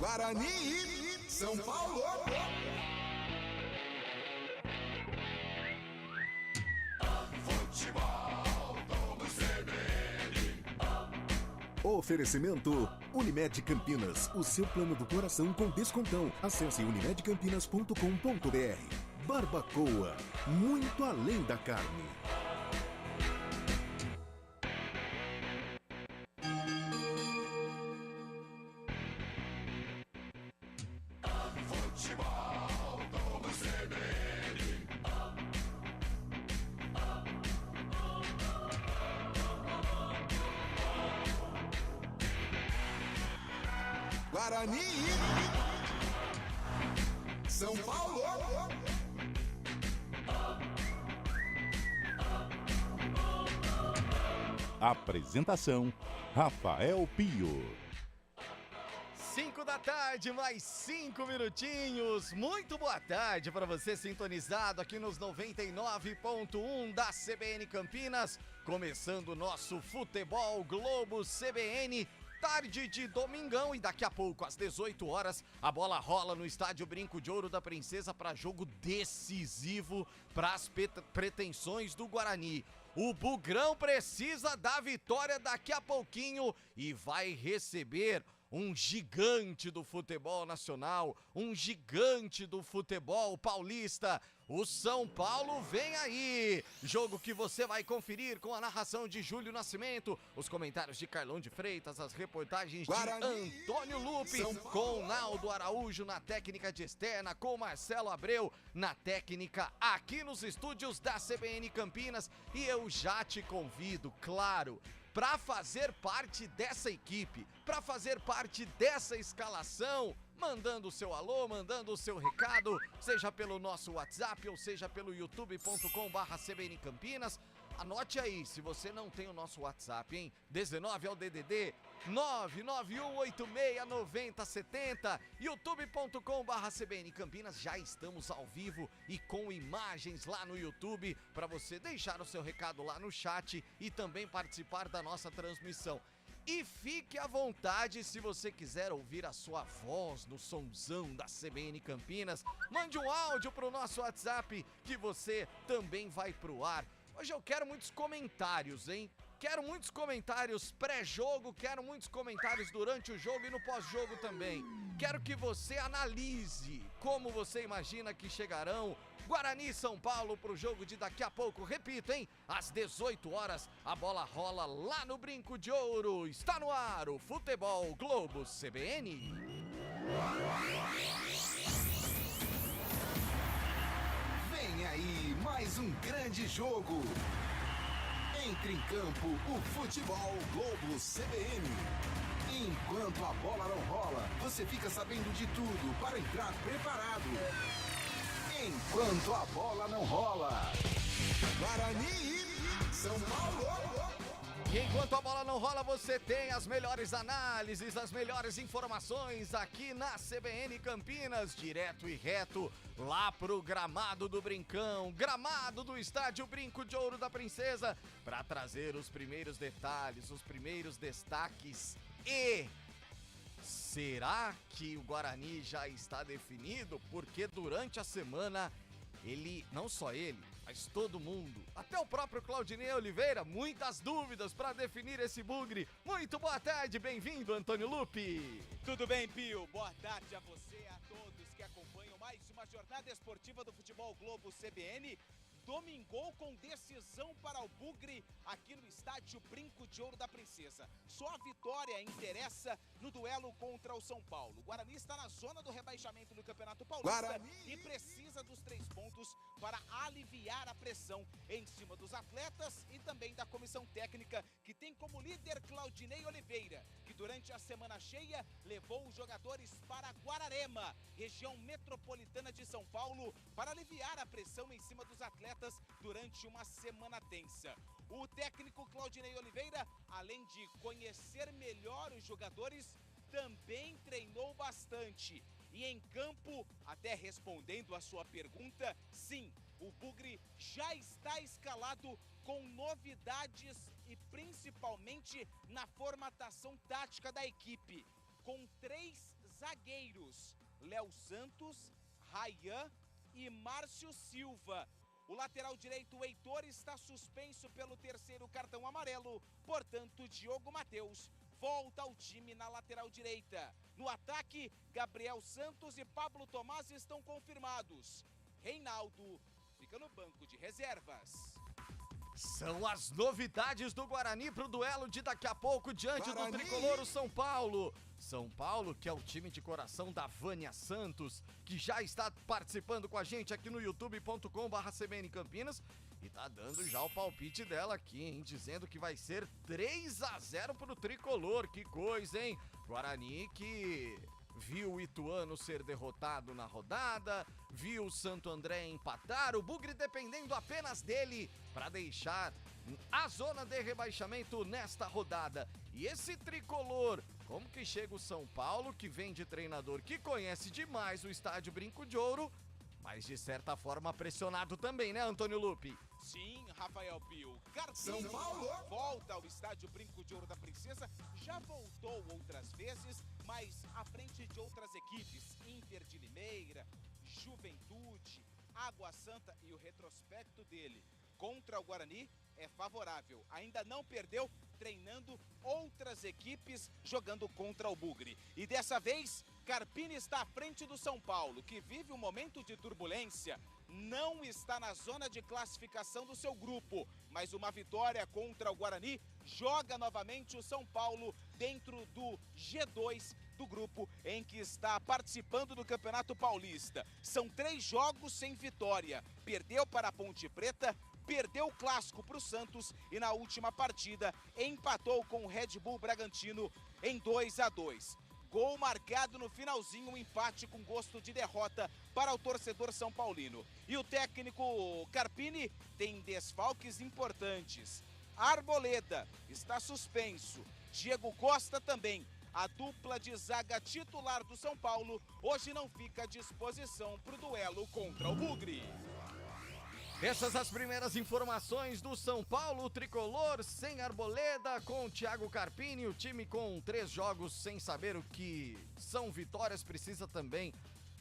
Guarani, São Paulo. Oferecimento Unimed Campinas, o seu plano do coração com descontão. Acesse unimedcampinas.com.br. Barbacoa, muito além da carne. Guarani, São Paulo. Apresentação: Rafael Pio. 5 da tarde, mais 5 minutinhos. Muito boa tarde para você sintonizado aqui nos 99.1 da CBN Campinas. Começando o nosso Futebol Globo CBN. Tarde de domingão e daqui a pouco, às 18 horas, a bola rola no estádio Brinco de Ouro da Princesa para jogo decisivo para as pretensões do Guarani. O Bugrão precisa da vitória daqui a pouquinho e vai receber um gigante do futebol nacional, um gigante do futebol paulista. O São Paulo vem aí. Jogo que você vai conferir com a narração de Júlio Nascimento, os comentários de Carlão de Freitas, as reportagens Guarani, de Antônio Lupe, com Naldo Araújo na técnica de externa, com Marcelo Abreu na técnica aqui nos estúdios da CBN Campinas. E eu já te convido, claro, para fazer parte dessa equipe, para fazer parte dessa escalação, mandando o seu alô, mandando o seu recado, seja pelo nosso WhatsApp ou seja pelo youtube.com/CBN Campinas. Anote aí, se você não tem o nosso WhatsApp, hein? 19 é o DDD 991869070, youtube.com/CBN Campinas. Já estamos ao vivo e com imagens lá no YouTube para você deixar o seu recado lá no chat e também participar da nossa transmissão. E fique à vontade se você quiser ouvir a sua voz no sonzão da CBN Campinas. Mande um áudio pro nosso WhatsApp que você também vai pro ar. Hoje eu quero muitos comentários, hein? Quero muitos comentários pré-jogo, quero muitos comentários durante o jogo e no pós-jogo também. Quero que você analise como você imagina que chegarão Guarani e São Paulo pro jogo de daqui a pouco. Repito, hein? Às 18 horas, a bola rola lá no Brinco de Ouro. Está no ar o Futebol Globo CBN. Vem aí mais um grande jogo. Entre em campo o Futebol Globo CBN. Enquanto a bola não rola, você fica sabendo de tudo para entrar preparado. Enquanto a bola não rola. Guarani, São Paulo. E enquanto a bola não rola, você tem as melhores análises, as melhores informações aqui na CBN Campinas, direto e reto, lá pro gramado do Brincão, gramado do estádio Brinco de Ouro da Princesa, para trazer os primeiros detalhes, os primeiros destaques. E será que o Guarani já está definido? Porque durante a semana não só ele, mas todo mundo, até o próprio Claudinei Oliveira, muitas dúvidas para definir esse bugre. Muito boa tarde, bem-vindo, Antônio Lupe. Tudo bem, Pio? Boa tarde a você e a todos que acompanham mais uma jornada esportiva do Futebol Globo CBN. Domingou com decisão para o Bugre aqui no estádio Brinco de Ouro da Princesa. Só a vitória interessa no duelo contra o São Paulo. O Guarani está na zona do rebaixamento do Campeonato Paulista Guarani e precisa dos 3 pontos para aliviar a pressão em cima dos atletas e também da comissão técnica, que tem como líder Claudinei Oliveira, que durante a semana cheia levou os jogadores para Guararema, região metropolitana de São Paulo, para aliviar a pressão em cima dos atletas durante uma semana tensa. O técnico Claudinei Oliveira, além de conhecer melhor os jogadores, também treinou bastante. E em campo, até respondendo a sua pergunta, sim, o Bugre já está escalado com novidades e principalmente na formatação tática da equipe, com 3 zagueiros: Léo Santos, Ryan e Márcio Silva. O lateral direito, Heitor, está suspenso pelo 3º cartão amarelo. Portanto, Diogo Matheus volta ao time na lateral direita. No ataque, Gabriel Santos e Pablo Tomás estão confirmados. Reinaldo fica no banco de reservas. São as novidades do Guarani para o duelo de daqui a pouco diante do tricolor São Paulo. São Paulo, que é o time de coração da Vânia Santos, que já está participando com a gente aqui no youtube.com/CBN Campinas e tá dando já o palpite dela aqui, hein? Dizendo que vai ser 3-0 pro tricolor. Que coisa, hein? Guarani que viu o Ituano ser derrotado na rodada, viu o Santo André empatar, o Bugre dependendo apenas dele para deixar a zona de rebaixamento nesta rodada. E esse tricolor, como que chega o São Paulo, que vem de treinador que conhece demais o estádio Brinco de Ouro, mas de certa forma pressionado também, né, Antônio Lupi? Sim, Rafael Pio. São Paulo volta ao estádio Brinco de Ouro da Princesa. Já voltou outras vezes, mas à frente de outras equipes. Inter de Limeira, Juventude, Água Santa, e o retrospecto dele contra o Guarani é favorável. Ainda não perdeu treinando outras equipes jogando contra o Bugre. E dessa vez, Carpini está à frente do São Paulo, que vive um momento de turbulência. Não está na zona de classificação do seu grupo, mas uma vitória contra o Guarani joga novamente o São Paulo dentro do G2 do grupo em que está participando do Campeonato Paulista. São 3 jogos sem vitória. Perdeu para a Ponte Preta, perdeu o clássico para o Santos e na última partida empatou com o Red Bull Bragantino em 2-2. Gol marcado no finalzinho, um empate com gosto de derrota para o torcedor são paulino. E o técnico Carpini tem desfalques importantes. Arboleda está suspenso, Diego Costa também. A dupla de zaga titular do São Paulo hoje não fica à disposição para o duelo contra o Bugre. Essas as primeiras informações do São Paulo, o tricolor sem Arboleda, com o Thiago Carpini, o time com 3 jogos sem saber o que são vitórias, precisa também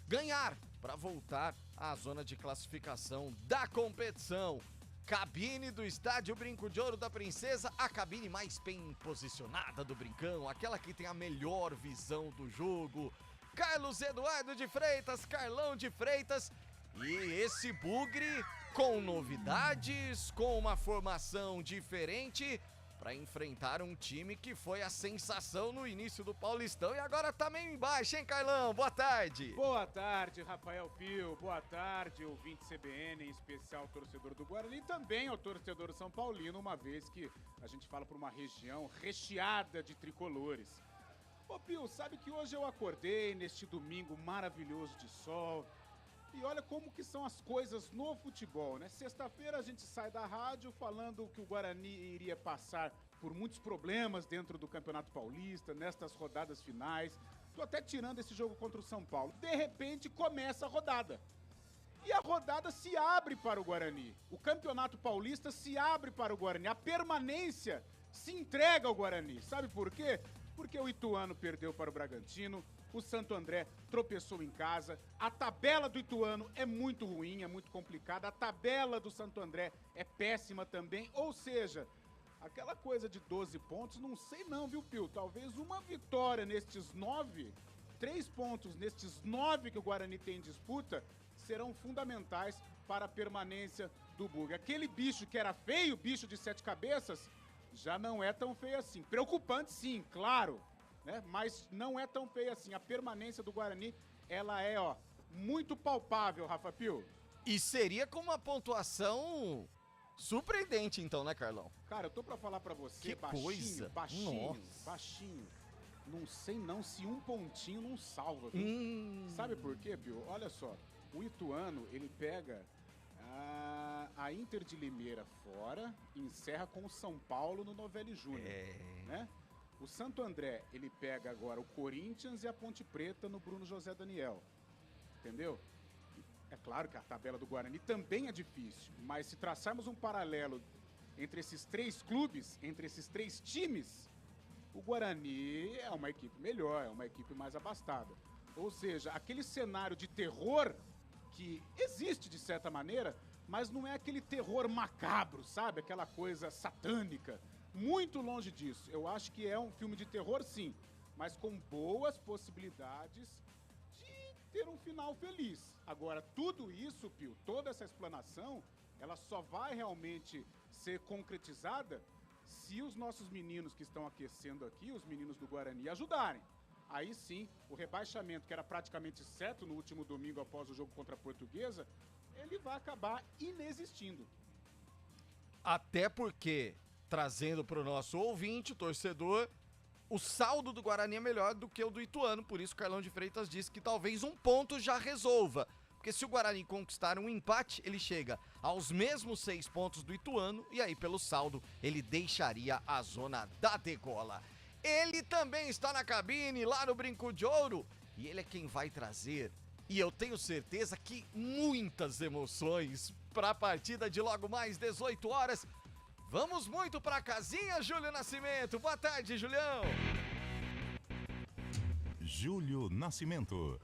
ganhar para voltar à zona de classificação da competição. Cabine do estádio Brinco de Ouro da Princesa, a cabine mais bem posicionada do Brincão, aquela que tem a melhor visão do jogo. Carlos Eduardo de Freitas, Carlão de Freitas, e esse Bugre com novidades, com uma formação diferente para enfrentar um time que foi a sensação no início do Paulistão e agora tá meio embaixo, hein, Carlão? Boa tarde. Boa tarde, Rafael Pio. Boa tarde, ouvinte CBN, em especial torcedor do Guarani, e também ao torcedor São Paulino, uma vez que a gente fala por uma região recheada de tricolores. Ô Pio, sabe que hoje eu acordei neste domingo maravilhoso de sol. E olha como que são as coisas no futebol, né? Sexta-feira a gente sai da rádio falando que o Guarani iria passar por muitos problemas dentro do Campeonato Paulista, nestas rodadas finais. Tô até tirando esse jogo contra o São Paulo. De repente começa a rodada. E a rodada se abre para o Guarani. O Campeonato Paulista se abre para o Guarani. A permanência se entrega ao Guarani. Sabe por quê? Porque o Ituano perdeu para o Bragantino, o Santo André tropeçou em casa, a tabela do Ituano é muito ruim, é muito complicada, a tabela do Santo André é péssima também, ou seja, aquela coisa de 12 pontos, não sei não, viu, Pio? Talvez uma vitória nestes 9, 3 pontos nestes 9 que o Guarani tem em disputa, serão fundamentais para a permanência do Bugre. Aquele bicho que era feio, bicho de 7 cabeças, já não é tão feio assim. Preocupante sim, claro, né? Mas não é tão feio assim. A permanência do Guarani, ela é, muito palpável, Rafa Pio. E seria com uma pontuação surpreendente então, né, Carlão? Cara, eu tô pra falar pra você, que baixinho, coisa. baixinho, Nossa. baixinho. Não sei não se um pontinho não salva, viu? Sabe por quê, Pio? Olha só, o Ituano, ele pega a Inter de Limeira fora, encerra com o São Paulo no Novelli Júnior, né? O Santo André, ele pega agora o Corinthians e a Ponte Preta no Bruno José Daniel, entendeu? É claro que a tabela do Guarani também é difícil, mas se traçarmos um paralelo entre esses 3 clubes, entre esses 3 times, O Guarani é uma equipe melhor, é uma equipe mais abastada. Ou seja, aquele cenário de terror que existe de certa maneira, mas não é aquele terror macabro, sabe? Aquela coisa satânica. Muito longe disso. Eu acho que é um filme de terror, sim, mas com boas possibilidades de ter um final feliz. Agora, tudo isso, Pio, toda essa explanação, ela só vai realmente ser concretizada se os nossos meninos que estão aquecendo aqui, os meninos do Guarani, ajudarem. Aí sim, o rebaixamento, que era praticamente certo no último domingo após o jogo contra a Portuguesa, ele vai acabar inexistindo. Até porque, trazendo para o nosso ouvinte, torcedor, o saldo do Guarani é melhor do que o do Ituano, por isso o Carlão de Freitas disse que talvez um ponto já resolva. Porque se o Guarani conquistar um empate, ele chega aos mesmos 6 pontos do Ituano e aí pelo saldo ele deixaria a zona da degola. Ele também está na cabine lá no Brinco de Ouro e ele é quem vai trazer, e eu tenho certeza que muitas emoções para a partida de logo mais 18 horas. Vamos muito para a casinha, Júlio Nascimento. Boa tarde, Julião. Júlio Nascimento.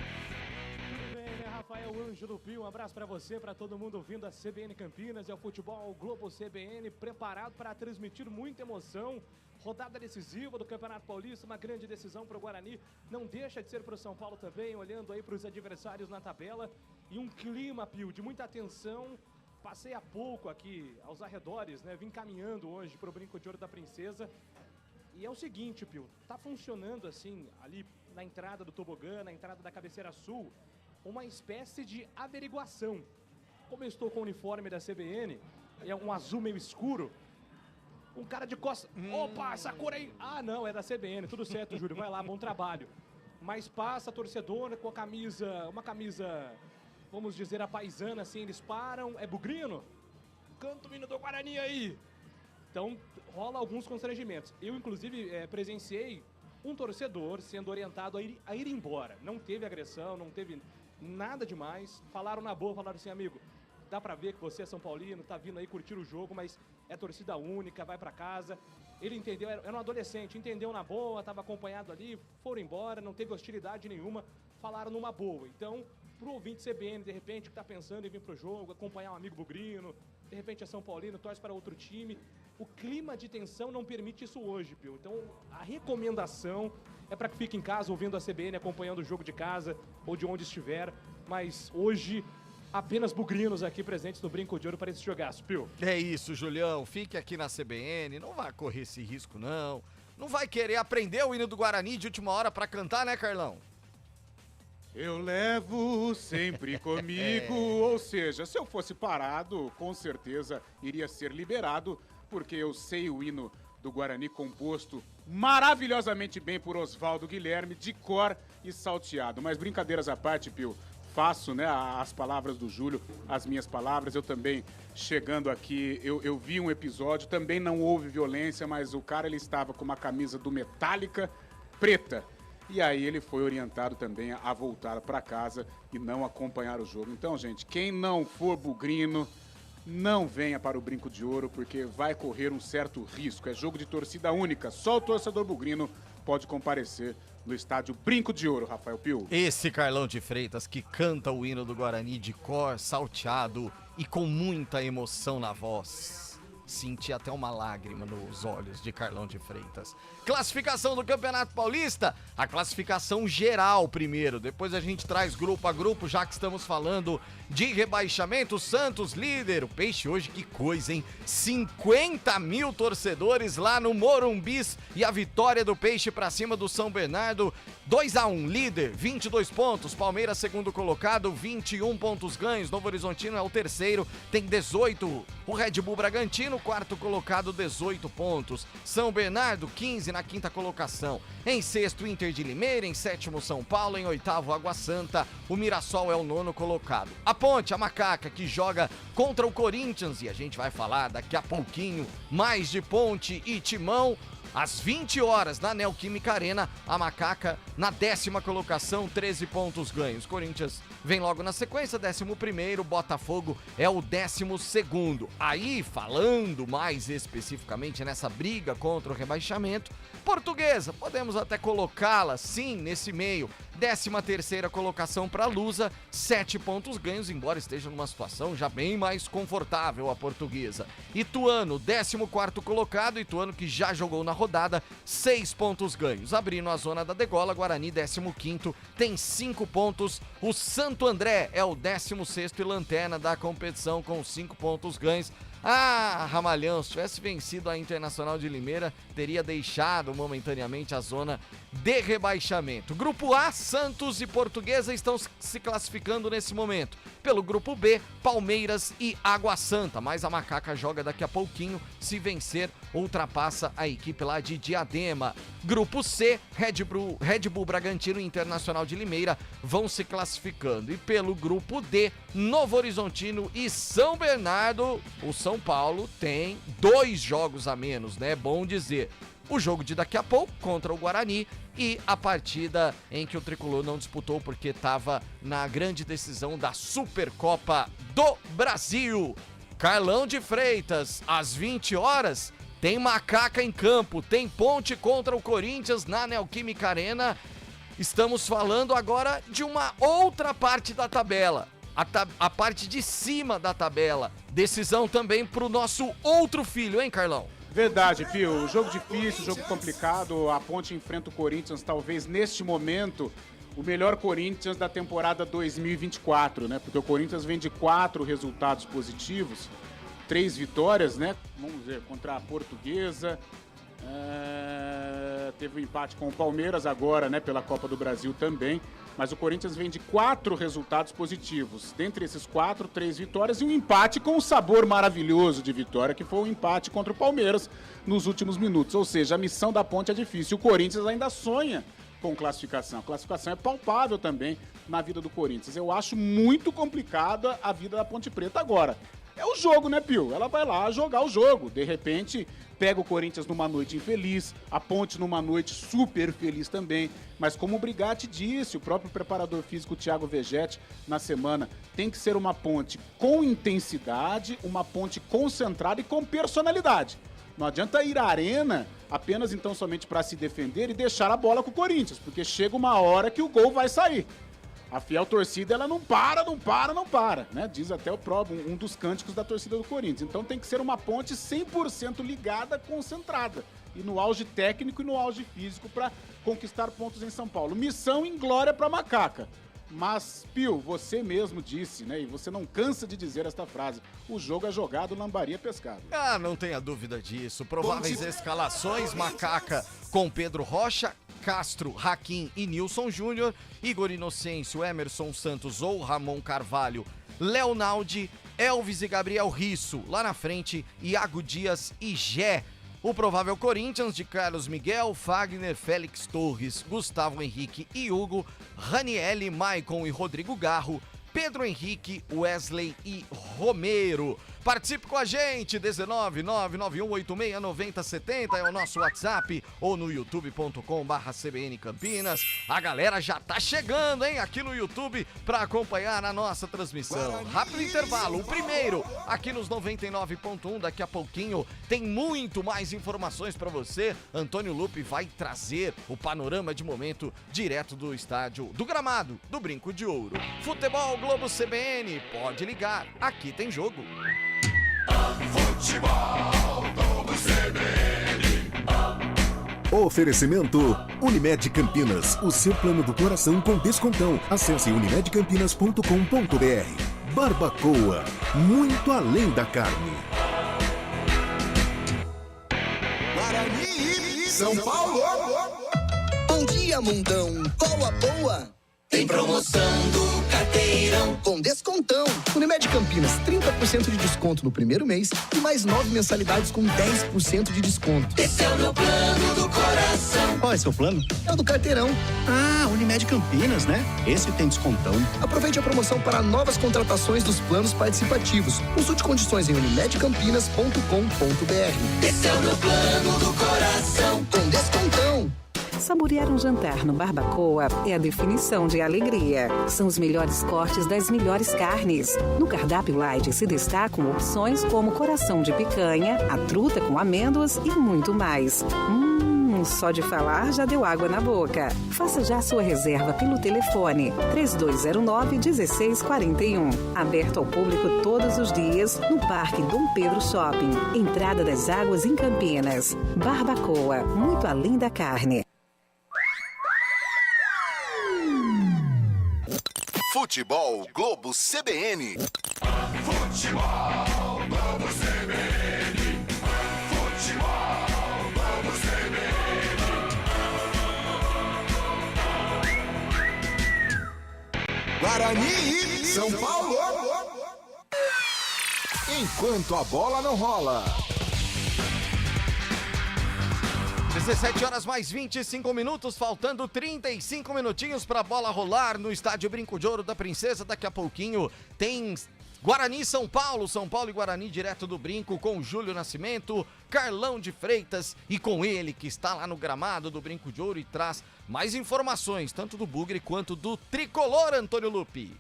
Rafael Anjo do Pio, um abraço para você, para todo mundo ouvindo a CBN Campinas, é o Futebol Globo CBN, preparado para transmitir muita emoção. Rodada decisiva do Campeonato Paulista, uma grande decisão para o Guarani, não deixa de ser para o São Paulo também, olhando aí para os adversários na tabela. E um clima, Pio, de muita atenção. Passei há pouco aqui aos arredores, né? Vim caminhando hoje para o Brinco de Ouro da Princesa. E é o seguinte, Pio, tá funcionando assim, ali na entrada do tobogã, na entrada da cabeceira sul, uma espécie de averiguação. Como eu estou com o uniforme da CBN, é um azul meio escuro, um cara de costas, opa, essa cor aí, ah não, é da CBN, tudo certo, Júlio, vai lá, bom trabalho. Mas passa a torcedora com a camisa, uma camisa, vamos dizer, a paisana, assim, eles param, é bugrino? Canta o hino do Guarani aí! Então, rola alguns constrangimentos. Eu, inclusive, presenciei um torcedor sendo orientado a ir embora. Não teve agressão, não teve nada demais. Falaram na boa, falaram assim, amigo, dá pra ver que você é São Paulino, tá vindo aí curtir o jogo, mas é torcida única, vai pra casa. Ele entendeu, era um adolescente, entendeu na boa, tava acompanhado ali, foram embora, não teve hostilidade nenhuma, falaram numa boa. Então, pro ouvinte CBN, de repente, que tá pensando em vir pro jogo, acompanhar um amigo bugrino, de repente é São Paulino, torce para outro time, o clima de tensão não permite isso hoje, Pio. Então, a recomendação é para que fique em casa ouvindo a CBN, acompanhando o jogo de casa ou de onde estiver. Mas hoje, apenas bugrinos aqui presentes no Brinco de Ouro para esse jogaço, Pio. É isso, Julião. Fique aqui na CBN, não vai correr esse risco, não. Não vai querer aprender o hino do Guarani de última hora para cantar, né, Carlão? Eu levo sempre comigo, ou seja, se eu fosse parado, com certeza iria ser liberado, porque eu sei o hino do Guarani composto maravilhosamente bem por Oswaldo Guilherme, de cor e salteado. Mas brincadeiras à parte, Pio, faço, né, as palavras do Júlio, as minhas palavras. Eu também, chegando aqui, eu vi um episódio, também não houve violência, mas o cara ele estava com uma camisa do Metallica preta. E aí ele foi orientado também a voltar para casa e não acompanhar o jogo. Então, gente, quem não for bugrino, não venha para o Brinco de Ouro, porque vai correr um certo risco. É jogo de torcida única, só o torcedor bugrino pode comparecer no estádio Brinco de Ouro, Rafael Pio. Esse Carlão de Freitas que canta o hino do Guarani de cor, salteado e com muita emoção na voz. Senti até uma lágrima nos olhos de Carlão de Freitas. Classificação do Campeonato Paulista, a classificação geral primeiro, depois a gente traz grupo a grupo, já que estamos falando de rebaixamento. Santos líder, o Peixe hoje, que coisa, hein? 50 mil torcedores lá no Morumbis e a vitória do Peixe pra cima do São Bernardo, 2-1, líder, 22 pontos, Palmeiras segundo colocado, 21 pontos ganhos, Novo Horizontino é o terceiro, tem 18, o Red Bull Bragantino, quarto colocado, 18 pontos, São Bernardo, 15 na quinta colocação, em sexto Inter de Limeira, em sétimo São Paulo, em oitavo Água Santa, o Mirassol é o nono colocado. A Ponte, a Macaca, que joga contra o Corinthians, e a gente vai falar daqui a pouquinho mais de Ponte e Timão. às 20 horas, na Neoquímica Arena, a Macaca na 10ª colocação, 13 pontos ganhos. Corinthians vem logo na sequência, 11º, Botafogo é o 12º. Aí, falando mais especificamente nessa briga contra o rebaixamento, Portuguesa, podemos até colocá-la, sim, nesse meio. 13ª colocação para a Lusa, 7 pontos ganhos, embora esteja numa situação já bem mais confortável a Portuguesa. Ituano, 14º colocado, Ituano que já jogou na rodada, 6 pontos ganhos. Abrindo a zona da degola, Guarani, 15º, tem 5 pontos. O Santo André é o 16º e lanterna da competição com 5 pontos ganhos. Ah, Ramalhão, se tivesse vencido a Internacional de Limeira, teria deixado momentaneamente a zona de rebaixamento. Grupo A, Santos e Portuguesa estão se classificando nesse momento. Pelo grupo B, Palmeiras e Água Santa, mas a Macaca joga daqui a pouquinho, se vencer, ultrapassa a equipe lá de Diadema. Grupo C, Red Bull Bragantino e Internacional de Limeira vão se classificando. E pelo grupo D, Novo Horizontino e São Bernardo, o São Paulo tem 2 jogos a menos, né? Bom dizer. O jogo de daqui a pouco contra o Guarani e a partida em que o Tricolor não disputou porque estava na grande decisão da Supercopa do Brasil. Carlão de Freitas, às 20 horas, tem Macaca em campo, tem Ponte contra o Corinthians na Neoquímica Arena. Estamos falando agora de uma outra parte da tabela, a parte de cima da tabela. Decisão também pro nosso outro filho, hein, Carlão? Verdade, Pio. Jogo difícil, jogo complicado. A Ponte enfrenta o Corinthians, talvez neste momento, o melhor Corinthians da temporada 2024, né? Porque o Corinthians vem de 4 resultados positivos, 3 vitórias, né? Vamos ver, contra a Portuguesa. Teve um empate com o Palmeiras agora, né? Pela Copa do Brasil também. Mas o Corinthians vem de 4 resultados positivos. Dentre esses 4, 3 vitórias e um empate com um sabor maravilhoso de vitória, que foi o empate contra o Palmeiras nos últimos minutos. Ou seja, a missão da Ponte é difícil. O Corinthians ainda sonha com classificação. A classificação é palpável também na vida do Corinthians. Eu acho muito complicada a vida da Ponte Preta agora. É o jogo, né, Pio? Ela vai lá jogar o jogo. De repente, pega o Corinthians numa noite infeliz, a Ponte numa noite super feliz também. Mas como o Brigatti disse, o próprio preparador físico Thiago Vegetti, na semana, tem que ser uma Ponte com intensidade, uma Ponte concentrada e com personalidade. Não adianta ir à arena apenas então somente para se defender e deixar a bola com o Corinthians, porque chega uma hora que o gol vai sair. A fiel torcida, ela não para, né? Diz até o próprio, um dos cânticos da torcida do Corinthians. Então tem que ser uma Ponte 100% ligada, concentrada. E no auge técnico e no auge físico para conquistar pontos em São Paulo. Missão em glória para Macaca. Mas, Pio, você mesmo disse, né? E você não cansa de dizer esta frase. O jogo é jogado, lambaria pescado. Ah, não tenha dúvida disso. Prováveis escalações, Macaca com Pedro Rocha, Castro, Hakim e Nilson Júnior, Igor Inocêncio, Emerson Santos ou Ramon Carvalho, Leonaldi, Elvis e Gabriel Risso. Lá na frente, Iago Dias e Gé. O provável Corinthians de Carlos Miguel, Fagner, Félix Torres, Gustavo Henrique e Hugo, Ranielli, Maicon e Rodrigo Garro, Pedro Henrique, Wesley e Romero. Participe com a gente, 19991869070 é o nosso WhatsApp ou no youtube.com/CBN Campinas. A galera já tá chegando, hein, aqui no YouTube para acompanhar a nossa transmissão. Rápido intervalo, o primeiro aqui nos 99.1, daqui a pouquinho tem muito mais informações para você. Antônio Lupe vai trazer o panorama de momento direto do estádio do Gramado do Brinco de Ouro. Futebol Globo CBN, pode ligar, aqui tem jogo. Futebol Globo CBN. Oferecimento Unimed Campinas, o seu plano do coração com descontão. Acesse unimedcampinas.com.br. Barbacoa, muito além da carne. Guarani, São Paulo. Bom dia, mundão. Qual a boa? Tem promoção do Carteirão com descontão. Unimed Campinas, 30% de desconto no primeiro mês e mais 9 mensalidades com 10% de desconto. Esse é o meu plano do coração. Qual é seu plano? É o do Carteirão. Ah, Unimed Campinas, né? Esse tem descontão. Aproveite a promoção para novas contratações dos planos participativos. Consulte condições em unimedcampinas.com.br. Esse é o meu plano do coração com descontão. Saborear um jantar no Barbacoa é a definição de alegria. São os melhores cortes das melhores carnes. No cardápio light se destacam opções como coração de picanha, a truta com amêndoas e muito mais. Só de falar já deu água na boca. Faça já sua reserva pelo telefone 3209-1641. Aberto ao público todos os dias no Parque Dom Pedro Shopping. Entrada das Águas em Campinas. Barbacoa, muito além da carne. Futebol Globo CBN. Futebol Globo CBN. Futebol Globo CBN. Guarani, São Paulo. Enquanto a bola não rola. 17 horas mais 25 minutos, faltando 35 minutinhos para a bola rolar no estádio Brinco de Ouro da Princesa. Daqui a pouquinho tem Guarani São Paulo e Guarani direto do Brinco com Júlio Nascimento, Carlão de Freitas e com ele que está lá no gramado do Brinco de Ouro e traz mais informações, tanto do Bugre quanto do Tricolor, Antônio Lupi.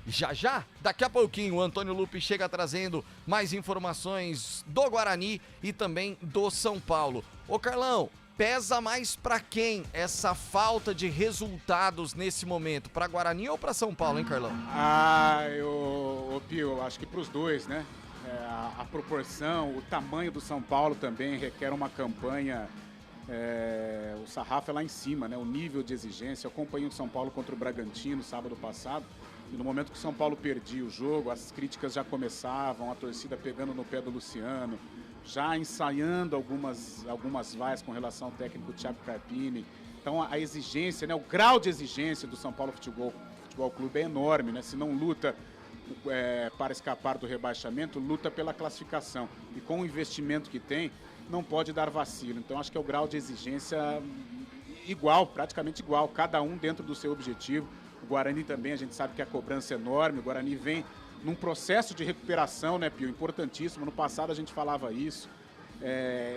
Já, daqui a pouquinho, o Antônio Lupi chega trazendo mais informações do Guarani e também do São Paulo. Ô Carlão, pesa mais pra quem essa falta de resultados nesse momento? Pra Guarani ou pra São Paulo, hein, Carlão? Pio, eu acho que pros dois, né? A proporção, o tamanho do São Paulo também requer uma campanha. O sarrafo é lá em cima, né? O nível de exigência. Eu acompanhei o São Paulo contra o Bragantino sábado passado. E no momento que o São Paulo perdia o jogo, as críticas já começavam, a torcida pegando no pé do Luciano, já ensaiando algumas vaias com relação ao técnico Thiago Carpini. Então a exigência, né, o grau de exigência do São Paulo Futebol Clube é enorme, né? Se não luta para escapar do rebaixamento, luta pela classificação. E com o investimento que tem, não pode dar vacilo. Então acho que é o grau de exigência igual, praticamente igual, cada um dentro do seu objetivo. O Guarani também, a gente sabe que a cobrança é enorme, o Guarani vem num processo de recuperação, né, Pio? Importantíssimo, no passado a gente falava isso.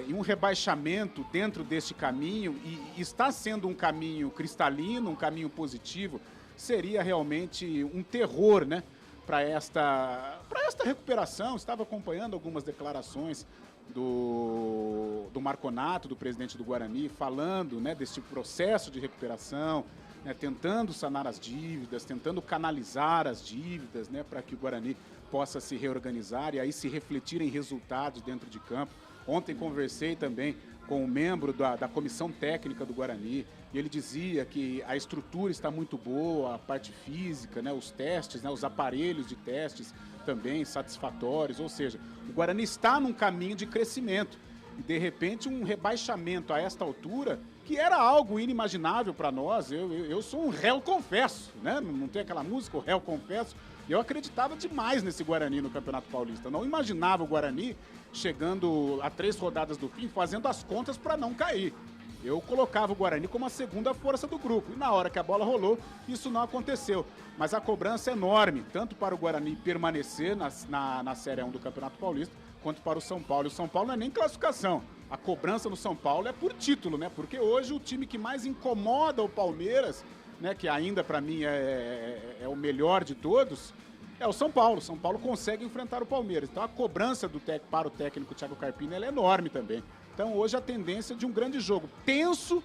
E um rebaixamento dentro deste caminho, e está sendo um caminho cristalino, um caminho positivo, seria realmente um terror, né, para esta recuperação. Estava acompanhando algumas declarações do Marconato, do presidente do Guarani, falando, né, deste processo de recuperação, né, tentando sanar as dívidas, tentando canalizar as dívidas, né, para que o Guarani possa se reorganizar e aí se refletir em resultados dentro de campo. Ontem conversei também com um membro da comissão técnica do Guarani e ele dizia que a estrutura está muito boa, a parte física, né, os testes, né, os aparelhos de testes também satisfatórios, ou seja, o Guarani está num caminho de crescimento e de repente um rebaixamento a esta altura, que era algo inimaginável para nós. Eu sou um réu confesso, né? Não tem aquela música, o réu confesso. Eu acreditava demais nesse Guarani no Campeonato Paulista. Não imaginava o Guarani chegando a 3 rodadas do fim, fazendo as contas para não cair. Eu colocava o Guarani como a segunda força do grupo. E na hora que a bola rolou, isso não aconteceu. Mas a cobrança é enorme, tanto para o Guarani permanecer na Série 1 do Campeonato Paulista, quanto para o São Paulo. E o São Paulo não é nem classificação. A cobrança no São Paulo é por título, né? Porque hoje o time que mais incomoda o Palmeiras, né, que ainda para mim é o melhor de todos, é o São Paulo. O São Paulo consegue enfrentar o Palmeiras. Então a cobrança para o técnico Thiago Carpini ela é enorme também. Então hoje a tendência de um grande jogo tenso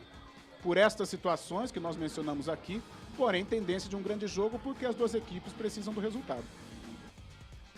por estas situações que nós mencionamos aqui, porém tendência de um grande jogo porque as duas equipes precisam do resultado.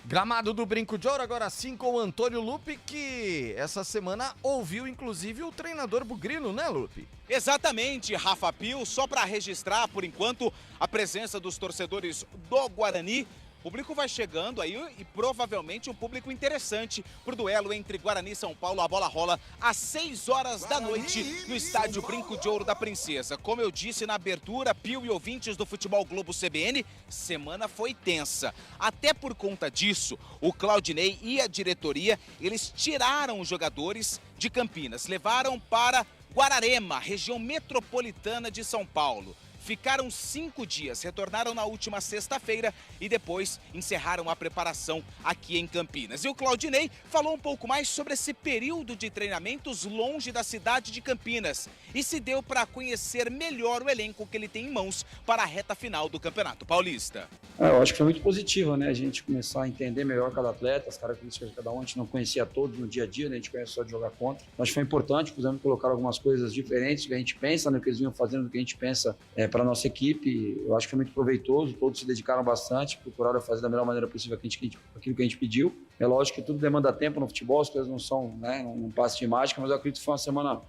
Gramado do Brinco de Ouro, agora sim com o Antônio Lupi, que essa semana ouviu inclusive o treinador bugrino, né, Lupi? Exatamente, Rafa Pio, só para registrar por enquanto a presença dos torcedores do Guarani O público vai chegando aí e provavelmente um público interessante pro duelo entre Guarani e São Paulo. A bola rola às 6 horas da noite no estádio Brinco de Ouro da Princesa. Como eu disse na abertura, Pio e ouvintes do Futebol Globo CBN, semana foi tensa. Até por conta disso, o Claudinei e a diretoria, eles tiraram os jogadores de Campinas, levaram para Guararema, região metropolitana de São Paulo. Ficaram 5 dias, retornaram na última sexta-feira e depois encerraram a preparação aqui em Campinas. E o Claudinei falou um pouco mais sobre esse período de treinamentos longe da cidade de Campinas e se deu para conhecer melhor o elenco que ele tem em mãos para a reta final do Campeonato Paulista. Eu acho que foi muito positivo, né? A gente começar a entender melhor cada atleta, as características de cada um. A gente não conhecia todos no dia a dia, né? A gente conhece só de jogar contra. Mas foi importante, pudemos colocar algumas coisas diferentes do que a gente pensa, né? O que eles vinham fazendo, do que a gente pensa para a nossa equipe. Eu acho que foi muito proveitoso, todos se dedicaram bastante, procuraram fazer da melhor maneira possível aquilo que a gente pediu. É lógico que tudo demanda tempo no futebol, as coisas não são, né? Um passe de mágica, mas eu acredito que foi uma semana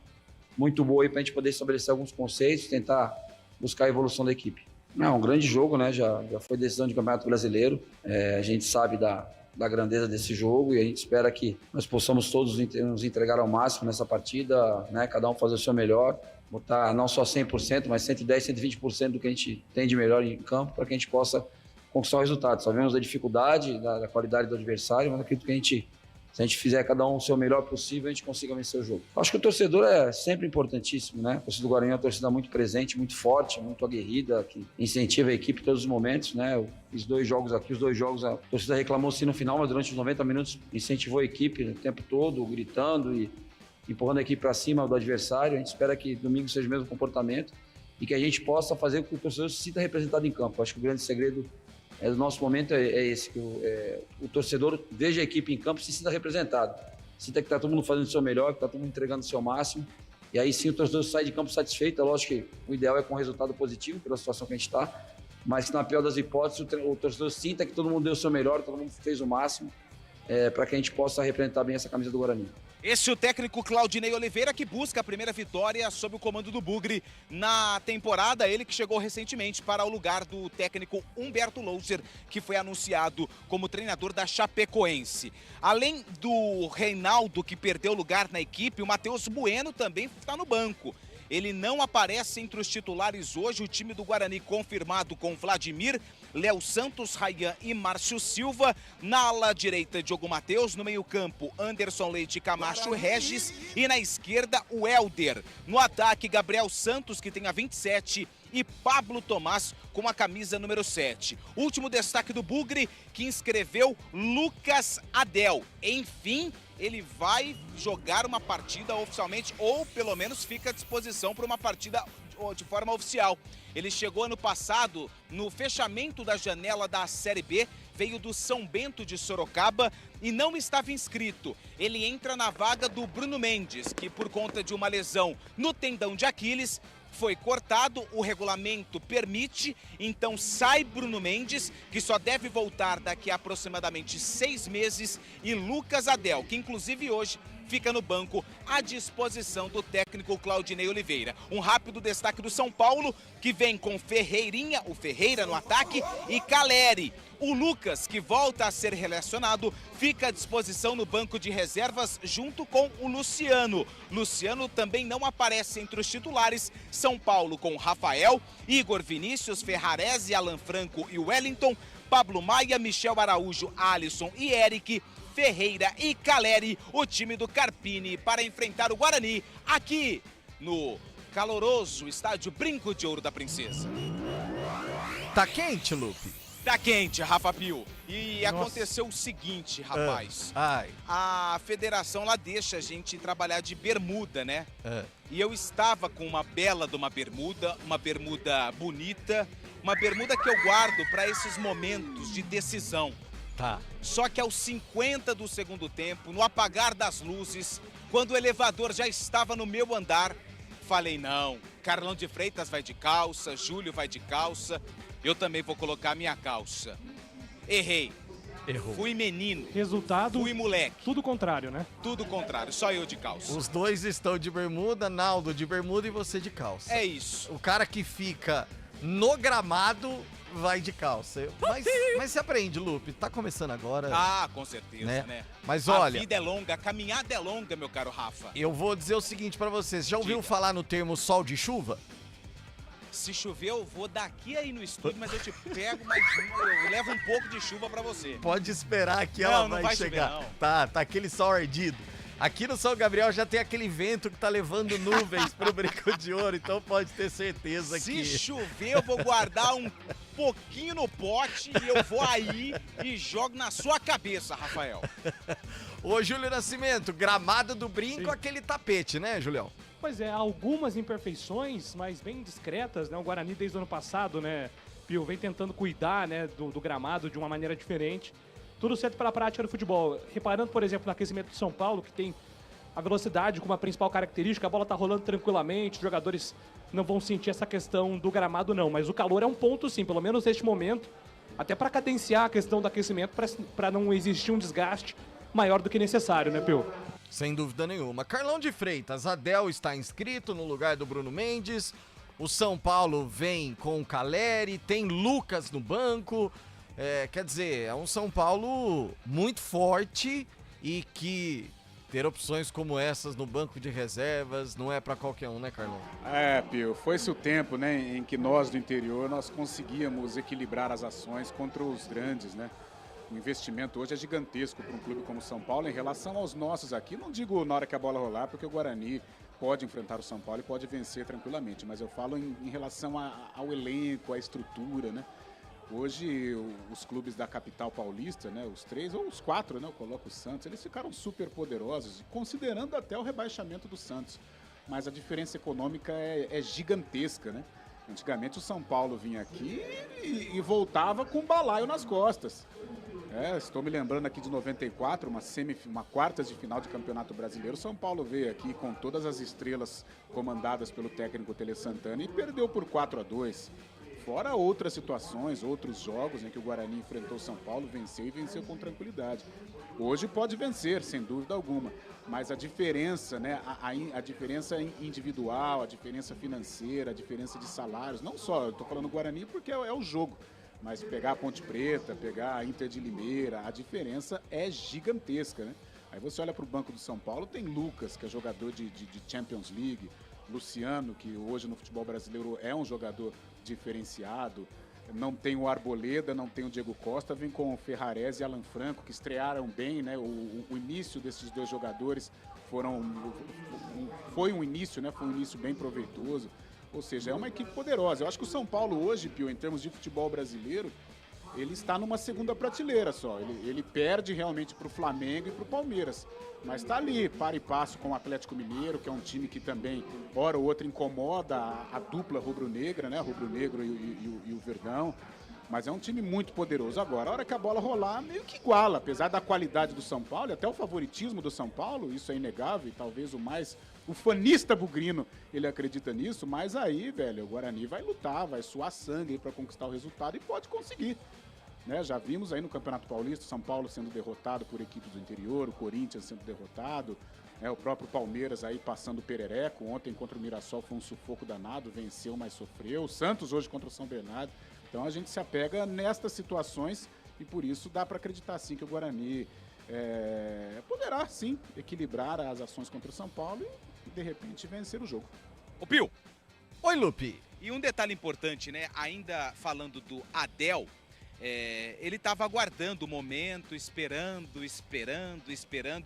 muito boa para a gente poder estabelecer alguns conceitos, tentar buscar a evolução da equipe. Não, um grande jogo, né? Já foi decisão de Campeonato Brasileiro. A gente sabe da grandeza desse jogo e a gente espera que nós possamos todos nos entregar ao máximo nessa partida, né? Cada um fazer o seu melhor, botar não só 100%, mas 110%, 120% do que a gente tem de melhor em campo para que a gente possa conquistar o resultado. Sabemos da dificuldade, da qualidade do adversário, mas acredito que se a gente fizer cada um o seu melhor possível, a gente consiga vencer o jogo. Acho que o torcedor é sempre importantíssimo, né? A torcida do Guarani é uma torcida muito presente, muito forte, muito aguerrida, que incentiva a equipe em todos os momentos, né? Os dois jogos, a torcida reclamou sim no final, mas durante os 90 minutos incentivou a equipe o tempo todo, gritando e empurrando a equipe para cima do adversário. A gente espera que domingo seja o mesmo comportamento e que a gente possa fazer com que o torcedor se sinta representado em campo. Acho que o grande segredo do nosso momento é esse, que o torcedor veja a equipe em campo e se sinta representado. Sinta que está todo mundo fazendo o seu melhor, que está todo mundo entregando o seu máximo. E aí sim o torcedor sai de campo satisfeito. É lógico que o ideal é com um resultado positivo pela situação que a gente está, mas que na pior das hipóteses o torcedor sinta que todo mundo deu o seu melhor, todo mundo fez o máximo para que a gente possa representar bem essa camisa do Guarani. Esse é o técnico Claudinei Oliveira, que busca a primeira vitória sob o comando do Bugre na temporada. Ele que chegou recentemente para o lugar do técnico Humberto Louser, que foi anunciado como treinador da Chapecoense. Além do Reinaldo, que perdeu lugar na equipe, o Matheus Bueno também está no banco. Ele não aparece entre os titulares hoje. O time do Guarani confirmado com Vladimir, Léo Santos, Rayan e Márcio Silva. Na ala direita, Diogo Matheus. No meio-campo, Anderson Leite, Camacho, Regis. E na esquerda, o Helder. No ataque, Gabriel Santos, que tem a 27. E Pablo Tomás com a camisa número 7. Último destaque do Bugre, que inscreveu Lucas Adel. Enfim, ele vai jogar uma partida oficialmente, ou pelo menos fica à disposição para uma partida de forma oficial. Ele chegou ano passado no fechamento da janela da Série B, veio do São Bento de Sorocaba e não estava inscrito. Ele entra na vaga do Bruno Mendes, que por conta de uma lesão no tendão de Aquiles, foi cortado, o regulamento permite, então sai Bruno Mendes, que só deve voltar daqui a aproximadamente 6 meses, e Lucas Adel, que inclusive hoje fica no banco à disposição do técnico Claudinei Oliveira. Um rápido destaque do São Paulo, que vem com Ferreirinha, o Ferreira no ataque, e Caleri. O Lucas, que volta a ser relacionado, fica à disposição no banco de reservas junto com o Luciano. Luciano também não aparece entre os titulares. São Paulo com Rafael, Igor Vinícius, Ferrarese, Alan Franco e Wellington, Pablo Maia, Michel Araújo, Alisson e Eric, Ferreira e Caleri, o time do Carpini para enfrentar o Guarani aqui no caloroso estádio Brinco de Ouro da Princesa. Tá quente, Lupe? Tá quente, Rafa Pio. E aconteceu o seguinte, rapaz. A federação lá deixa a gente trabalhar de bermuda, né? E eu estava com uma bela de uma bermuda bonita, uma bermuda que eu guardo para esses momentos de decisão. Tá. Só que aos 50 do segundo tempo, no apagar das luzes, quando o elevador já estava no meu andar, falei, não, Carlão de Freitas vai de calça, Júlio vai de calça, eu também vou colocar minha calça. Errei. Errou. Fui menino. Resultado? Fui moleque. Tudo contrário, né? Tudo contrário, só eu de calça. Os dois estão de bermuda, Naldo de bermuda e você de calça. É isso. O cara que fica no gramado vai de calça. Mas você aprende, Lupe. Tá começando agora. Ah, com certeza, né? Mas olha... A vida é longa, a caminhada é longa, meu caro Rafa. Eu vou dizer o seguinte pra vocês. Já ouviu falar no termo sol de chuva? Se chover, eu vou daqui aí no estúdio, mas eu te pego mais uma, eu levo um pouco de chuva pra você. Pode esperar que ela vai chegar. Chover, não. Tá aquele sol ardido. Aqui no São Gabriel já tem aquele vento que tá levando nuvens pro Brinco de Ouro, então pode ter certeza que... Se chover, eu vou guardar um pouquinho no pote e eu vou aí e jogo na sua cabeça, Rafael. Ô, Júlio Nascimento, gramado do Brinco, aquele tapete, né, Julião? Pois é, algumas imperfeições, mas bem discretas, né? O Guarani desde o ano passado, né, Pio, vem tentando cuidar, né, do gramado de uma maneira diferente. Tudo certo para a prática do futebol. Reparando, por exemplo, no aquecimento de São Paulo, que tem a velocidade como a principal característica, a bola tá rolando tranquilamente, os jogadores não vão sentir essa questão do gramado não, mas o calor é um ponto sim, pelo menos neste momento, até para cadenciar a questão do aquecimento, para não existir um desgaste maior do que necessário, né, Pio? Sem dúvida nenhuma. Carlão de Freitas, Adel está inscrito no lugar do Bruno Mendes, o São Paulo vem com o Caleri, tem Lucas no banco... quer dizer, é um São Paulo muito forte e que ter opções como essas no banco de reservas não é pra qualquer um, né, Carlão? Pio, foi-se o tempo, né, em que nós do interior nós conseguíamos equilibrar as ações contra os grandes, né? O investimento hoje é gigantesco para um clube como o São Paulo em relação aos nossos aqui. Não digo na hora que a bola rolar, porque o Guarani pode enfrentar o São Paulo e pode vencer tranquilamente, mas eu falo em relação ao elenco, à estrutura, né? Hoje, os clubes da capital paulista, né, os 3 ou os 4, né, eu coloco o Santos, eles ficaram super poderosos, considerando até o rebaixamento do Santos. Mas a diferença econômica é gigantesca, né? Antigamente o São Paulo vinha aqui e voltava com um balaio nas costas. Estou me lembrando aqui de 94, uma quartas de final de Campeonato Brasileiro. O São Paulo veio aqui com todas as estrelas comandadas pelo técnico Tele Santana e perdeu por 4-2. Fora outras situações, outros jogos em que o Guarani enfrentou o São Paulo, venceu e venceu com tranquilidade. Hoje pode vencer, sem dúvida alguma, mas a diferença, né, a diferença individual, a diferença financeira, a diferença de salários, não só, eu estou falando Guarani porque é o jogo, mas pegar a Ponte Preta, pegar a Inter de Limeira, a diferença é gigantesca, né? Aí você olha para o banco do São Paulo, tem Lucas, que é jogador de Champions League, Luciano, que hoje no futebol brasileiro é um jogador diferenciado, não tem o Arboleda, não tem o Diego Costa, vem com o Ferrarese e Alan Franco, que estrearam bem, né? O início desses dois jogadores foi um início bem proveitoso, ou seja, é uma equipe poderosa. Eu acho que o São Paulo hoje, Pio, em termos de futebol brasileiro, ele está numa segunda prateleira só, ele perde realmente para o Flamengo e para o Palmeiras, mas está ali, para e passo com o Atlético Mineiro, que é um time que também, hora ou outra, incomoda a dupla rubro-negra, né? Rubro-negro e o Verdão. Mas é um time muito poderoso. Agora, a hora que a bola rolar, meio que iguala. Apesar da qualidade do São Paulo, até o favoritismo do São Paulo, isso é inegável, e talvez o fanista bugrino, ele acredita nisso, mas aí, velho, o Guarani vai lutar, vai suar sangue para conquistar o resultado e pode conseguir. Né, já vimos aí no Campeonato Paulista o São Paulo sendo derrotado por equipes do interior, o Corinthians sendo derrotado, o próprio Palmeiras aí passando o perereco. Ontem contra o Mirassol foi um sufoco danado, venceu, mas sofreu. O Santos hoje contra o São Bernardo. Então a gente se apega nestas situações e por isso dá para acreditar sim que o Guarani poderá sim equilibrar as ações contra o São Paulo e de repente vencer o jogo. Ô Pio! Oi, Lupe! E um detalhe importante, né? Ainda falando do Adel, ele estava aguardando o momento, esperando.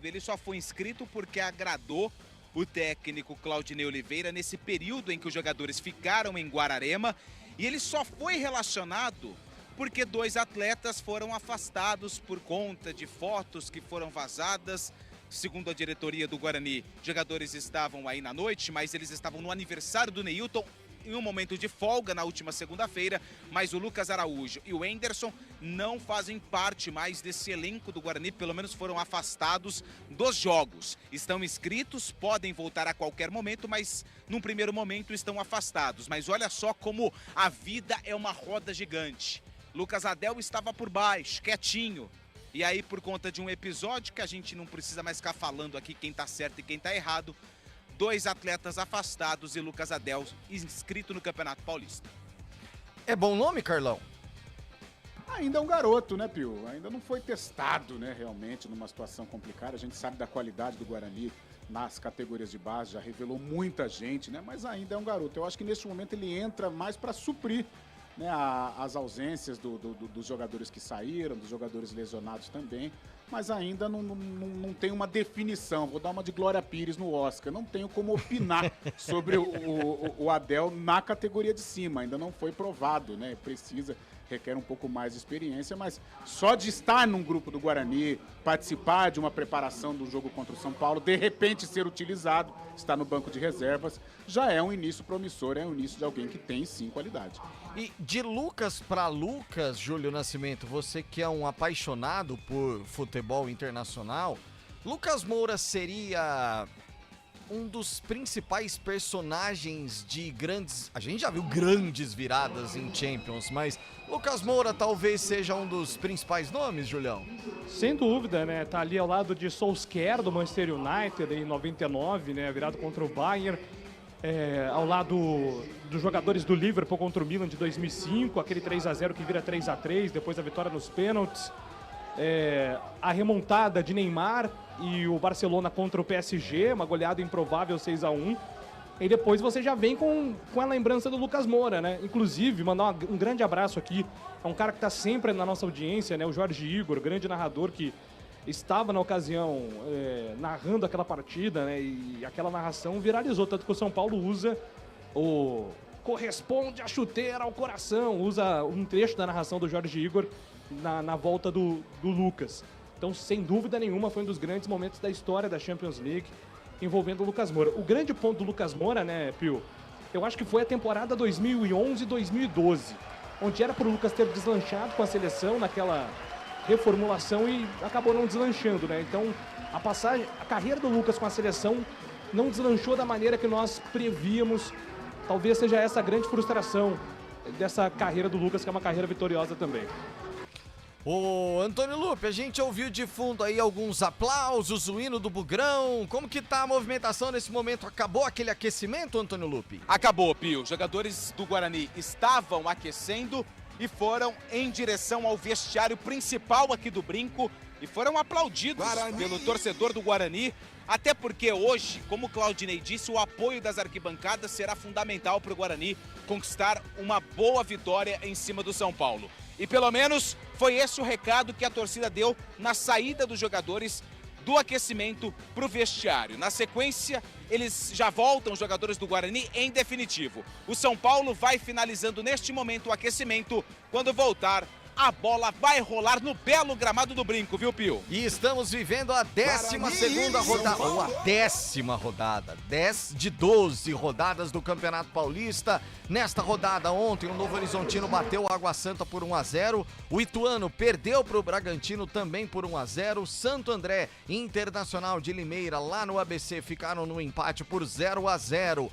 Ele só foi inscrito porque agradou o técnico Claudinei Oliveira nesse período em que os jogadores ficaram em Guararema. E ele só foi relacionado porque 2 atletas foram afastados por conta de fotos que foram vazadas. Segundo a diretoria do Guarani, jogadores estavam aí na noite, mas eles estavam no aniversário do Neilton, em um momento de folga na última segunda-feira, mas o Lucas Araújo e o Henderson não fazem parte mais desse elenco do Guarani, pelo menos foram afastados dos jogos. Estão inscritos, podem voltar a qualquer momento, mas num primeiro momento estão afastados. Mas olha só como a vida é uma roda gigante. Lucas Adel estava por baixo, quietinho. E aí, por conta de um episódio que a gente não precisa mais ficar falando aqui quem tá certo e quem tá errado, 2 atletas afastados e Lucas Adel inscrito no Campeonato Paulista. É bom nome, Carlão? Ainda é um garoto, né, Pio? Ainda não foi testado, né, realmente, numa situação complicada. A gente sabe da qualidade do Guarani nas categorias de base, já revelou muita gente, né? Mas ainda é um garoto. Eu acho que neste momento ele entra mais para suprir, né, as ausências dos jogadores que saíram, dos jogadores lesionados também, mas ainda não tem uma definição. Vou dar uma de Glória Pires no Oscar. Não tenho como opinar sobre o Abel na categoria de cima. Ainda não foi provado, né? Requer um pouco mais de experiência, mas só de estar num grupo do Guarani, participar de uma preparação do jogo contra o São Paulo, de repente ser utilizado, estar no banco de reservas, já é um início promissor, é um início de alguém que tem sim qualidade. E de Lucas para Lucas, Júlio Nascimento, você que é um apaixonado por futebol internacional, Lucas Moura seria um dos principais personagens de grandes... A gente já viu grandes viradas em Champions, mas Lucas Moura talvez seja um dos principais nomes, Julião? Sem dúvida, né? Tá ali ao lado de Solskjaer, do Manchester United, em 99, né? Virado contra o Bayern. Ao lado dos jogadores do Liverpool contra o Milan de 2005, aquele 3-0 que vira 3-3, depois a vitória nos pênaltis. A remontada de Neymar e o Barcelona contra o PSG, uma goleada improvável 6-1. E depois você já vem com a lembrança do Lucas Moura, né? Inclusive, mandar um grande abraço aqui a um cara que está sempre na nossa audiência, né? O Jorge Igor, grande narrador que estava na ocasião narrando aquela partida, né? E aquela narração viralizou, tanto que o São Paulo usa o corresponde a chuteira ao coração, usa um trecho da narração do Jorge Igor na volta do Lucas. Então, sem dúvida nenhuma, foi um dos grandes momentos da história da Champions League envolvendo o Lucas Moura. O grande ponto do Lucas Moura, né, Pio? Eu acho que foi a temporada 2011-2012, onde era para o Lucas ter deslanchado com a seleção naquela reformulação e acabou não deslanchando, né? Então, a carreira do Lucas com a seleção não deslanchou da maneira que nós prevíamos. Talvez seja essa a grande frustração dessa carreira do Lucas, que é uma carreira vitoriosa também. Ô, Antônio Lupe, a gente ouviu de fundo aí alguns aplausos, o hino do Bugrão. Como que tá a movimentação nesse momento? Acabou aquele aquecimento, Antônio Lupe? Acabou, Pio. Os jogadores do Guarani estavam aquecendo e foram em direção ao vestiário principal aqui do Brinco e foram aplaudidos pelo torcedor do Guarani. Até porque hoje, como o Claudinei disse, o apoio das arquibancadas será fundamental para o Guarani conquistar uma boa vitória em cima do São Paulo. E pelo menos foi esse o recado que a torcida deu na saída dos jogadores do aquecimento para o vestiário. Na sequência, eles já voltam, os jogadores do Guarani, em definitivo. O São Paulo vai finalizando neste momento o aquecimento. Quando voltar, a bola vai rolar no belo gramado do Brinco, viu, Pio? E estamos vivendo a 12ª rodada, ou a 10ª rodada, 10 de 12 rodadas do Campeonato Paulista. Nesta rodada, ontem, o Novo Horizontino bateu o Água Santa por 1-0, o Ituano perdeu para o Bragantino também por 1-0, Santo André e Internacional de Limeira, lá no ABC, ficaram no empate por 0-0.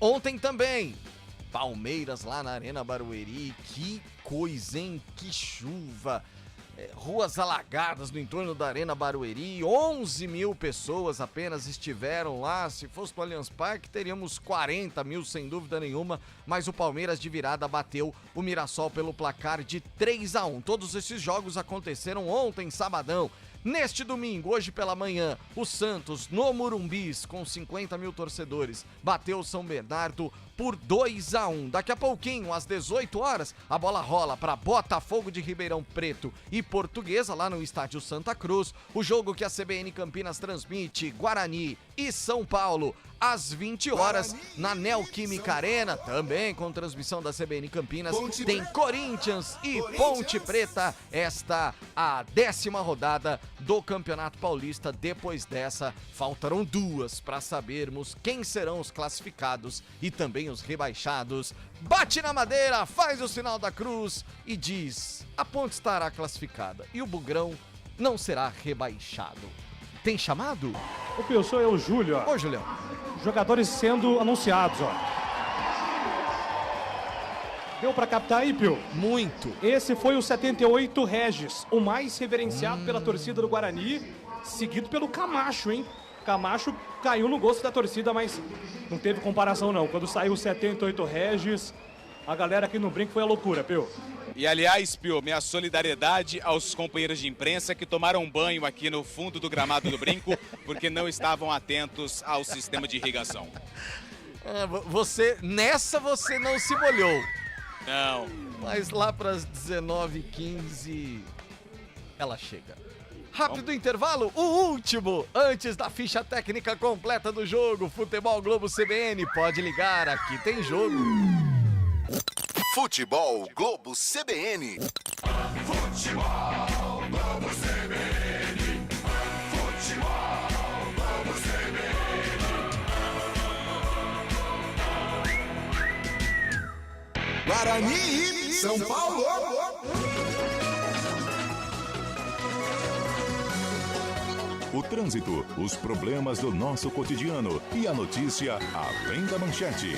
Ontem também, Palmeiras lá na Arena Barueri, que coisa, hein? Que chuva! Ruas alagadas no entorno da Arena Barueri, 11 mil pessoas apenas estiveram lá. Se fosse para o Allianz Parque, teríamos 40 mil sem dúvida nenhuma, mas o Palmeiras de virada bateu o Mirassol pelo placar de 3-1. Todos esses jogos aconteceram ontem, sabadão. Neste domingo, hoje pela manhã, o Santos, no Murumbis, com 50 mil torcedores, bateu o São Bernardo por 2-1. Daqui a pouquinho, às 18 horas, a bola rola para Botafogo de Ribeirão Preto e Portuguesa, lá no estádio Santa Cruz. O jogo que a CBN Campinas transmite, Guarani e São Paulo, às 20 horas, na Neoquímica Arena, também com transmissão da CBN Campinas, tem Corinthians e Ponte Preta, esta a 10ª rodada do Campeonato Paulista. Depois dessa, faltarão duas para sabermos quem serão os classificados e também os rebaixados. Bate na madeira, faz o sinal da cruz e diz: a Ponte estará classificada e o Bugrão não será rebaixado. Tem chamado? Ô, Pio, sou eu, Júlio. Ô, Julião. Jogadores sendo anunciados, ó. Deu pra captar aí, Pio? Muito. Esse foi o 78 Regis, o mais reverenciado pela torcida do Guarani, seguido pelo Camacho, hein? Camacho caiu no gosto da torcida, mas não teve comparação não. Quando saiu o 78 Regis, a galera aqui no Brinco foi a loucura, Pio. E aliás, Pio, minha solidariedade aos companheiros de imprensa que tomaram banho aqui no fundo do gramado do Brinco porque não estavam atentos ao sistema de irrigação. Você não se molhou. Não. Mas lá para as 19h15 ela chega. Rápido intervalo, o último, antes da ficha técnica completa do jogo. Futebol Globo CBN, pode ligar, aqui tem jogo. Futebol Globo CBN. Futebol Globo CBN. Futebol Globo CBN. Guarani, São Paulo. O trânsito, os problemas do nosso cotidiano e a notícia além da manchete.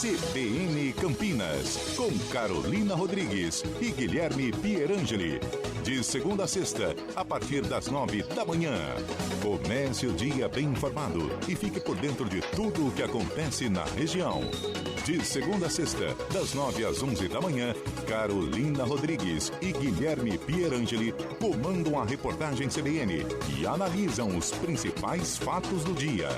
CBN Campinas, com Carolina Rodrigues e Guilherme Pierangeli. De segunda a sexta, a partir das 9 da manhã. Comece o dia bem informado e fique por dentro de tudo o que acontece na região. De segunda a sexta, das 9 às 11 da manhã, Carolina Rodrigues e Guilherme Pierangeli comandam a reportagem CBN e analisam os principais fatos do dia.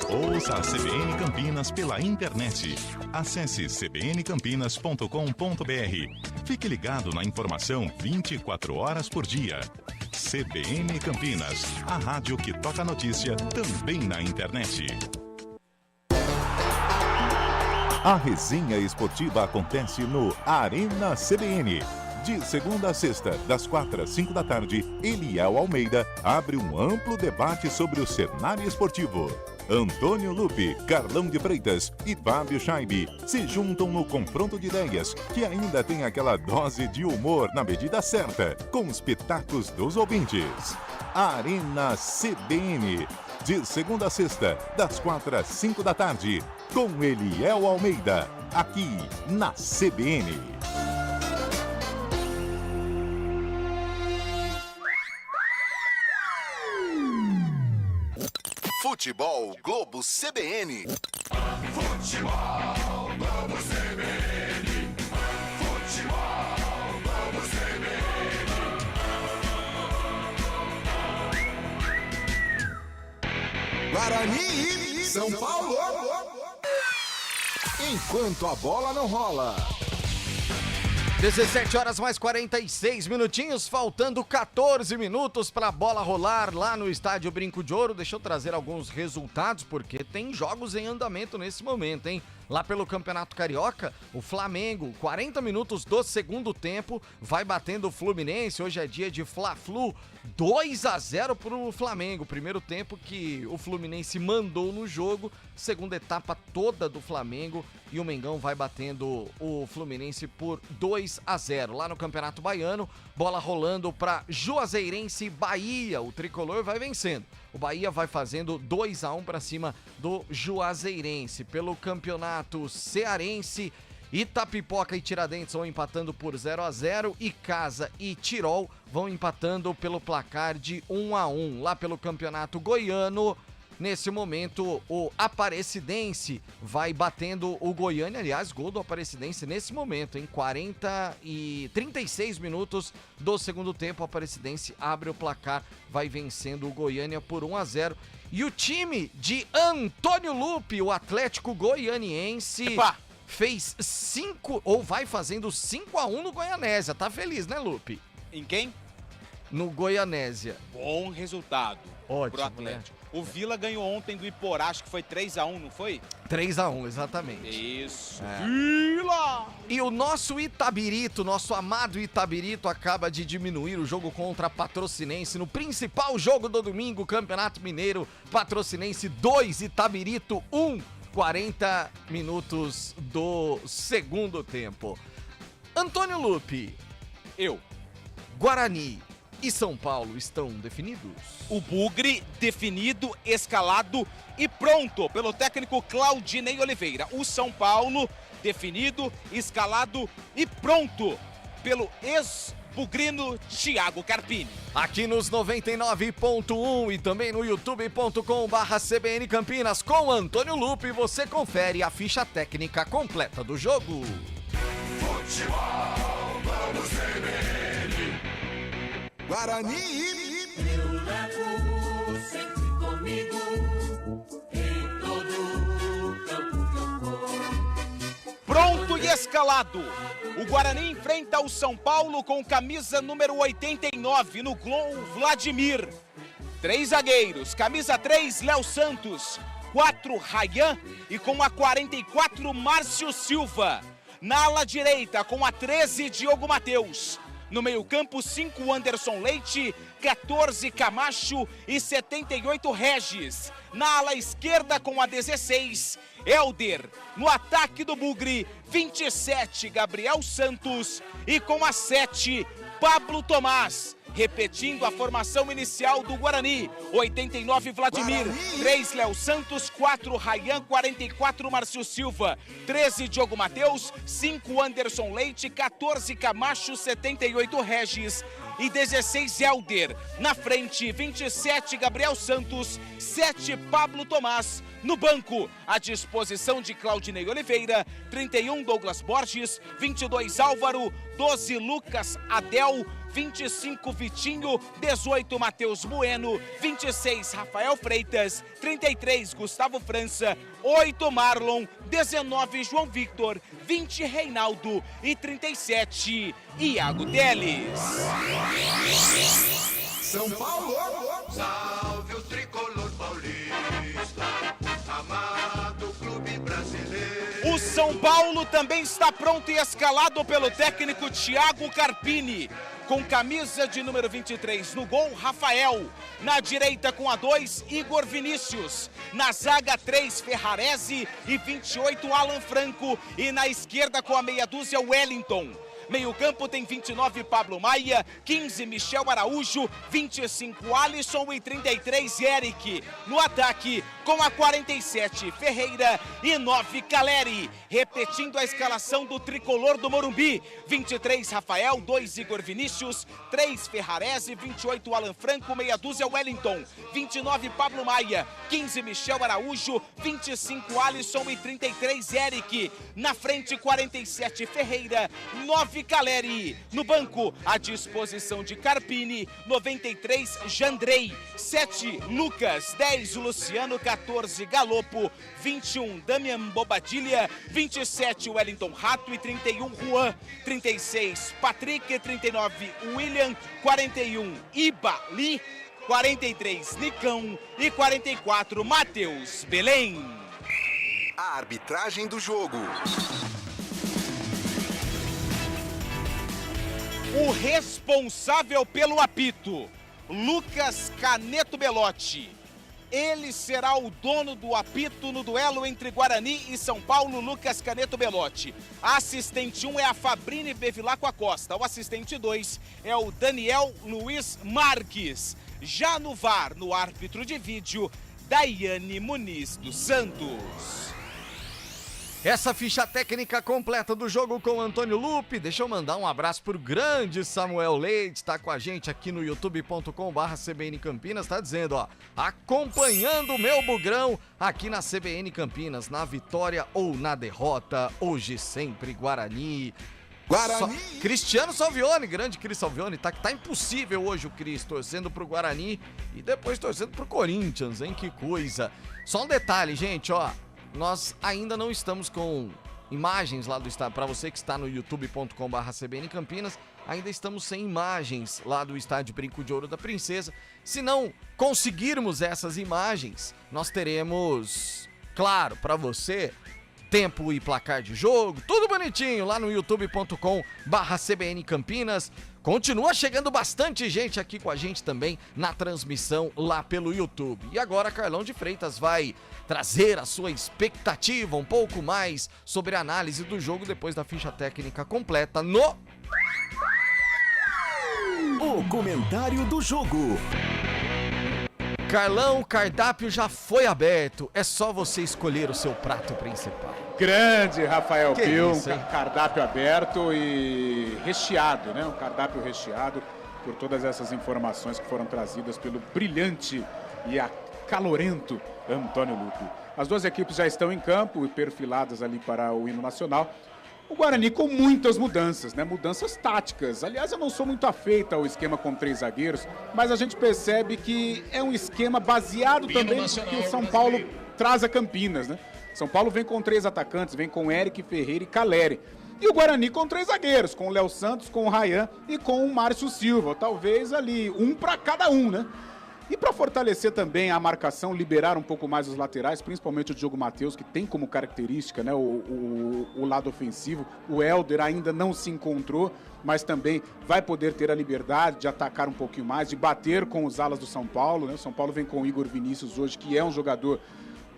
Ouça a CBN Campinas pela internet. Acesse cbncampinas.com.br. Fique ligado na informação 24 horas por dia. CBN Campinas, a rádio que toca notícia também na internet. A resenha esportiva acontece no Arena CBN. De segunda a sexta, das 4 às 5 da tarde, Eliel Almeida abre um amplo debate sobre o cenário esportivo. Antônio Lupe, Carlão de Freitas e Fábio Scheibe se juntam no confronto de ideias, que ainda tem aquela dose de humor na medida certa, com os pitacos dos ouvintes. Arena CBN, de segunda a sexta, das 4 às 5 da tarde, com Eliel Almeida, aqui na CBN. Futebol Globo CBN. Futebol Globo CBN. Futebol Globo CBN. Guarani, São Paulo. Enquanto a bola não rola. 17 horas mais 46 minutinhos, faltando 14 minutos para a bola rolar lá no estádio Brinco de Ouro. Deixa eu trazer alguns resultados, porque tem jogos em andamento nesse momento, hein? Lá pelo Campeonato Carioca, o Flamengo, 40 minutos do segundo tempo, vai batendo o Fluminense. Hoje é dia de Fla-Flu, 2-0 pro Flamengo. Primeiro tempo que o Fluminense mandou no jogo, segunda etapa toda do Flamengo, e o Mengão vai batendo o Fluminense por 2-0. Lá no Campeonato Baiano, bola rolando para Juazeirense e Bahia. O tricolor vai vencendo. O Bahia vai fazendo 2-1 para cima do Juazeirense. Pelo Campeonato Cearense, Itapipoca e Tiradentes vão empatando por 0-0 e Casa e Tirol vão empatando pelo placar de 1-1. Lá pelo Campeonato Goiano, nesse momento, o Aparecidense vai batendo o Goiânia. Aliás, gol do Aparecidense nesse momento, em 36 minutos do segundo tempo. O Aparecidense abre o placar, vai vencendo o Goiânia por 1-0. E o time de Antônio Lupe, o Atlético Goianiense, fez 5, ou vai fazendo 5-1 no Goianésia. Tá feliz, né, Lupe? Em quem? No Goianésia. Bom resultado. Ótimo, pro Atlético. Né? O Vila ganhou ontem do Iporá, acho que foi 3-1, não foi? 3-1, exatamente. Isso. Vila! E o nosso Itabirito, nosso amado Itabirito, acaba de diminuir o jogo contra a Patrocinense no principal jogo do domingo, Campeonato Mineiro. Patrocinense 2, Itabirito 1, 40 minutos do segundo tempo. Antônio Lupe. Eu. Guarani e São Paulo estão definidos? O Bugre definido, escalado e pronto pelo técnico Claudinei Oliveira. O São Paulo definido, escalado e pronto pelo bugrino Thiago Carpini. Aqui nos 99.1 e também no youtube.com/CBN Campinas com Antônio Lupe, você confere a ficha técnica completa do jogo. Futebol, vamos CBN. Guarani. Eu levo sempre comigo em todo campo que eu vou. Pronto e escalado. O Guarani enfrenta o São Paulo com camisa número 89 no gol Vladimir. 3 zagueiros, camisa 3, Léo Santos, 4, Ryan e com a 44, Márcio Silva. Na ala direita, com a 13, Diogo Matheus. No meio-campo, 5, Anderson Leite, 14, Camacho e 78, Regis. Na ala esquerda, com a 16, Helder. No ataque do Bugre, 27, Gabriel Santos e com a 7, Pablo Tomás. Repetindo a formação inicial do Guarani: 89, Vladimir, 3, Léo Santos, 4, Ryan, 44, Márcio Silva, 13, Diogo Matheus, 5, Anderson Leite, 14, Camacho, 78, Regis e 16, Helder. Na frente, 27, Gabriel Santos, 7, Pablo Tomás. No banco, à disposição de Claudinei Oliveira, 31, Douglas Borges, 22, Álvaro, 12, Lucas Adel, 25, Vitinho, 18, Matheus Bueno, 26, Rafael Freitas, 33, Gustavo França, 8, Marlon, 19, João Victor, 20, Reinaldo e 37, Iago Teles. São Paulo. Salve o tricolor paulista, amado clube brasileiro. O São Paulo também está pronto e escalado pelo técnico Thiago Carpini. Com camisa de número 23 no gol, Rafael. Na direita com a 2, Igor Vinícius. Na zaga 3, Ferrarese e 28, Alan Franco. E na esquerda com a meia dúzia, Wellington. Meio campo tem 29, Pablo Maia, 15, Michel Araújo, 25, Alisson e 33, Eric. No ataque, com a 47, Ferreira e 9, Caleri. Repetindo a escalação do tricolor do Morumbi: 23, Rafael, 2, Igor Vinícius, 3, Ferrarese, 28, Alan Franco, meia dúzia, Wellington, 29, Pablo Maia, 15, Michel Araújo, 25, Alisson e 33, Eric. Na frente, 47, Ferreira, 9, Caleri. No banco, à disposição de Carpini, 93, Jandrei, 7, Lucas, 10, Luciano, 14, Galopo, 21, Damian Bobadilha, 27, Wellington Rato e 31, Juan, 36, Patrick, 39, William, 41, Ibali, 43, Nicão e 44, Matheus Belém. A arbitragem do jogo. O responsável pelo apito, Lucas Caneto Belotti. Ele será o dono do apito no duelo entre Guarani e São Paulo, Lucas Caneto Belotti. A assistente 1 é a Fabrine Bevilacqua Costa. O assistente 2 é o Daniel Luiz Marques. Já no VAR, no árbitro de vídeo, Daiane Muniz dos Santos. Essa ficha técnica completa do jogo com Antônio Lupe. Deixa eu mandar um abraço pro grande Samuel Leite, tá com a gente aqui no youtube.com/CBN Campinas, tá dizendo, ó, acompanhando o meu bugrão aqui na CBN Campinas, na vitória ou na derrota, hoje sempre Guarani. Cristiano Salvione, grande Cris Salvione, tá impossível hoje o Cris, torcendo pro Guarani e depois torcendo pro Corinthians, hein, que coisa. Só um detalhe, gente, ó, nós ainda não estamos com imagens lá do estádio. Para você que está no youtube.com/CBN Campinas, ainda estamos sem imagens lá do estádio Brinco de Ouro da Princesa. Se não conseguirmos essas imagens, nós teremos, claro, para você, tempo e placar de jogo, tudo bonitinho lá no youtube.com/CBN Campinas. Continua chegando bastante gente aqui com a gente também na transmissão lá pelo YouTube. E agora Carlão de Freitas vai trazer a sua expectativa um pouco mais sobre a análise do jogo depois da ficha técnica completa no... O comentário do jogo. Carlão, o cardápio já foi aberto, é só você escolher o seu prato principal. Grande Rafael Pio, isso, hein? cardápio aberto e recheado, né? Um cardápio recheado por todas essas informações que foram trazidas pelo brilhante e acalorento Antônio Lupi. As duas equipes já estão em campo e perfiladas ali para o hino nacional. O Guarani com muitas mudanças, né? Mudanças táticas. Aliás, eu não sou muito afeito ao esquema com 3 zagueiros, mas a gente percebe que é um esquema baseado também no que o São Paulo traz a Campinas, né? São Paulo vem com 3 atacantes, vem com Eric, Ferreira e Caleri. E o Guarani com 3 zagueiros, com o Léo Santos, com o Ryan e com o Márcio Silva. Talvez ali, um para cada um, né? E para fortalecer também a marcação, liberar um pouco mais os laterais, principalmente o Diogo Matheus, que tem como característica, né, o lado ofensivo. O Helder ainda não se encontrou, mas também vai poder ter a liberdade de atacar um pouquinho mais, de bater com os alas do São Paulo, né? O São Paulo vem com o Igor Vinícius hoje, que é um jogador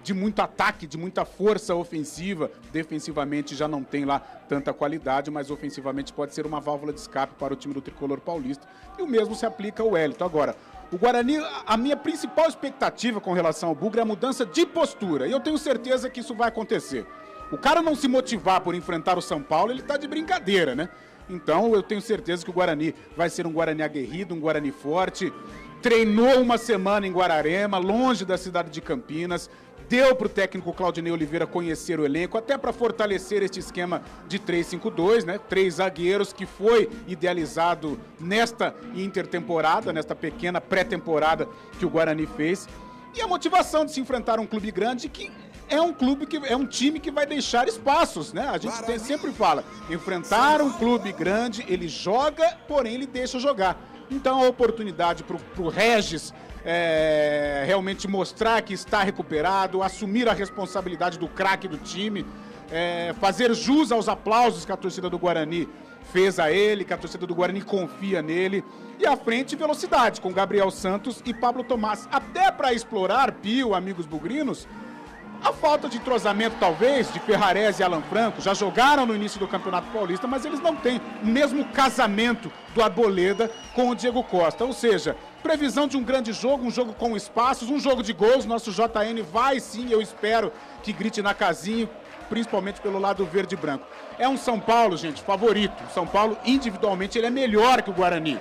de muito ataque, de muita força ofensiva. Defensivamente já não tem lá tanta qualidade, mas ofensivamente pode ser uma válvula de escape para o time do Tricolor Paulista. E o mesmo se aplica ao Wellington. Agora, o Guarani, a minha principal expectativa com relação ao Bugre é a mudança de postura. E eu tenho certeza que isso vai acontecer. O cara não se motivar por enfrentar o São Paulo, ele tá de brincadeira, né? Então eu tenho certeza que o Guarani vai ser um Guarani aguerrido, um Guarani forte. Treinou uma semana em Guararema, longe da cidade de Campinas. Deu para o técnico Claudinei Oliveira conhecer o elenco, até para fortalecer este esquema de 3-5-2, né? 3 zagueiros, que foi idealizado nesta intertemporada, nesta pequena pré-temporada que o Guarani fez. E a motivação de se enfrentar um clube grande que é um clube que é um time que vai deixar espaços, né? A gente sempre fala, enfrentar um clube grande, ele joga, porém ele deixa jogar. Então a oportunidade para o Regis realmente mostrar que está recuperado, assumir a responsabilidade do craque do time, fazer jus aos aplausos que a torcida do Guarani fez a ele, que a torcida do Guarani confia nele. E à frente, velocidade, com Gabriel Santos e Pablo Tomás. Até para explorar, Pio, amigos bugrinos, a falta de entrosamento, talvez, de Ferrarese e Alan Franco. Já jogaram no início do Campeonato Paulista, mas eles não têm o mesmo casamento do Arboleda com o Diego Costa. Ou seja, previsão de um grande jogo, um jogo com espaços, um jogo de gols. Nosso JN vai sim, eu espero que grite na casinha, principalmente pelo lado verde e branco. É um São Paulo, gente, favorito. O São Paulo, individualmente, ele é melhor que o Guarani.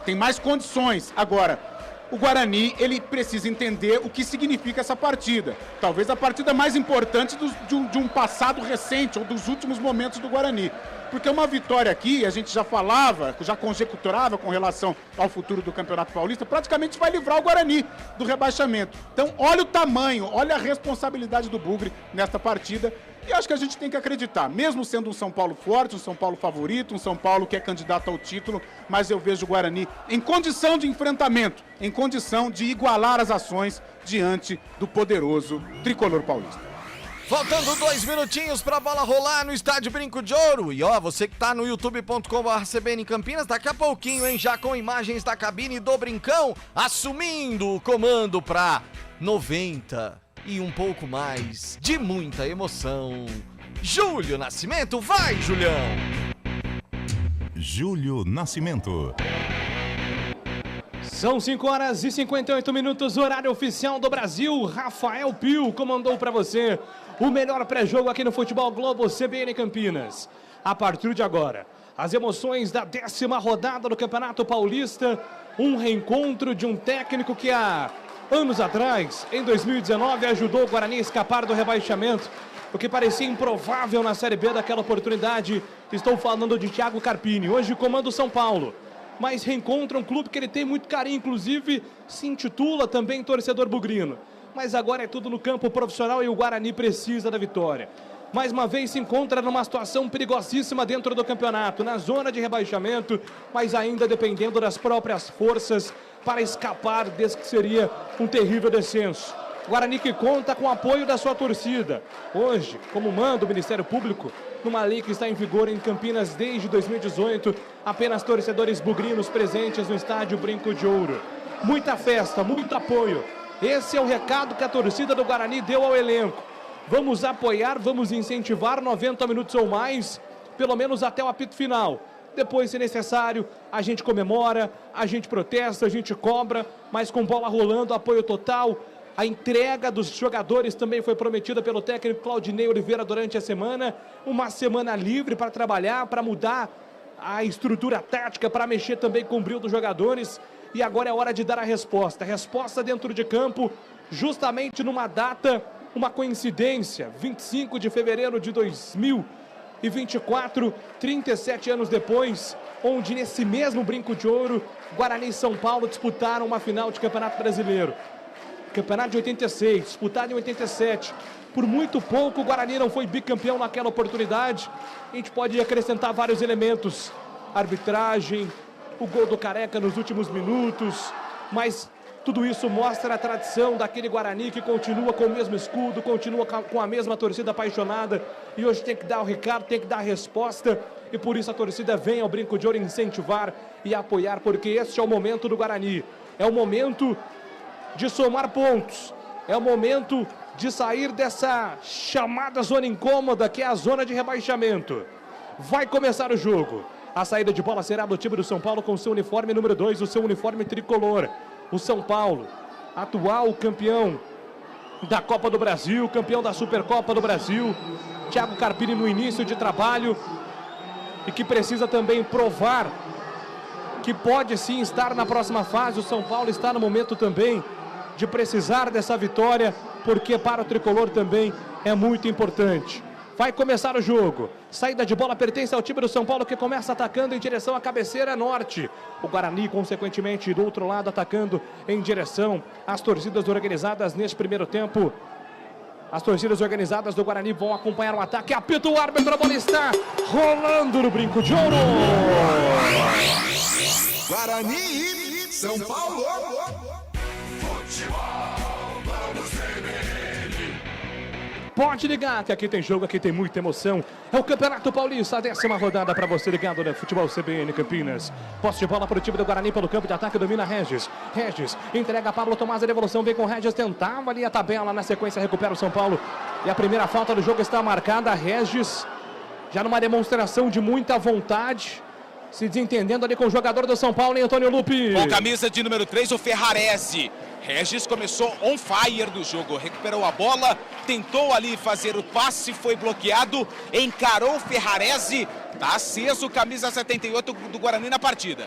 Tem mais condições. Agora, o Guarani, ele precisa entender o que significa essa partida. Talvez a partida mais importante de um passado recente, ou dos últimos momentos do Guarani. Porque uma vitória aqui, a gente já falava, já conjecturava com relação ao futuro do Campeonato Paulista, praticamente vai livrar o Guarani do rebaixamento. Então, olha o tamanho, olha a responsabilidade do Bugre nesta partida. E acho que a gente tem que acreditar, mesmo sendo um São Paulo forte, um São Paulo favorito, um São Paulo que é candidato ao título, mas eu vejo o Guarani em condição de enfrentamento, em condição de igualar as ações diante do poderoso Tricolor Paulista. Faltando 2 minutinhos pra bola rolar no Estádio Brinco de Ouro. E ó, você que tá no youtube.com/CBN Campinas, daqui a pouquinho, hein, já com imagens da cabine do Brincão, assumindo o comando pra 90 e um pouco mais de muita emoção. Júlio Nascimento, vai, Julião! Júlio Nascimento. São 5h58, horário oficial do Brasil. Rafael Pio comandou para você o melhor pré-jogo aqui no Futebol Globo CBN Campinas. A partir de agora, as emoções da 10ª rodada do Campeonato Paulista, um reencontro de um técnico que há anos atrás, em 2019, ajudou o Guarani a escapar do rebaixamento, o que parecia improvável na Série B daquela oportunidade. Estou falando de Thiago Carpini, hoje comanda o São Paulo, mas reencontra um clube que ele tem muito carinho, inclusive se intitula também torcedor bugrino. Mas agora é tudo no campo profissional e o Guarani precisa da vitória. Mais uma vez se encontra numa situação perigosíssima dentro do campeonato, na zona de rebaixamento, mas ainda dependendo das próprias forças para escapar desse que seria um terrível descenso. Guarani que conta com o apoio da sua torcida. Hoje, como manda o Ministério Público, numa lei que está em vigor em Campinas desde 2018, apenas torcedores bugrinos presentes no Estádio Brinco de Ouro. Muita festa, muito apoio. Esse é o recado que a torcida do Guarani deu ao elenco. Vamos apoiar, vamos incentivar 90 minutos ou mais, pelo menos até o apito final. Depois, se necessário, a gente comemora, a gente protesta, a gente cobra, mas com bola rolando, apoio total. A entrega dos jogadores também foi prometida pelo técnico Claudinei Oliveira durante a semana. Uma semana livre para trabalhar, para mudar a estrutura tática, para mexer também com o brilho dos jogadores. E agora é hora de dar a resposta. Resposta dentro de campo, justamente numa data, uma coincidência. 25 de fevereiro de 2024, 37 anos depois, onde nesse mesmo Brinco de Ouro, Guarani e São Paulo disputaram uma final de Campeonato Brasileiro. Campeonato de 86, disputado em 87. Por muito pouco o Guarani não foi bicampeão naquela oportunidade. A gente pode acrescentar vários elementos. Arbitragem, o gol do Careca nos últimos minutos. Mas tudo isso mostra a tradição daquele Guarani que continua com o mesmo escudo, continua com a mesma torcida apaixonada. E hoje tem que dar o recado, tem que dar a resposta. E por isso a torcida vem ao Brinco de Ouro incentivar e apoiar, porque este é o momento do Guarani. É o momento de somar pontos. É o momento de sair dessa chamada zona incômoda, que é a zona de rebaixamento. Vai começar o jogo. A saída de bola será do time do São Paulo com o seu uniforme número 2, o seu uniforme tricolor. O São Paulo, atual campeão da Copa do Brasil, campeão da Supercopa do Brasil. Thiago Carpini no início de trabalho e que precisa também provar que pode sim estar na próxima fase. O São Paulo está no momento também de precisar dessa vitória, porque para o tricolor também é muito importante. Vai começar o jogo. Saída de bola pertence ao time do São Paulo, que começa atacando em direção à cabeceira norte. O Guarani, consequentemente, do outro lado, atacando em direção às torcidas organizadas neste primeiro tempo. As torcidas organizadas do Guarani vão acompanhar o ataque. Apita o árbitro, a bola está rolando no Brinco de Ouro. Guarani e São Paulo. Pode ligar, que aqui tem jogo, aqui tem muita emoção. É o Campeonato Paulista, a 10ª rodada para você ligado no Futebol CBN Campinas. Posse de bola para o time do Guarani pelo campo de ataque, domina Regis. Regis entrega a Pablo Tomás, a devolução vem com Regis, tentava ali a tabela, na sequência recupera o São Paulo. E a primeira falta do jogo está marcada, Regis, já numa demonstração de muita vontade, se desentendendo ali com o jogador do São Paulo, hein, Antônio Lupi? Com camisa de número 3, o Ferrarese. Regis começou on fire do jogo, recuperou a bola, tentou ali fazer o passe, foi bloqueado, encarou o Ferrarese, tá aceso, camisa 78 do Guarani na partida.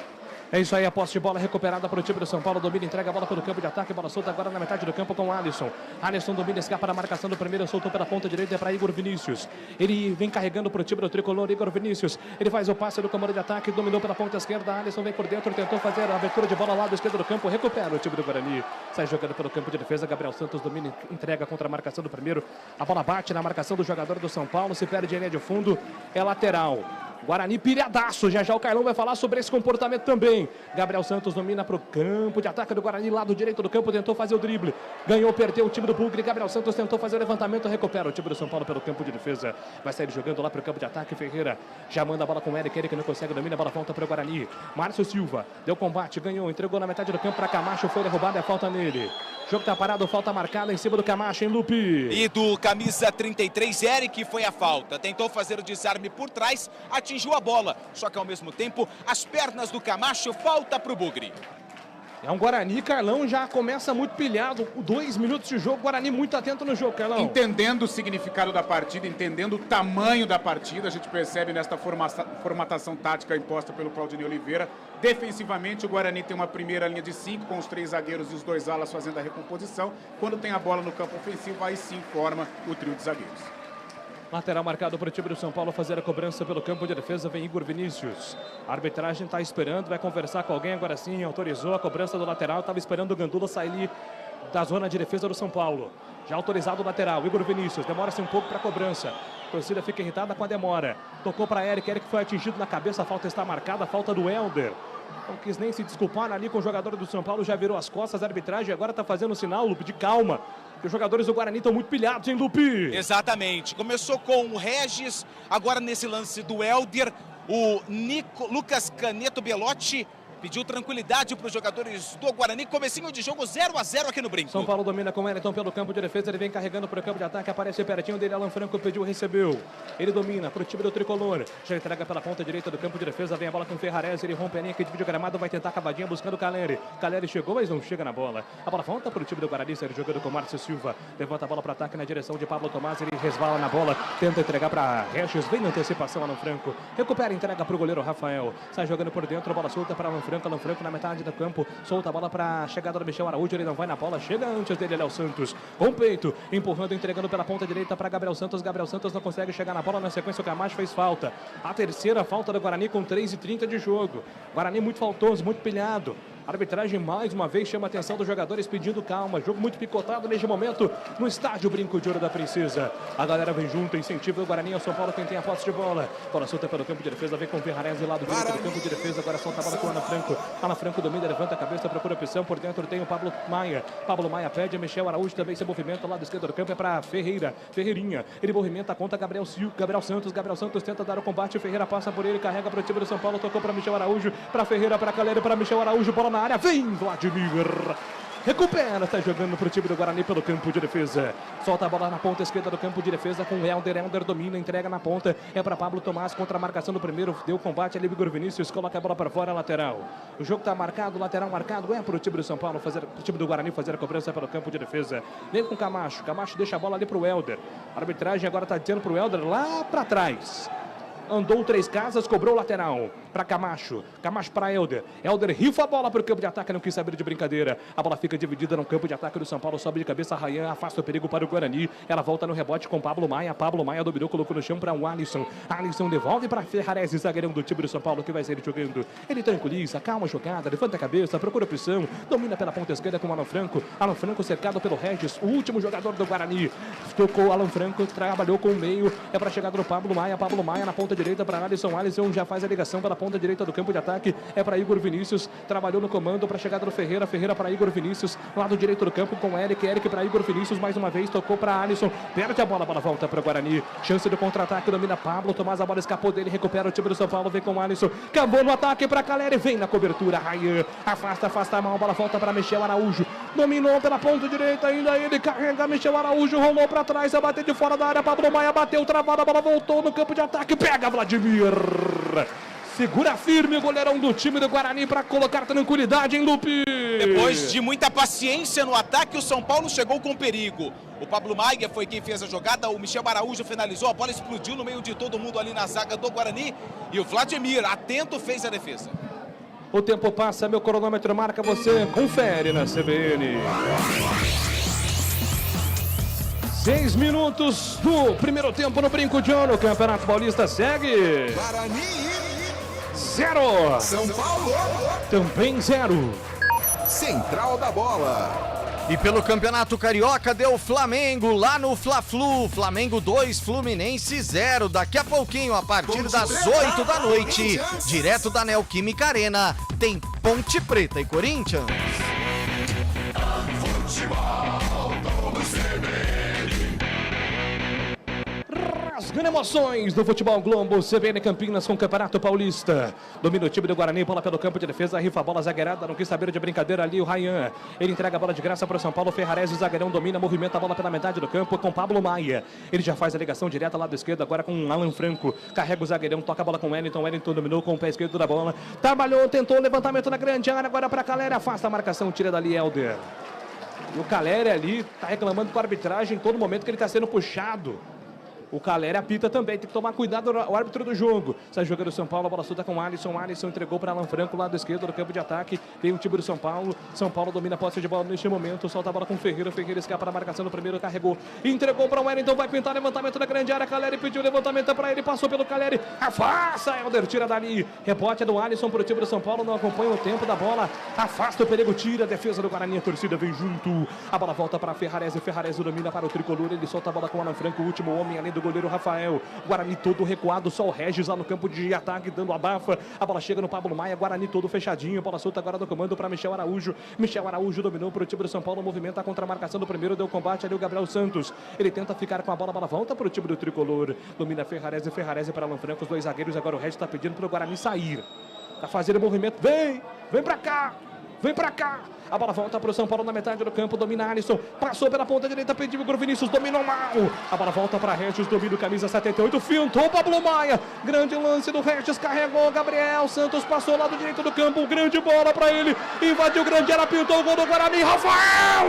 É isso aí, a posse de bola recuperada para o time do São Paulo. Domina, entrega a bola pelo campo de ataque. Bola solta agora na metade do campo com o Alisson. Alisson domina, escapa na marcação do primeiro. Soltou pela ponta direita para Igor Vinícius. Ele vem carregando para o time do tricolor. Igor Vinícius. Ele faz o passe do comando de ataque. Dominou pela ponta esquerda. Alisson vem por dentro. Tentou fazer a abertura de bola ao lado esquerdo do campo. Recupera o time do Guarani. Sai jogando pelo campo de defesa. Gabriel Santos domina, entrega contra a marcação do primeiro. A bola bate na marcação do jogador do São Paulo. Se perde em linha de fundo. É lateral. Guarani pilhadaço, já o Carlão vai falar sobre esse comportamento também. Gabriel Santos domina para o campo de ataque do Guarani, lado direito do campo, tentou fazer o drible, ganhou, perdeu o time do Bugre. Gabriel Santos tentou fazer o levantamento, recupera o time do São Paulo pelo campo de defesa, vai sair jogando lá para o campo de ataque. Ferreira já manda a bola com o Eric, Eric não consegue, domina, a bola volta para o Guarani. Márcio Silva, deu combate, ganhou, entregou na metade do campo para Camacho, foi derrubado, é falta nele. Jogo tá parado, falta marcada em cima do Camacho, hein, Lupe? E do camisa 33, Eric, foi a falta. Tentou fazer o desarme por trás, atingiu a bola. Só que ao mesmo tempo, as pernas do Camacho, falta pro Bugre. É um Guarani, Carlão, já começa muito pilhado. 2 minutos de jogo, Guarani muito atento no jogo, Carlão. Entendendo o significado da partida, entendendo o tamanho da partida, a gente percebe nesta formatação tática imposta pelo Claudinei Oliveira. Defensivamente, o Guarani tem uma primeira linha de 5, com os 3 zagueiros e os 2 alas fazendo a recomposição. Quando tem a bola no campo ofensivo, aí sim forma o trio de zagueiros. Lateral marcado para o time do São Paulo fazer a cobrança pelo campo de defesa, vem Igor Vinícius. A arbitragem está esperando, vai conversar com alguém, agora sim, autorizou a cobrança do lateral, estava esperando o Gandula sair ali da zona de defesa do São Paulo. Já autorizado o lateral, Igor Vinícius, demora-se um pouco para a cobrança. A torcida fica irritada com a demora. Tocou para Eric, Eric foi atingido na cabeça, a falta está marcada, a falta do Helder. Não quis nem se desculpar ali com o jogador do São Paulo, já virou as costas, a arbitragem agora está fazendo um sinal, Lupe, de calma. Os jogadores do Guarani estão muito pilhados, hein, Lupe? Exatamente. Começou com o Regis, agora nesse lance do Helder, o Lucas Caneto Belotti pediu tranquilidade para os jogadores do Guarani. Comecinho de jogo 0-0 aqui no Brinco. São Paulo domina com o Wellington pelo campo de defesa, ele vem carregando para o campo de ataque, aparece pertinho dele, Alan Franco pediu, recebeu. Ele domina para o time do Tricolor, já entrega pela ponta direita do campo de defesa, vem a bola com o Ferrarese, ele rompe a linha que divide o gramado, vai tentar a cavadinha buscando o Caleri. Caleri chegou, mas não chega na bola. A bola volta para o time do Guarani, ele jogando com o Márcio Silva, levanta a bola para ataque na direção de Pablo Tomás, ele resvala na bola, tenta entregar para Regis, vem na antecipação Alan Franco, recupera, entrega para o goleiro Rafael, sai jogando por dentro, bola solta para Alan Franco na metade do campo, solta a bola para a chegada do Michel Araújo, ele não vai na bola, chega antes dele, Léo Santos, com o peito, empurrando, entregando pela ponta direita para Gabriel Santos não consegue chegar na bola, na sequência o Camacho fez falta, a terceira falta do Guarani com 3:30 de jogo, Guarani muito faltoso, muito pilhado. A arbitragem mais uma vez chama a atenção dos jogadores pedindo calma. Jogo muito picotado neste momento no estádio Brinco de Ouro da Princesa. A galera vem junto, incentiva o Guarani ao São Paulo, quem tem a posse de bola. Bola solta pelo campo de defesa, vem com o Ferrarese lá do direito do campo de defesa. Agora solta a bola com o Alan Franco. Alan Franco domina, levanta a cabeça, procura opção. Por dentro tem o Pablo Maia. Pablo Maia pede, Michel Araújo também se movimenta. Lado esquerdo do campo é para Ferreirinha. Ele movimenta a conta, Gabriel Santos. Gabriel Santos tenta dar o combate. Ferreira passa por ele, carrega para o time do São Paulo. Tocou para Michel Araújo, para Ferreira, para Caleri, para Michel Araújo. Bola na área, vem Vladimir. Recupera, está jogando para o time do Guarani pelo campo de defesa. Solta a bola na ponta esquerda do campo de defesa com o Helder. Helder domina, entrega na ponta. É para Pablo Tomás contra a marcação do primeiro. Deu combate ali, Igor Vinícius coloca a bola para fora, lateral. O jogo está marcado, lateral marcado. É para o time do São Paulo fazer, para o time do Guarani fazer a cobrança pelo campo de defesa. Vem com o Camacho. Camacho deixa a bola ali para o Helder. A arbitragem agora está dizendo para o Helder lá para trás. Andou 3 casas, cobrou o lateral para Camacho. Camacho para Helder. Helder rifa a bola para o campo de ataque, não quis saber de brincadeira. A bola fica dividida no campo de ataque do São Paulo. Sobe de cabeça, Rayan afasta o perigo para o Guarani. Ela volta no rebote com Pablo Maia. Pablo Maia dominou, colocou no chão para o Alisson. Alisson devolve para Ferrarese, zagueirão do time do São Paulo, que vai sair jogando. Ele tranquiliza, calma a jogada, levanta a cabeça, procura opção. Domina pela ponta esquerda com o Alan Franco. Alan Franco cercado pelo Regis, o último jogador do Guarani. Tocou Alan Franco, trabalhou com o meio. É para a chegada do Pablo Maia. Pablo Maia na ponta direita para Alisson. Alisson já faz a ligação pela ponta direita do campo de ataque. É para Igor Vinícius. Trabalhou no comando para a chegada do Ferreira. Ferreira para Igor Vinícius. Lado direito do campo com Eric. Eric para Igor Vinícius. Mais uma vez tocou para Alisson. Perde a bola volta para o Guarani. Chance de contra-ataque. Domina Pablo. Tomás, a bola escapou dele. Recupera o time do São Paulo. Vem com o Alisson. Cambou no ataque para Caleri. Vem na cobertura. Rayan afasta a mão. A bola volta para Michel Araújo. Dominou pela ponta direita. Ainda ele carrega Michel Araújo. Rolou para trás. A bater de fora da área. Pablo Maia bateu. Travada. A bola voltou no campo de ataque. Pega Vladimir. Segura firme o goleirão do time do Guarani para colocar tranquilidade em Lupe. Depois de muita paciência no ataque, o São Paulo chegou com perigo. O Pablo Maia foi quem fez a jogada, o Michel Araújo finalizou, a bola explodiu no meio de todo mundo ali na zaga do Guarani. E o Vladimir, atento, fez a defesa. O tempo passa, meu cronômetro marca, você confere na CBN. 6 minutos do primeiro tempo no Brinco de Ouro. O Campeonato Paulista segue. Guarani 0. São Paulo também 0. Central da Bola. E pelo Campeonato Carioca deu Flamengo lá no Fla-Flu. Flamengo 2, Fluminense 0. Daqui a pouquinho, a partir das 8 da noite, direto da Neoquímica Arena, tem Ponte Preta e Corinthians. Rasgando emoções do futebol Globo, CBN Campinas com o Campeonato Paulista. Domina o time do Guarani, bola pelo campo de defesa, rifa a bola, zagueirada, não quis saber de brincadeira ali o Rayan. Ele entrega a bola de graça para o São Paulo, Ferrarese, o zagueirão domina, movimenta a bola pela metade do campo com Pablo Maia. Ele já faz a ligação direta lado esquerdo, agora com Alan Franco. Carrega o zagueirão, toca a bola com Wellington, Wellington dominou com o pé esquerdo da bola. Trabalhou, tentou o levantamento na grande área, agora para Caleri, afasta a marcação, tira dali Helder. E o Caleri ali está reclamando com a arbitragem em todo momento que ele está sendo puxado. O Caleri apita também, tem que tomar cuidado o árbitro do jogo. Sai jogando o São Paulo, a bola solta com o Alisson. Alisson entregou para Alan Franco, lado esquerdo do campo de ataque. Vem o time do São Paulo. São Paulo domina a posse de bola neste momento. Solta a bola com o Ferreira. Ferreira escapa na marcação do primeiro, carregou. Entregou para o Wellington, vai pintar levantamento na grande área. Caleri pediu levantamento para ele, passou pelo Caleri. Afasta, Helder, tira dali. Rebote é do Alisson para o time do São Paulo, não acompanha o tempo da bola. Afasta o perigo, tira a defesa do Guarani. A torcida vem junto. A bola volta para Ferrarese. Ferrarese domina para o tricolor. Ele solta a bola com o Alan Franco, o último homem além do goleiro Rafael. Guarani todo recuado, só o Regis lá no campo de ataque, dando a bafa. A bola chega no Pablo Maia, Guarani todo fechadinho. Bola solta agora no comando para Michel Araújo. Michel Araújo dominou para o time do São Paulo, movimenta a contra-marcação do primeiro, deu combate ali o Gabriel Santos. Ele tenta ficar com a bola volta para o time do tricolor. Domina Ferrarese para Alan Franco, os dois zagueiros. Agora o Regis está pedindo para o Guarani sair. Tá fazendo movimento, vem pra cá, A bola volta para o São Paulo na metade do campo, domina Alisson, passou pela ponta direita, pediu o Vinícius, dominou mal. A bola volta para Regis, domina o camisa 78, fintou Pablo Maia. Grande lance do Regis, carregou Gabriel Santos, passou ao lado direito do campo, grande bola para ele, invadiu o grande área, pintou o gol do Guarani, Rafael!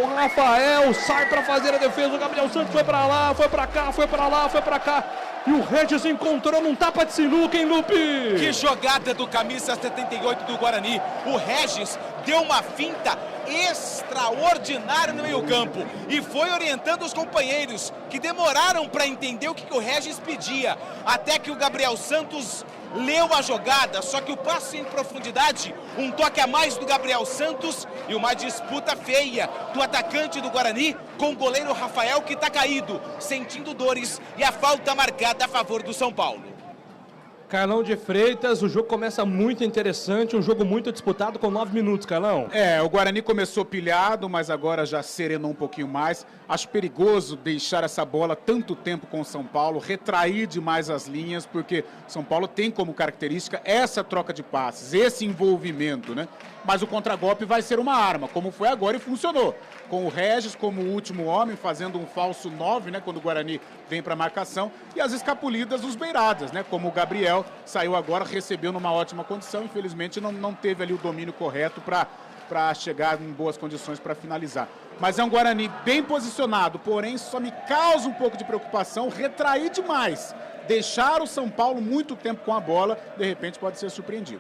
O Rafael sai para fazer a defesa, o Gabriel Santos foi para lá, foi para cá, foi para lá, foi para cá. E o Regis encontrou num tapa de sinuca, hein, Lupe? Que jogada do camisa 78 do Guarani. O Regis deu uma finta extraordinária no meio-campo e foi orientando os companheiros, que demoraram para entender o que o Regis pedia. Até que o Gabriel Santos leu a jogada, só que o passe em profundidade, um toque a mais do Gabriel Santos e uma disputa feia do atacante do Guarani com o goleiro Rafael, que está caído, sentindo dores, e a falta marcada a favor do São Paulo. Carlão de Freitas, o jogo começa muito interessante, um jogo muito disputado com 9 minutos, Carlão. O Guarani começou pilhado, mas agora já serenou um pouquinho mais. Acho perigoso deixar essa bola tanto tempo com o São Paulo, retrair demais as linhas, porque São Paulo tem como característica essa troca de passes, esse envolvimento, né? Mas o contragolpe vai ser uma arma, como foi agora e funcionou. Com o Regis como o último homem, fazendo um falso 9, né, quando o Guarani vem para a marcação, e as escapulidas dos beiradas, né, como o Gabriel saiu agora, recebeu numa ótima condição, infelizmente não teve ali o domínio correto para chegar em boas condições para finalizar. Mas é um Guarani bem posicionado, porém só me causa um pouco de preocupação retrair demais. Deixar o São Paulo muito tempo com a bola, de repente pode ser surpreendido.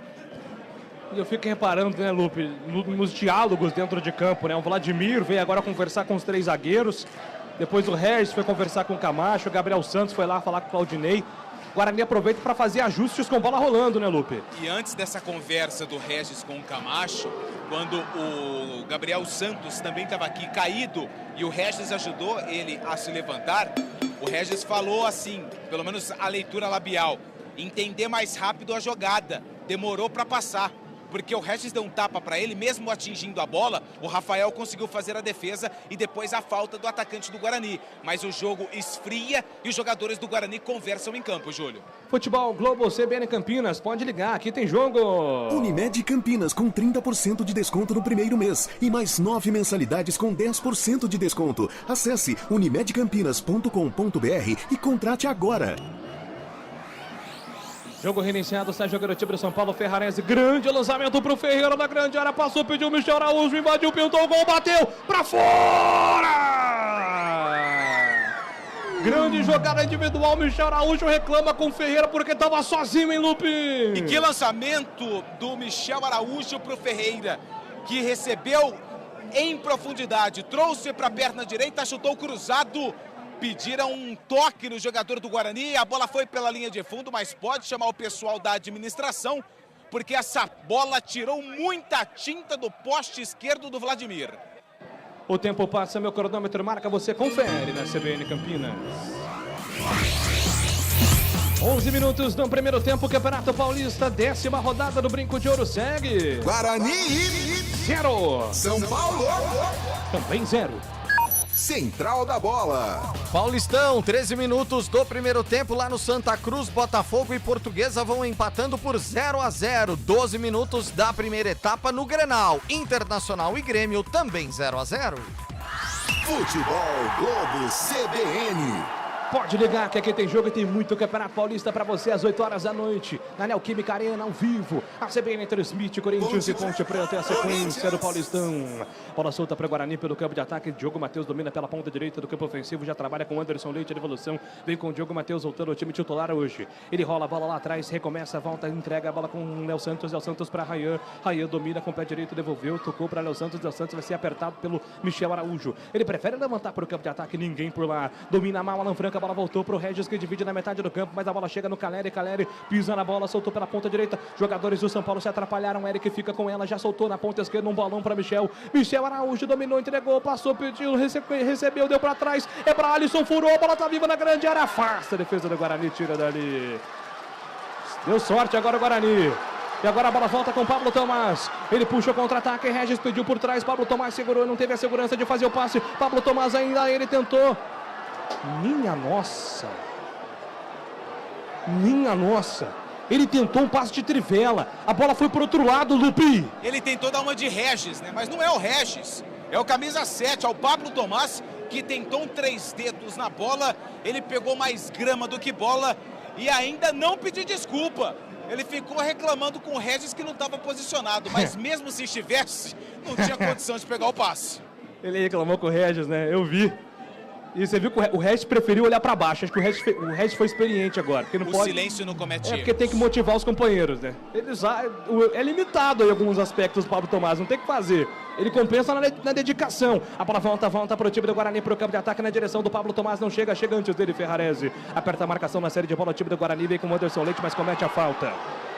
Eu fico reparando, né, Lupe, nos diálogos dentro de campo, né? O Vladimir veio agora conversar com os 3 zagueiros, depois o Regis foi conversar com o Camacho, o Gabriel Santos foi lá falar com o Claudinei. O Guarani aproveita para fazer ajustes com bola rolando, né, Lupe? E antes dessa conversa do Regis com o Camacho, quando o Gabriel Santos também estava aqui caído e o Regis ajudou ele a se levantar, o Regis falou assim, pelo menos a leitura labial, entender mais rápido a jogada, demorou para passar. Porque o Regis deu um tapa para ele, mesmo atingindo a bola, o Rafael conseguiu fazer a defesa e depois a falta do atacante do Guarani. Mas o jogo esfria e os jogadores do Guarani conversam em campo, Júlio. Futebol Globo CBN Campinas, pode ligar, aqui tem jogo. Unimed Campinas com 30% de desconto no primeiro mês e mais 9 mensalidades com 10% de desconto. Acesse unimedcampinas.com.br e contrate agora. Jogo reiniciado, Sérgio Garotinho do São Paulo, Ferrarese, grande lançamento pro Ferreira na grande área, passou, pediu o Michel Araújo, invadiu, pintou o gol, bateu pra fora! Grande jogada individual, Michel Araújo reclama com o Ferreira porque tava sozinho, hein, Lupe? E que lançamento do Michel Araújo pro Ferreira, que recebeu em profundidade, trouxe pra perna direita, chutou cruzado. Pediram um toque no jogador do Guarani, a bola foi pela linha de fundo, mas pode chamar o pessoal da administração, porque essa bola tirou muita tinta do poste esquerdo do Vladimir. O tempo passa, meu cronômetro marca, você confere na CBN Campinas. 11 minutos no primeiro tempo, Campeonato Paulista, 10ª rodada do Brinco de Ouro segue. Guarani 0. São Paulo também 0. Central da Bola. Paulistão, 13 minutos do primeiro tempo lá no Santa Cruz, Botafogo e Portuguesa vão empatando por 0-0. 12 minutos da primeira etapa no Grenal. Internacional e Grêmio também 0-0. Futebol Globo CBN. Pode ligar que aqui tem jogo e tem muito Campeonato Paulista para você às 8 horas da noite. Na Neoquímica Arena, ao vivo. A CBN transmite Corinthians e Ponte Preta, a sequência do Paulistão. Bola solta para Guarani pelo campo de ataque. Diogo Matheus domina pela ponta direita do campo ofensivo. Já trabalha com Anderson Leite de evolução. Vem com o Diogo Matheus voltando ao time titular hoje. Ele rola a bola lá atrás, recomeça, volta, entrega a bola com o Léo Santos. Léo Santos para Rayan. Rayan domina com o pé direito, devolveu, tocou para Léo Santos. Léo Santos vai ser apertado pelo Michel Araújo. Ele prefere levantar para o campo de ataque, ninguém por lá. Domina mal, Alan Franca, a bola voltou pro Regis, que divide na metade do campo, mas a bola chega no Caleri. Caleri pisa na bola, soltou pela ponta direita. Jogadores do São Paulo se atrapalharam. Eric fica com ela, já soltou na ponta esquerda um bolão para Michel. Michel Araújo dominou, entregou, passou, pediu, recebeu, deu para trás. É para Alisson, furou, a bola tá viva na grande área. Afasta a defesa do Guarani, tira dali. Deu sorte agora o Guarani. E agora a bola volta com Pablo Tomás. Ele puxa o contra-ataque, Regis pediu por trás. Pablo Tomás segurou, não teve a segurança de fazer o passe. Pablo Tomás ainda, ele tentou. Minha nossa. Minha nossa. Ele tentou um passe de trivela. A bola foi pro outro lado, Lupi. Ele tentou dar uma de Regis, né? Mas não é o Regis. É o camisa 7, é o Pablo Tomás, que tentou 3 dedos na bola. Ele pegou mais grama do que bola e ainda não pediu desculpa. Ele ficou reclamando com o Regis que não estava posicionado. Mas mesmo se estivesse, não tinha condição de pegar o passe. Ele reclamou com o Regis, né? Eu vi. E você viu que o Regis preferiu olhar pra baixo. Acho que o Regis foi experiente agora. Porque não O pode... silêncio não comete É porque tem que motivar os companheiros, né? É limitado em alguns aspectos o Pablo Tomás, não tem o que fazer. Ele compensa na dedicação. A bola volta pro time do Guarani, pro campo de ataque na direção do Pablo Tomás. Não chega antes dele, Ferrarese. Aperta a marcação na série de bola, o time do Guarani vem com o Anderson Leite, mas comete a falta.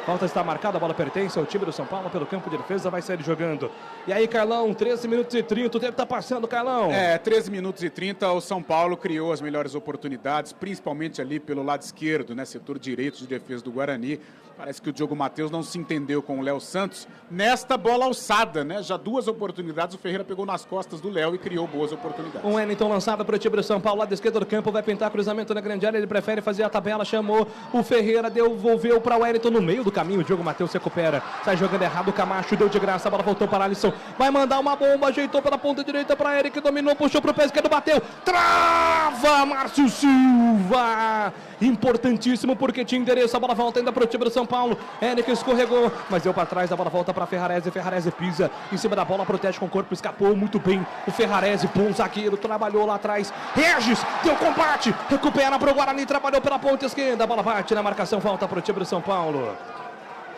Falta está marcada, a bola pertence ao time do São Paulo pelo campo de defesa, vai sair jogando. E aí, Carlão, 13 minutos e 30, o tempo tá passando, Carlão. 13 minutos e 30, o São Paulo criou as melhores oportunidades, principalmente ali pelo lado esquerdo, né, setor direito de defesa do Guarani. Parece que o Diogo Matheus não se entendeu com o Léo Santos nesta bola alçada, né? Já 2 oportunidades, o Ferreira pegou nas costas do Léo e criou boas oportunidades. O Wellington lançado para o time do São Paulo, lado esquerdo do campo, vai pintar cruzamento na grande área, ele prefere fazer a tabela, chamou o Ferreira, devolveu para o Wellington no meio do caminho, o Diogo Matheus se recupera, sai jogando errado, o Camacho deu de graça, a bola voltou para Alisson, vai mandar uma bomba, ajeitou pela ponta direita para Eric, dominou, puxou para o pé esquerdo, bateu, trava, Márcio Silva, importantíssimo porque tinha endereço, a bola volta ainda para o time do São Paulo, Eric escorregou, mas deu para trás, a bola volta para Ferrarese, Ferrarese pisa em cima da bola, protege com o corpo, escapou muito bem, o Ferrarese, bom zagueiro, trabalhou lá atrás, Regis, deu combate, recupera para o Guarani, trabalhou pela ponta esquerda, a bola bate na marcação, volta para o time do São Paulo.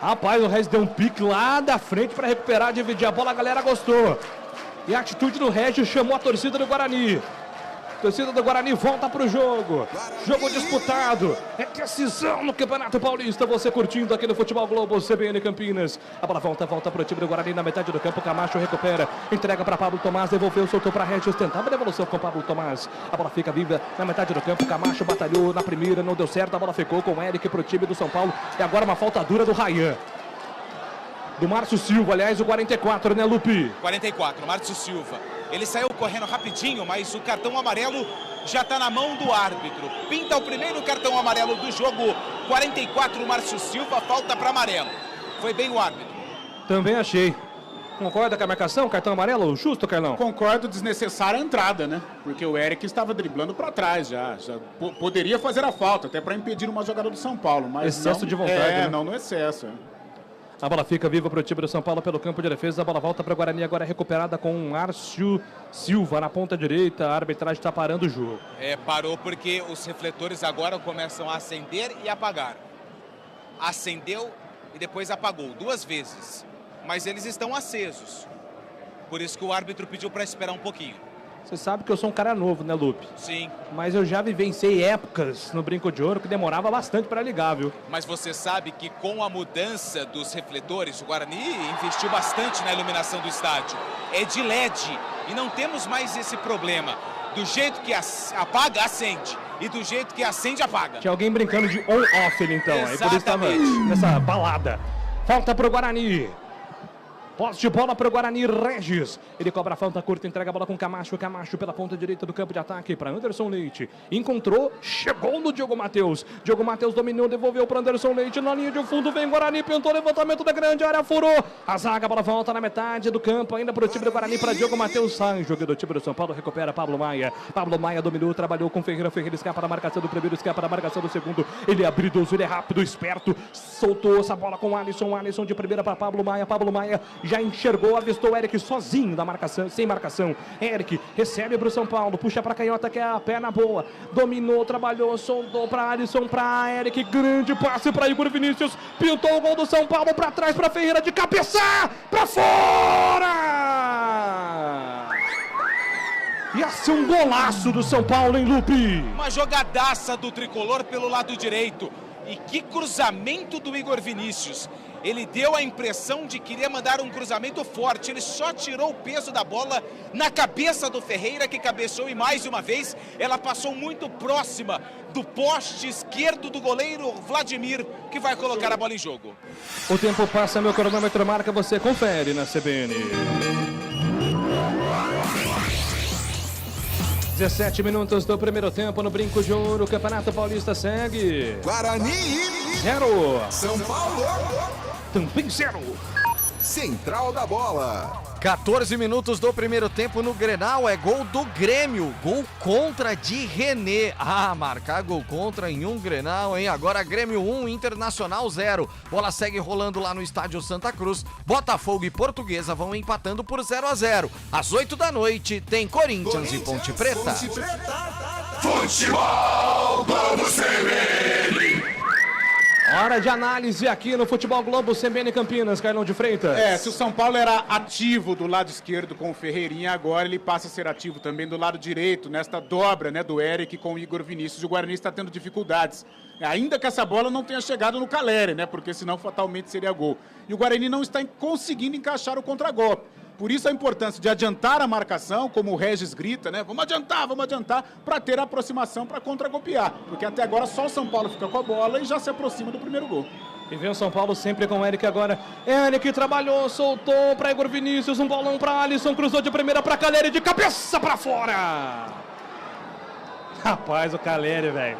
Rapaz, o Regis deu um pique lá da frente para recuperar, dividir a bola, a galera gostou. E a atitude do Regis chamou a torcida do Guarani. A torcida do Guarani volta pro jogo. Jogo disputado. É decisão no Campeonato Paulista. Você curtindo aqui no Futebol Globo, CBN Campinas. A bola volta pro time do Guarani na metade do campo. Camacho recupera. Entrega para Pablo Tomás. Devolveu, soltou para Regis. Tentava a devolução com Pablo Tomás. A bola fica viva na metade do campo. Camacho batalhou na primeira. Não deu certo. A bola ficou com o Eric pro time do São Paulo. E agora uma falta dura do Rayan. Do Márcio Silva, aliás, o 44, né, Lupi? 44, Márcio Silva. Ele saiu correndo rapidinho, mas o cartão amarelo já está na mão do árbitro. Pinta o primeiro cartão amarelo do jogo. 44, Márcio Silva, falta para amarelo. Foi bem o árbitro. Também achei. Concorda com a marcação? Cartão amarelo? Justo, Carlão? Concordo, desnecessária a entrada, né? Porque o Eric estava driblando para trás já poderia fazer a falta, até para impedir uma jogada do São Paulo. Mas excesso de vontade, né? Não no excesso. A bola fica viva para o time do São Paulo pelo campo de defesa. A bola volta para o Guarani, agora é recuperada com o Márcio Silva na ponta direita. A arbitragem está parando o jogo. Parou porque os refletores agora começam a acender e apagar. Acendeu e depois apagou 2 vezes. Mas eles estão acesos. Por isso que o árbitro pediu para esperar um pouquinho. Você sabe que eu sou um cara novo, né, Lupe? Sim. Mas eu já vivenciei épocas no Brinco de Ouro que demorava bastante para ligar, viu? Mas você sabe que com a mudança dos refletores, o Guarani investiu bastante na iluminação do estádio. É de LED e não temos mais esse problema. Do jeito que apaga, acende. E do jeito que acende, apaga. Tinha alguém brincando de on-off ali, então. Aí por isso estava nessa balada. Falta pro Guarani. Posse de bola para o Guarani, Regis. Ele cobra a falta curta, entrega a bola com Camacho. Camacho pela ponta direita do campo de ataque para Anderson Leite. Encontrou, chegou no Diogo Matheus. Diogo Matheus dominou, devolveu para Anderson Leite. Na linha de fundo vem Guarani, pintou levantamento da grande área, furou. A zaga, a bola volta na metade do campo, ainda para o time do Guarani, para Diogo Matheus. Sai, jogador do time do São Paulo, recupera Pablo Maia. Pablo Maia dominou, trabalhou com Ferreira. Ferreira escapa da marcação do primeiro, escapa da marcação do segundo. Ele é habilidoso, ele é rápido, esperto. Soltou essa bola com o Alisson. Alisson de primeira para Pablo Maia. Pablo Maia já enxergou, avistou o Eric sozinho da marcação, sem marcação. Eric recebe para o São Paulo, puxa para a canhota que é a perna boa. Dominou, trabalhou, soltou para Alisson, para Eric. Grande passe para Igor Vinícius. Pintou o gol do São Paulo para trás, para Ferreira de cabeça, para fora! Ia ser um golaço do São Paulo, hein, Lupe? Uma jogadaça do tricolor pelo lado direito. E que cruzamento do Igor Vinícius. Ele deu a impressão de querer mandar um cruzamento forte. Ele só tirou o peso da bola na cabeça do Ferreira, que cabeceou, e mais uma vez ela passou muito próxima do poste esquerdo do goleiro Vladimir, que vai colocar a bola em jogo. O tempo passa, meu cronômetro marca, você confere na CBN. 17 minutos do primeiro tempo no Brinco de Ouro. O Campeonato Paulista segue. Guarani 0. São Paulo também 0. Central da Bola. 14 minutos do primeiro tempo no Grenal, é gol do Grêmio, gol contra de René. Marcar gol contra em um Grenal, hein? Agora Grêmio 1, Internacional 0. Bola segue rolando lá no estádio Santa Cruz. Botafogo e Portuguesa vão empatando por 0-0. Às 8 da noite tem Corinthians e Ponte Preta. Futebol Globo CBN. Hora de análise aqui no Futebol Globo CBN Campinas, Carlão de Freitas. Se o São Paulo era ativo do lado esquerdo com o Ferreirinha, agora ele passa a ser ativo também do lado direito, nesta dobra, né, do Eric com o Igor Vinícius. O Guarani está tendo dificuldades, ainda que essa bola não tenha chegado no Caleri, né, porque senão fatalmente seria gol. E o Guarani não está conseguindo encaixar o contragolpe. Por isso a importância de adiantar a marcação, como o Regis grita, né? Vamos adiantar, para ter a aproximação para contragolpear. Porque até agora só o São Paulo fica com a bola e já se aproxima do primeiro gol. E vem o São Paulo sempre com o Eric agora. Eric trabalhou, soltou para Igor Vinícius, um bolão para Alisson, cruzou de primeira para Caleri, de cabeça para fora. Rapaz, o Caleri, velho.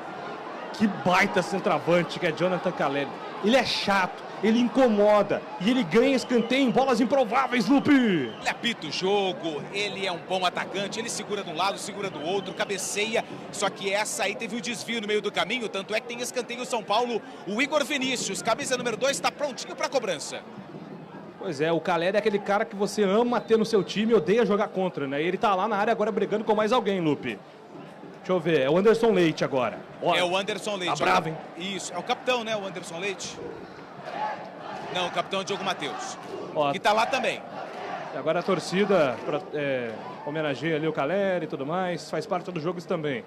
Que baita centroavante que é Jonathan Caleri. Ele é chato. Ele incomoda e ele ganha escanteio em bolas improváveis, Lupe. Ele apita o jogo, ele é um bom atacante, ele segura de um lado, segura do outro, cabeceia, só que essa aí teve o desvio no meio do caminho, tanto é que tem escanteio São Paulo, o Igor Vinícius, camisa número 2, está prontinho para a cobrança. Pois é, o Caleri é aquele cara que você ama ter no seu time e odeia jogar contra, né? E ele tá lá na área agora brigando com mais alguém, Lupe. Deixa eu ver, é o Anderson Leite agora. É o Anderson Leite. Tá bravo, hein? Isso, é o capitão, né, o Anderson Leite? Não, o capitão Diogo Matheus, que tá lá também. Agora a torcida homenageia ali o Caleri e tudo mais, faz parte do jogo isso também.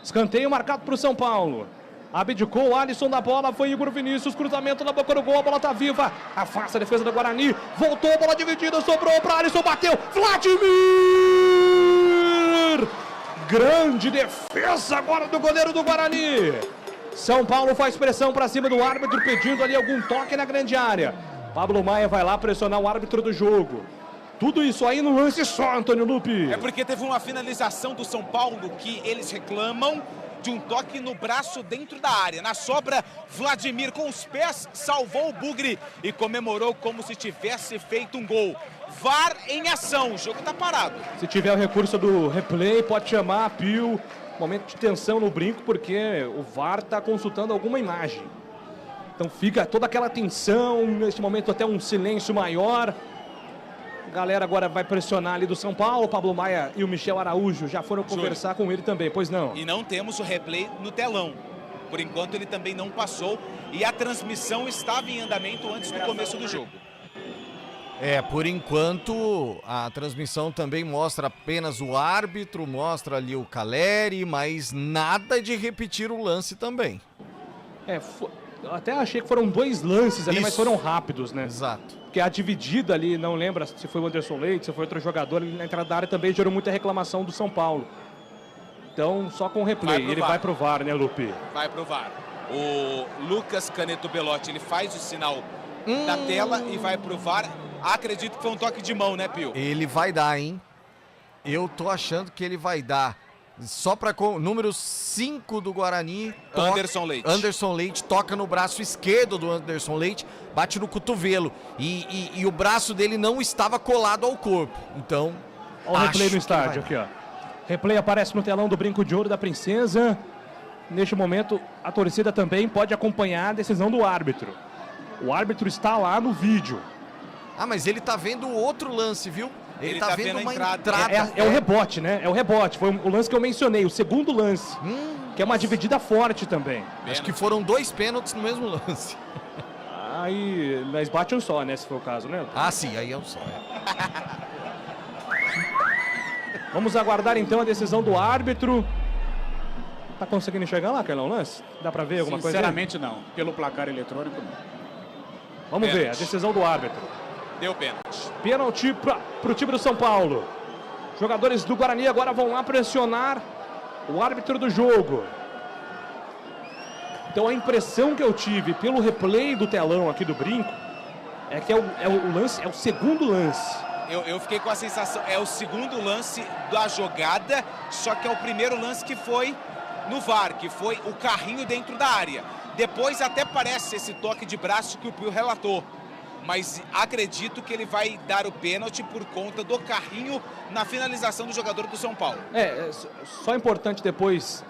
Escanteio marcado pro São Paulo. Abdicou o Alisson da bola, foi Igor Vinícius, cruzamento na boca do gol, a bola tá viva, afasta a defesa do Guarani, voltou, bola dividida, sobrou pra Alisson, bateu, Vladimir! Grande defesa agora do goleiro do Guarani. São Paulo faz pressão para cima do árbitro, pedindo ali algum toque na grande área. Pablo Maia vai lá pressionar o árbitro do jogo. Tudo isso aí no lance só, Antônio Lupe. É porque teve uma finalização do São Paulo que eles reclamam de um toque no braço dentro da área. Na sobra, Vladimir com os pés salvou o Bugre e comemorou como se tivesse feito um gol. VAR em ação, o jogo tá parado. Se tiver o recurso do replay, pode chamar a Pio. Momento de tensão no Brinco, porque o VAR está consultando alguma imagem. Então fica toda aquela tensão, neste momento até um silêncio maior. A galera agora vai pressionar ali do São Paulo. O Pablo Maia e o Michel Araújo já foram conversar com ele também, pois não? E não temos o replay no telão. Por enquanto ele também não passou e a transmissão estava em andamento antes do começo do jogo. Por enquanto, a transmissão também mostra apenas o árbitro, mostra ali o Caleri, mas nada de repetir o lance também. Eu até achei que foram 2 lances ali, mas foram rápidos, né? Exato. Porque a dividida ali, não lembra se foi o Anderson Leite, se foi outro jogador, ali na entrada da área também gerou muita reclamação do São Paulo. Então, só com o replay, ele vai pro VAR, né, Lupe? Vai pro VAR. O Lucas Caneto Belotti, ele faz o sinal da tela e vai pro VAR. Acredito que foi um toque de mão, né, Pio? Ele vai dar, hein? Eu tô achando que ele vai dar. Só para número 5 do Guarani. Anderson Leite. Anderson Leite toca no braço esquerdo do Anderson Leite, bate no cotovelo. E o braço dele não estava colado ao corpo. Então. Olha o replay no estádio aqui, ó. Replay aparece no telão do Brinco de Ouro da Princesa. Neste momento, a torcida também pode acompanhar a decisão do árbitro. O árbitro está lá no vídeo. Mas ele tá vendo outro lance, viu? Ele tá vendo uma entrada. É o rebote, né? É o rebote. Foi o lance que eu mencionei, o segundo lance. Que é uma dividida forte também. Acho que foram 2 pênaltis no mesmo lance. Mas bate um só, né? Se for o caso, né? Sim, aí é um só. Vamos aguardar então a decisão do árbitro. Tá conseguindo enxergar lá, Carlão, o lance? Dá pra ver alguma coisa? Sinceramente não. Pelo placar eletrônico não. Vamos ver a decisão do árbitro. Deu pênalti. Pênalti pro time do São Paulo. Jogadores do Guarani agora vão lá pressionar o árbitro do jogo. Então a impressão que eu tive pelo replay do telão aqui do Brinco é que o segundo lance. Eu fiquei com a sensação, é o segundo lance da jogada, só que é o primeiro lance que foi no VAR, que foi o carrinho dentro da área. Depois até parece esse toque de braço que o Pio relatou, mas acredito que ele vai dar o pênalti por conta do carrinho na finalização do jogador do São Paulo. Só importante depois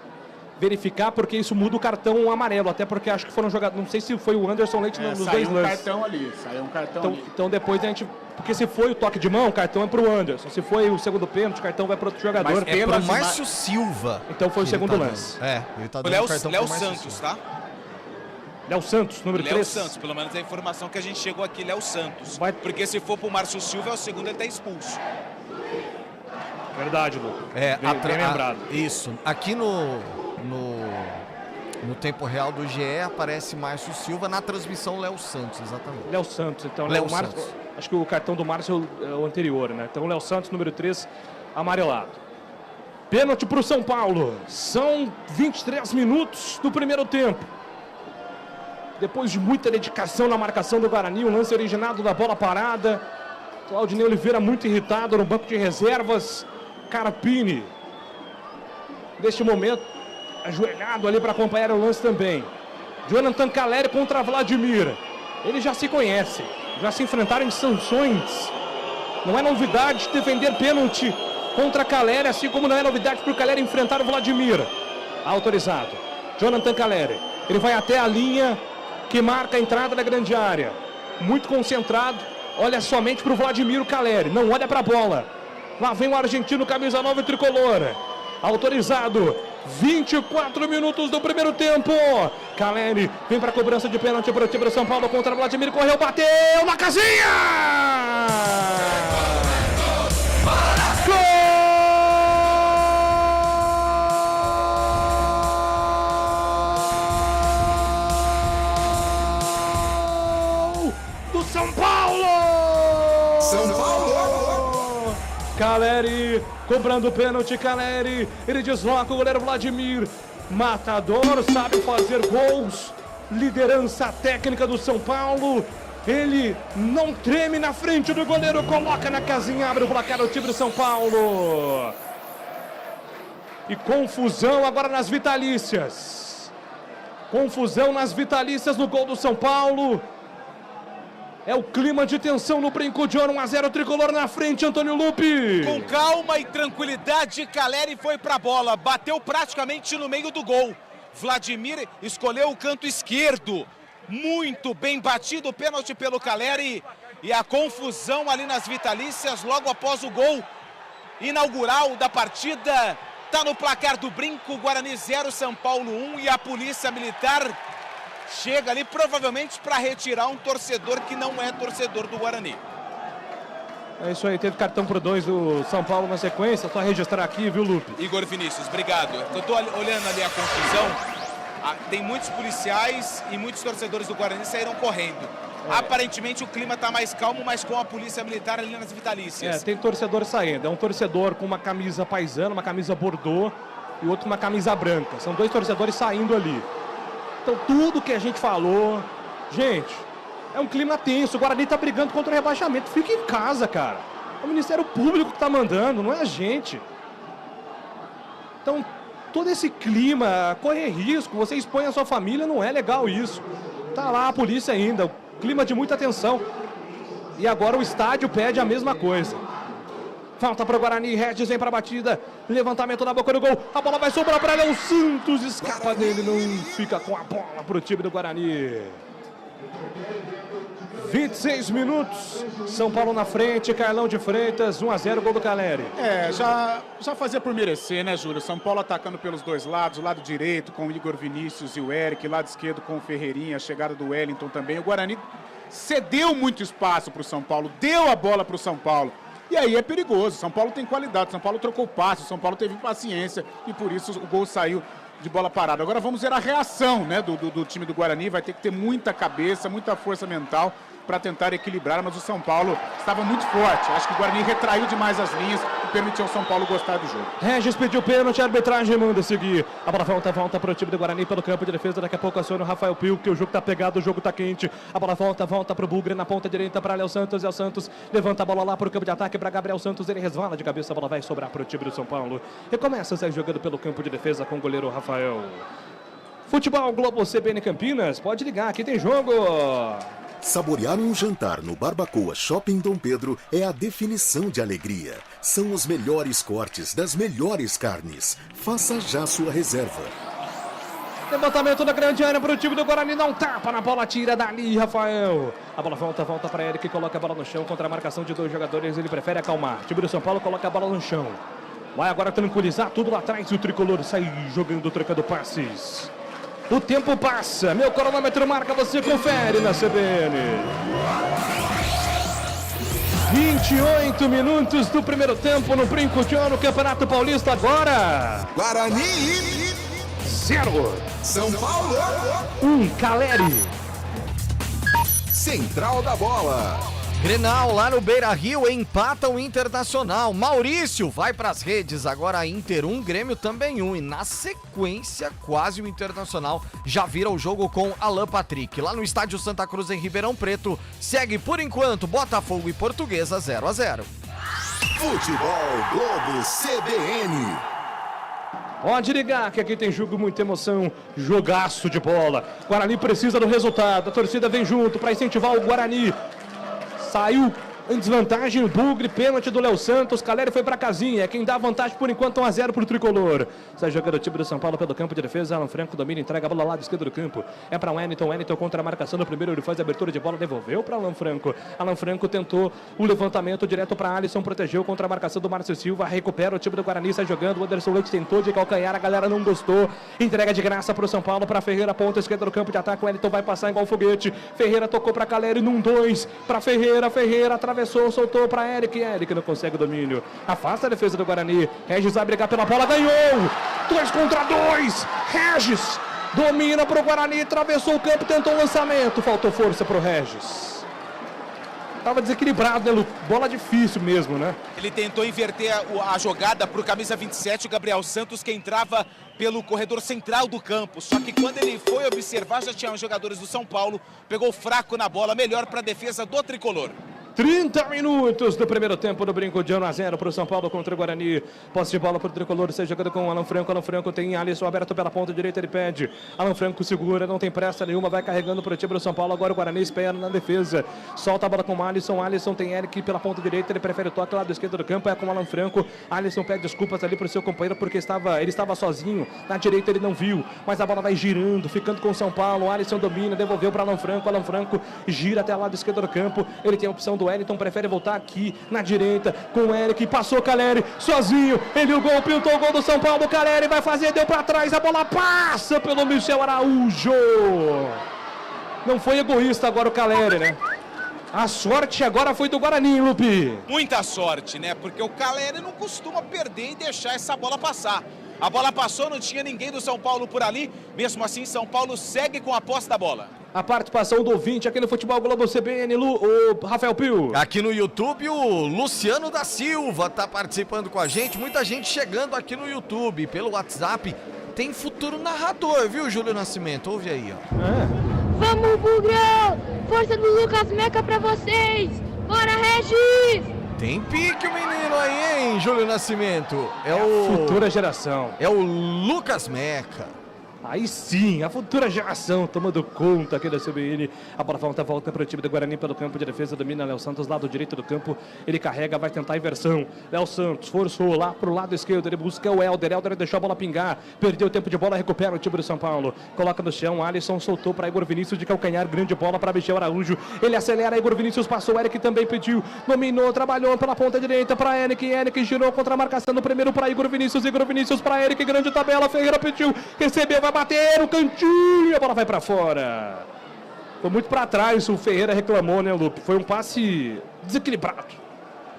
verificar, porque isso muda o cartão amarelo, até porque acho que foram jogados, não sei se foi o Anderson Leite nos dois lances. Saiu um cartão ali. Então depois a gente, porque se foi o toque de mão, o cartão é pro Anderson, se foi o segundo pênalti, o cartão vai pro outro jogador. Mas é pro Márcio Silva. Então foi o segundo lance. Ele tá dando cartão Léo pro Márcio Santos, Silva. tá? Léo Santos, número 3. Léo Santos, pelo menos a informação que a gente chegou aqui, Léo Santos. Porque se for pro Márcio Silva, é o segundo, ele tá expulso. Verdade, Lu. Bem lembrado. Isso. Aqui no tempo real do GE aparece Márcio Silva, na transmissão Léo Santos, exatamente. Léo Santos, então. Léo Márcio, Santos. acho que o cartão do Márcio é o anterior, né? Então Léo Santos, número 3, amarelado. Pênalti pro São Paulo. São 23 minutos do primeiro tempo. Depois de muita dedicação na marcação do Guarani, o lance originado da bola parada. Claudinei Oliveira muito irritado no banco de reservas. Carpini, neste momento, ajoelhado ali para acompanhar o lance também. Jonathan Caleri contra Vladimir. Eles já se conhecem, já se enfrentaram em sanções. Não é novidade defender pênalti contra Caleri, assim como não é novidade para o Caleri enfrentar o Vladimir. Autorizado. Jonathan Caleri. Ele vai até a linha que marca a entrada da grande área. Muito concentrado. Olha somente para o Vladimir Caleri. Não olha para a bola. Lá vem o argentino, camisa 9 tricolor. Autorizado. 24 minutos do primeiro tempo. Caleri vem para a cobrança de pênalti para o time do São Paulo contra Vladimir. Correu, bateu na casinha. Gol do São Paulo. São Paulo! Caleri cobrando o pênalti, Caleri, ele desloca o goleiro Vladimir, matador, sabe fazer gols, liderança técnica do São Paulo, ele não treme na frente do goleiro, coloca na casinha, abre o placar do time do São Paulo. E confusão agora nas vitalícias, confusão nas vitalícias no gol do São Paulo. É o clima de tensão no Brinco de Ouro, 1-0 tricolor na frente, Antônio Lupi. Com calma e tranquilidade, Caleri foi pra bola, bateu praticamente no meio do gol. Vladimir escolheu o canto esquerdo, muito bem batido o pênalti pelo Caleri. E a confusão ali nas vitalícias, logo após o gol inaugural da partida. Tá no placar do Brinco, Guarani 0, São Paulo 1, e a Polícia Militar chega ali provavelmente para retirar um torcedor que não é torcedor do Guarani. É isso aí, teve cartão pro 2 do São Paulo na sequência, só registrar aqui, viu, Lupe? Igor Vinícius, obrigado. Eu tô olhando ali a confusão, tem muitos policiais e muitos torcedores do Guarani saíram correndo. Aparentemente o clima tá mais calmo, mas com a Polícia Militar ali nas vitalícias. Tem torcedor saindo, é um torcedor com uma camisa paisana, uma camisa bordô e outro com uma camisa branca. São dois torcedores saindo ali. Então tudo que a gente falou, gente, é um clima tenso, o Guarani tá brigando contra o rebaixamento, fica em casa, cara. É o Ministério Público que tá mandando, não é a gente. Então, todo esse clima, correr risco, você expõe a sua família, não é legal isso. Tá lá a polícia ainda, clima de muita tensão. E agora o estádio pede a mesma coisa. Falta para o Guarani, Regis vem para a batida, levantamento na boca do gol, a bola vai sobrar para Léo Santos, escapa dele, não fica com a bola para o time do Guarani. 26 minutos, São Paulo na frente, Carlão de Freitas, 1-0, gol do Caleri. Já fazia por merecer, né, Júlio? São Paulo atacando pelos dois lados, o lado direito com o Igor Vinícius e o Eric, lado esquerdo com o Ferreirinha, a chegada do Wellington também. O Guarani cedeu muito espaço para o São Paulo, deu a bola para o São Paulo. E aí é perigoso, São Paulo tem qualidade, São Paulo trocou passe, São Paulo teve paciência e por isso o gol saiu de bola parada. Agora vamos ver a reação, né, do time do Guarani, vai ter que ter muita cabeça, muita força mental para tentar equilibrar, mas o São Paulo estava muito forte. Acho que o Guarani retraiu demais as linhas, o permitiu ao São Paulo gostar do jogo. Regis pediu pênalti, a arbitragem manda seguir. A bola volta para o time do Guarani pelo campo de defesa. Daqui a pouco aciona o Rafael Pio, que o jogo tá pegado, o jogo tá quente. A bola volta para o Bugre na ponta direita para Léo Santos. Léo Santos levanta a bola lá para o campo de ataque para Gabriel Santos. Ele resvala de cabeça, a bola vai sobrar para o time do São Paulo. Recomeça a sair jogando pelo campo de defesa com o goleiro Rafael. Futebol Globo CBN Campinas, pode ligar, aqui tem jogo. Saborear um jantar no Barbacoa Shopping Dom Pedro é a definição de alegria. São os melhores cortes das melhores carnes. Faça já sua reserva. Levantamento da grande área para o time do Guarani, não tapa na bola, tira dali, Rafael. A bola volta para Eric, coloca a bola no chão contra a marcação de 2 jogadores, ele prefere acalmar. O time do São Paulo coloca a bola no chão. Vai agora tranquilizar tudo lá atrás e o tricolor sai jogando, trocando passes. O tempo passa, meu cronômetro marca, você confere na CBN. 28 minutos do primeiro tempo no Brinco de Ouro, Campeonato Paulista agora. Guarani 0. São Paulo 1, Caleri. Central da Bola. Grenal lá no Beira-Rio, empata o Internacional. Maurício vai para as redes, agora Inter 1, Grêmio também 1. E na sequência, quase o Internacional já vira o jogo com Alan Patrick. Lá no estádio Santa Cruz, em Ribeirão Preto, segue por enquanto Botafogo e Portuguesa 0-0. Futebol Globo CBN. Pode ligar, que aqui tem jogo, muita emoção, jogaço de bola. Guarani precisa do resultado, a torcida vem junto para incentivar o Guarani. Saiu em desvantagem o Bugre, pênalti do Léo Santos, Caleri foi pra casinha, quem dá vantagem por enquanto 1-0 pro Tricolor. Sai jogando o time do São Paulo pelo campo de defesa, Alan Franco domina, entrega a bola lá do lado esquerdo do campo, é pra Wellington contra a marcação no primeiro, ele faz a abertura de bola, devolveu pra Alan Franco tentou o levantamento direto pra Alisson, protegeu contra a marcação do Márcio Silva, recupera o time do Guarani, sai jogando, o Anderson Leite tentou de calcanhar, a galera não gostou, entrega de graça pro São Paulo, pra Ferreira, ponta esquerda do campo de ataque, o Wellington vai passar igual foguete, Ferreira tocou pra Caleri num 2, pra Ferreira atravessou, soltou pra Eric não consegue o domínio, afasta a defesa do Guarani, Regis vai brigar pela bola, ganhou, 2 contra 2, Regis domina pro Guarani, atravessou o campo, tentou o lançamento, faltou força pro Regis. Tava desequilibrado, né, Lu? Bola difícil mesmo, né? Ele tentou inverter a jogada pro camisa 27, o Gabriel Santos, que entrava pelo corredor central do campo. Só que quando ele foi observar, já tinha os jogadores do São Paulo, pegou fraco na bola, melhor para a defesa do Tricolor. 30 minutos do primeiro tempo do Brinco de 1-0 para o São Paulo contra o Guarani. Posse de bola para o Tricolor, seja jogando com o Alan Franco tem Alisson aberto pela ponta direita, ele pede. Alan Franco segura, não tem pressa nenhuma, vai carregando para o time do São Paulo. Agora o Guarani espera na defesa. Solta a bola com o Alisson tem Eric pela ponta direita, ele prefere o toque lá do esquerdo do campo, é com o Alan Franco. Alisson pede desculpas ali para o seu companheiro porque ele estava sozinho. Na direita ele não viu, mas a bola vai girando, ficando com o São Paulo. Alisson domina, devolveu para Alan Franco gira até lá do esquerdo do campo. Ele tem a opção do Wellington, prefere voltar aqui na direita com o Eric, passou Caleri sozinho, ele o gol, pintou o gol do São Paulo, Caleri vai fazer, deu pra trás, a bola passa pelo Michel Araújo. Não foi egoísta agora o Caleri, né? A sorte agora foi do Guarani, Lupi. Muita sorte, né? Porque o Caleri não costuma perder e deixar essa bola passar. A bola passou, não tinha ninguém do São Paulo por ali. Mesmo assim, São Paulo segue com a posse da bola. A participação do ouvinte aqui no Futebol Globo CBN, o Rafael Pio. Aqui no YouTube, o Luciano da Silva tá participando com a gente. Muita gente chegando aqui no YouTube. Pelo WhatsApp, tem futuro narrador, viu, Júlio Nascimento? Ouve aí, ó. Vamos, Bugrão! Força do Lucas Meca pra vocês! Bora, Regis! Tem pique o menino aí, hein, Júlio Nascimento? É o... futura geração. É o Lucas Meca. Aí sim, a futura geração tomando conta aqui da CBN. A bola volta para o time do Guarani pelo campo de defesa. Domina Léo Santos, lado direito do campo. Ele carrega, vai tentar a inversão. Léo Santos forçou lá pro lado esquerdo. Ele busca o Helder. Helder deixou a bola pingar. Perdeu o tempo de bola, recupera o time do São Paulo. Coloca no chão. Alisson soltou para Igor Vinícius de calcanhar. Grande bola para Michel Araújo. Ele acelera. Igor Vinícius passou. Eric também pediu. Dominou, trabalhou pela ponta direita para Eric. Eric girou contra a marcação no primeiro para Igor Vinícius. Igor Vinícius para Eric. Grande tabela. Ferreira pediu. Recebeu, vai bater o cantinho, a bola vai para fora. Foi muito para trás, o Ferreira reclamou, né, Lupe? Foi um passe desequilibrado.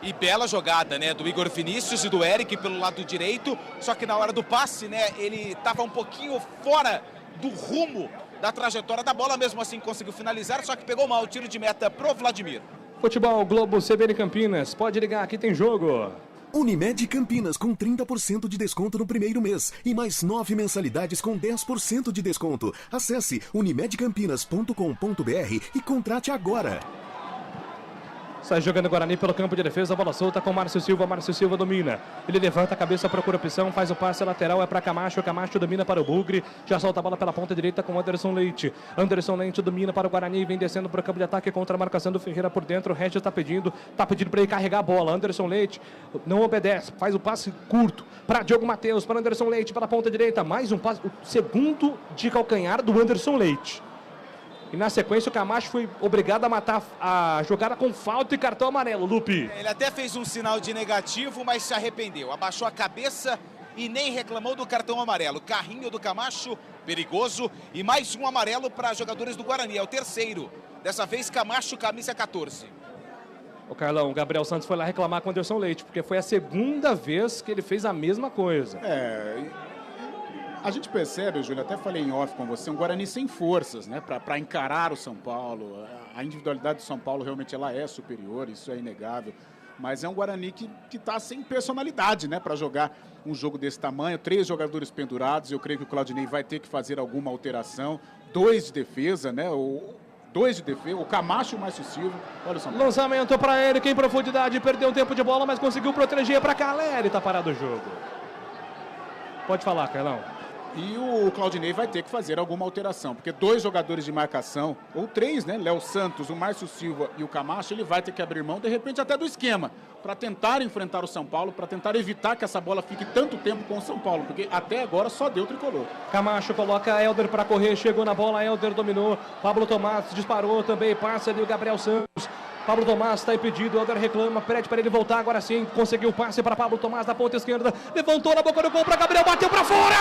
E bela jogada, né, do Igor Vinícius e do Eric pelo lado direito, só que na hora do passe, né, ele estava um pouquinho fora do rumo da trajetória da bola, mesmo assim conseguiu finalizar, só que pegou mal o tiro de meta pro Vladimir. Futebol Globo CBN Campinas, pode ligar, aqui tem jogo. Unimed Campinas com 30% de desconto no primeiro mês e mais 9 mensalidades com 10% de desconto. Acesse unimedcampinas.com.br e contrate agora. Sai jogando o Guarani pelo campo de defesa, bola solta com Márcio Silva domina. Ele levanta a cabeça, procura opção, faz o passe lateral, é para Camacho domina para o Bugre, já solta a bola pela ponta direita com Anderson Leite. Anderson Leite domina para o Guarani e vem descendo para o campo de ataque contra a marcação do Ferreira por dentro. O Regis está pedindo para ele carregar a bola. Anderson Leite não obedece, faz o passe curto para Diogo Matheus, para Anderson Leite pela ponta direita, mais um passe, o segundo de calcanhar do Anderson Leite. E na sequência o Camacho foi obrigado a matar a jogada com falta e cartão amarelo, Lupe. Ele até fez um sinal de negativo, mas se arrependeu. Abaixou a cabeça e nem reclamou do cartão amarelo. Carrinho do Camacho, perigoso. E mais um amarelo para jogadores do Guarani, é o terceiro. Dessa vez Camacho, camisa 14. O Carlão, o Gabriel Santos foi lá reclamar com o Anderson Leite, porque foi a segunda vez que ele fez a mesma coisa. A gente percebe, Júlio, até falei em off com você, um Guarani sem forças, né, para encarar o São Paulo. A individualidade do São Paulo realmente ela é superior, isso é inegável. Mas é um Guarani que está sem personalidade, né, para jogar um jogo desse tamanho. 3 jogadores pendurados, eu creio que o Claudinei vai ter que fazer alguma alteração. 2 de defesa, né, o Camacho e o Márcio Silva. Olha só. Lançamento para ele, que em profundidade perdeu um tempo de bola, mas conseguiu proteger para Caleri, tá parado o jogo. Pode falar, Carlão. E o Claudinei vai ter que fazer alguma alteração, porque 2 jogadores de marcação, ou 3, né? Léo Santos, o Márcio Silva e o Camacho, ele vai ter que abrir mão, de repente até do esquema, para tentar enfrentar o São Paulo, para tentar evitar que essa bola fique tanto tempo com o São Paulo, porque até agora só deu tricolor. Camacho coloca Hélder para correr, chegou na bola, Hélder dominou, Pablo Tomás disparou também, passa ali o Gabriel Santos. Pablo Tomás está impedido, o Hélder reclama, pede para ele voltar, agora sim, conseguiu o passe para Pablo Tomás da ponta esquerda, levantou na boca do gol para Gabriel, bateu para fora!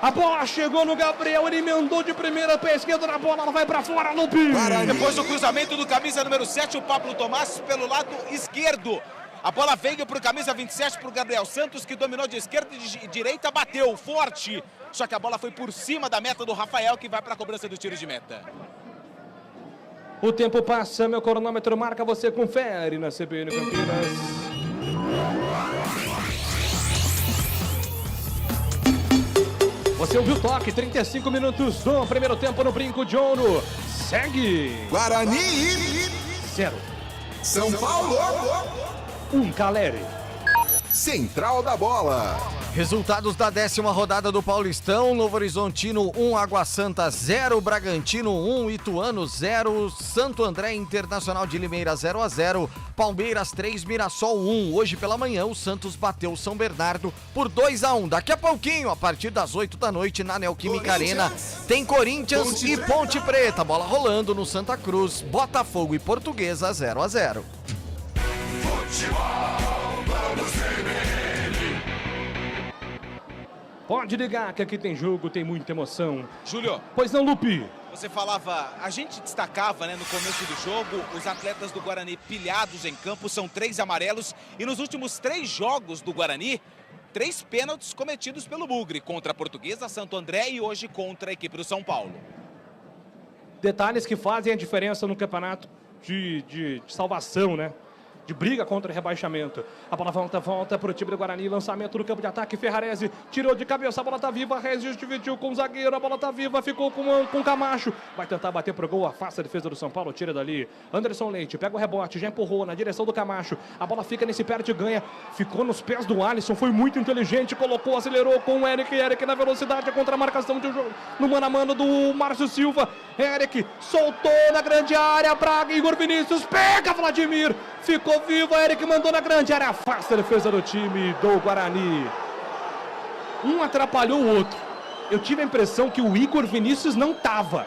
A bola chegou no Gabriel, ele emendou de primeira pé esquerda na bola, ela vai para fora, Lupe! Depois do cruzamento do camisa número 7, o Pablo Tomás pelo lado esquerdo. A bola veio para o camisa 27, para o Gabriel Santos, que dominou de esquerda e de direita, bateu forte. Só que a bola foi por cima da meta do Rafael, que vai para a cobrança do tiro de meta. O tempo passa, meu cronômetro marca, você confere na CBN Campinas. Você ouviu o toque, 35 minutos do primeiro tempo no Brinco de Ouro. Segue! Guarani 0. São Paulo 1, Caleri. Central da Bola. Resultados da 10ª rodada do Paulistão: Novo Horizontino 1, Água Santa 0, Bragantino 1, Ituano 0, Santo André Internacional de Limeira 0-0, Palmeiras 3, Mirassol 1. Hoje pela manhã o Santos bateu o São Bernardo por 2-1. Daqui a pouquinho, a partir das 8 da noite na Neoquímica Arena, tem Corinthians e Ponte Preta. Bola rolando no Santa Cruz, Botafogo e Portuguesa 0-0. Pode ligar que aqui tem jogo, tem muita emoção. Júlio. Pois não, Lupe? Você falava, a gente destacava, né, no começo do jogo, os atletas do Guarani pilhados em campo, são 3 amarelos. E nos últimos 3 jogos do Guarani, 3 pênaltis cometidos pelo Bugre, contra a Portuguesa, Santo André e hoje contra a equipe do São Paulo. Detalhes que fazem a diferença no campeonato de salvação, né? De briga contra o rebaixamento. A bola volta para o time do Guarani. Lançamento no campo de ataque. Ferrarese tirou de cabeça. A bola tá viva. Regis dividiu com o zagueiro. A bola tá viva. Ficou com o Camacho. Vai tentar bater pro gol. Afasta a defesa do São Paulo. Tira dali. Anderson Leite pega o rebote. Já empurrou na direção do Camacho. A bola fica nesse perde e ganha. Ficou nos pés do Alisson. Foi muito inteligente. Colocou, acelerou com o Eric. Eric na velocidade. Contra a marcação no mano a mano do Márcio Silva. Eric soltou na grande área. Braga. Igor Vinícius. Pega Vladimir. Ficou vivo, Eric mandou na grande área, afasta a defesa do time do Guarani. Um atrapalhou o outro. Eu tive a impressão que o Igor Vinícius não tava.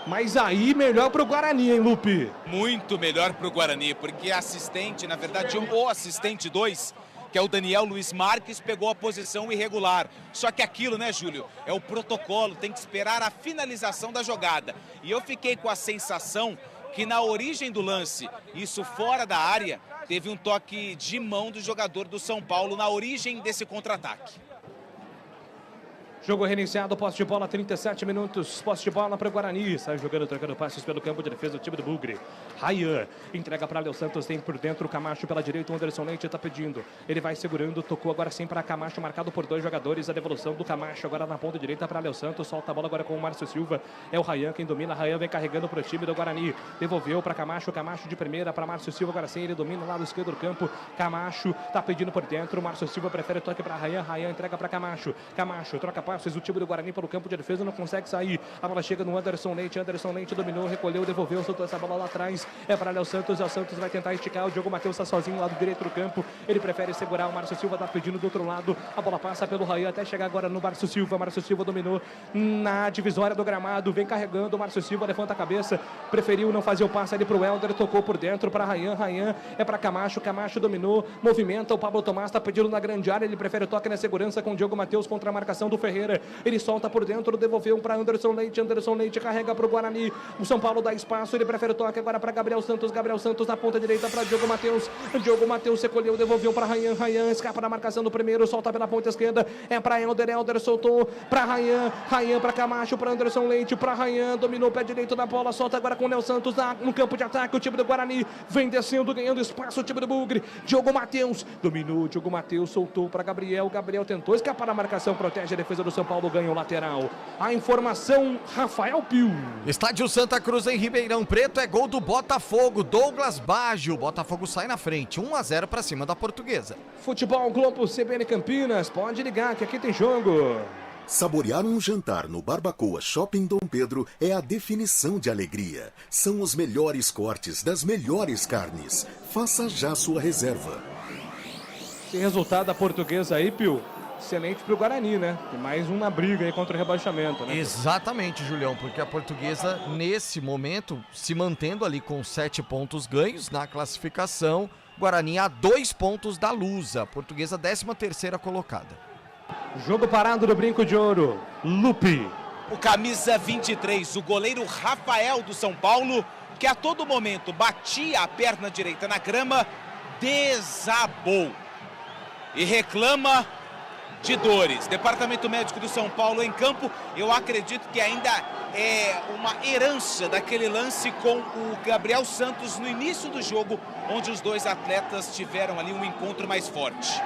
Mas aí, melhor pro Guarani, hein, Lupe? Muito melhor pro Guarani, porque assistente, na verdade, o assistente 2, que é o Daniel Luiz Marques, pegou a posição irregular. Só que aquilo, né, Júlio, é o protocolo, tem que esperar a finalização da jogada. E eu fiquei com a sensação que na origem do lance, isso fora da área, teve um toque de mão do jogador do São Paulo na origem desse contra-ataque. Jogo reiniciado, posse de bola, 37 minutos, posse de bola para o Guarani. Sai jogando, trocando passes pelo campo de defesa do time do Bugre. Rayan entrega para Léo Santos, tem por dentro o Camacho pela direita, o Anderson Leite está pedindo. Ele vai segurando, tocou agora sim para Camacho, marcado por 2 jogadores. A devolução do Camacho agora na ponta direita para Léo Santos, solta a bola agora com o Márcio Silva. É o Rayan quem domina, Rayan vem carregando para o time do Guarani. Devolveu para Camacho, Camacho de primeira para Márcio Silva, agora sim ele domina lá do esquerdo do campo. Camacho está pedindo por dentro, Márcio Silva prefere toque para Rayan, Rayan entrega para Camacho. Camacho troca passes, o time do Guarani pelo campo de defesa, não consegue sair. A bola chega no Anderson Leite dominou, recolheu, devolveu, soltou essa bola lá atrás. É para Léo Santos vai tentar esticar. O Diogo Matheus está sozinho lá do direito do campo. Ele prefere segurar. O Márcio Silva está pedindo do outro lado. A bola passa pelo Rayan até chegar agora no Márcio Silva. Márcio Silva dominou na divisória do gramado. Vem carregando. O Márcio Silva levanta a cabeça. Preferiu não fazer o passe ali para o Helder. Tocou por dentro para Rayan. Rayan é para Camacho. Camacho dominou. Movimenta. O Pablo Tomás está pedindo na grande área. Ele prefere o toque na segurança com o Diogo Matheus contra a marcação do Ferreira. Ele solta por dentro. Devolveu para Anderson Leite. Anderson Leite carrega para o Guarani. O São Paulo dá espaço. Ele prefere o toque agora para Gabriel Santos. Gabriel Santos na ponta direita para Diogo Matheus. Diogo Matheus recolheu, devolveu para Rayan. Rayan escapa da marcação do primeiro. Solta pela ponta esquerda. É para Helder. Helder soltou para Rayan. Rayan para Camacho. Para Anderson Leite. Para Rayan. Dominou o pé direito da bola. Solta agora com o Léo Santos no campo de ataque. O time do Guarani vem descendo, ganhando espaço. O time do Bugre. Diogo Matheus dominou. Diogo Matheus soltou para Gabriel. Gabriel tentou escapar da marcação. Protege a defesa do São Paulo. Ganha o lateral. A informação, Rafael Pio. Estádio Santa Cruz em Ribeirão Preto é gol do Botafogo. Douglas Baggio. O Botafogo sai na frente. 1-0 para cima da Portuguesa. Futebol Globo CBN Campinas. Pode ligar que aqui tem jogo. Saborear um jantar no Barbacoa Shopping Dom Pedro é a definição de alegria. São os melhores cortes das melhores carnes. Faça já sua reserva. Tem resultado da Portuguesa aí, Pio. Excelente pro Guarani, né? Tem mais uma briga aí contra o rebaixamento, né? Exatamente, Julião, porque a Portuguesa, nesse momento, se mantendo ali com 7 pontos ganhos na classificação, Guarani a 2 pontos da Lusa. Portuguesa 13ª colocada. Jogo parado do Brinco de Ouro. Lupe. O camisa 23, o goleiro Rafael do São Paulo, que a todo momento batia a perna direita na grama, desabou e reclama de dores. Departamento Médico do São Paulo em campo. Eu acredito que ainda é uma herança daquele lance com o Gabriel Santos no início do jogo, onde os dois atletas tiveram ali um encontro mais forte.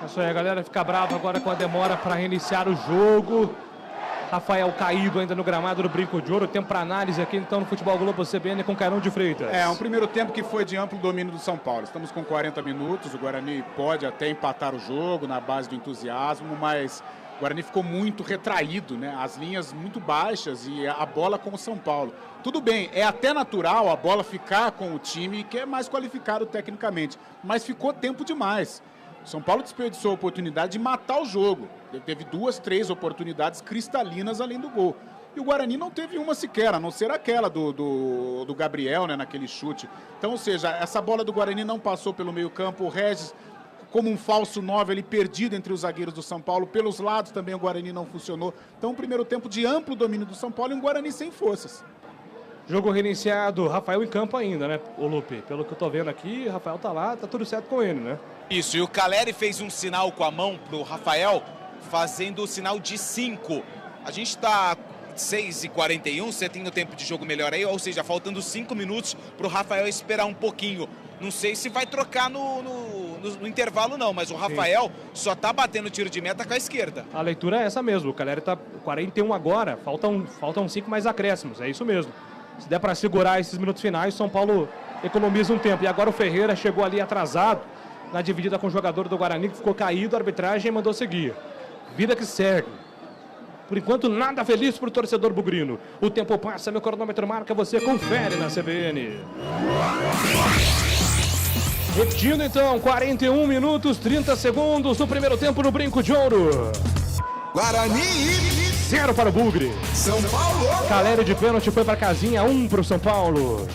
Isso aí, a galera fica brava agora com a demora para reiniciar o jogo. Rafael caído ainda no gramado do Brinco de Ouro. Tempo para análise aqui então no Futebol Globo CBN com Carão de Freitas. Um primeiro tempo que foi de amplo domínio do São Paulo. Estamos com 40 minutos, o Guarani pode até empatar o jogo na base do entusiasmo, mas o Guarani ficou muito retraído, né? As linhas muito baixas e a bola com o São Paulo. Tudo bem, é até natural a bola ficar com o time que é mais qualificado tecnicamente, mas ficou tempo demais. O São Paulo desperdiçou a oportunidade de matar o jogo. Ele teve 2, 3 oportunidades cristalinas além do gol. E o Guarani não teve uma sequer, a não ser aquela do Gabriel, né, naquele chute. Então, ou seja, essa bola do Guarani não passou pelo meio campo. O Regis, como um falso 9, ele perdido entre os zagueiros do São Paulo. Pelos lados também o Guarani não funcionou. Então, um primeiro tempo de amplo domínio do São Paulo e um Guarani sem forças. Jogo reiniciado, Rafael em campo ainda, né, o Lupe? Pelo que eu tô vendo aqui, Rafael tá lá, tá tudo certo com ele, né? Isso, e o Caleri fez um sinal com a mão pro Rafael, fazendo o sinal de 5. A gente tá 6h41, você tem o tempo de jogo melhor aí, ou seja, faltando 5 minutos pro Rafael esperar um pouquinho. Não sei se vai trocar no intervalo não, mas o Rafael só tá batendo tiro de meta com a esquerda. A leitura é essa mesmo, o Caleri tá 41 agora, faltam 5 mais acréscimos, é isso mesmo. Se der para segurar esses minutos finais, São Paulo economiza um tempo. E agora o Ferreira chegou ali atrasado na dividida com o jogador do Guarani, que ficou caído, a arbitragem mandou seguir. Vida que segue. Por enquanto, nada feliz para o torcedor bugrino. O tempo passa, meu cronômetro marca, você confere na CBN. Repetindo então, 41 minutos, 30 segundos do primeiro tempo no Brinco de Ouro. Guarani 0 para o Bugre. São Paulo. Caleri de pênalti foi para casinha, 1 para o São Paulo.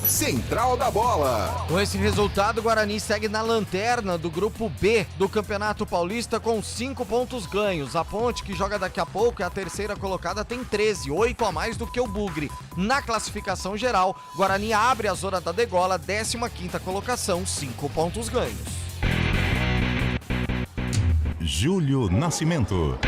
Central da Bola. Com esse resultado, o Guarani segue na lanterna do grupo B do Campeonato Paulista com 5 pontos ganhos. A Ponte, que joga daqui a pouco, é a terceira colocada, tem 13, 8 a mais do que o Bugre. Na classificação geral, Guarani abre a zona da degola, 15ª colocação, 5 pontos ganhos. Júlio Nascimento.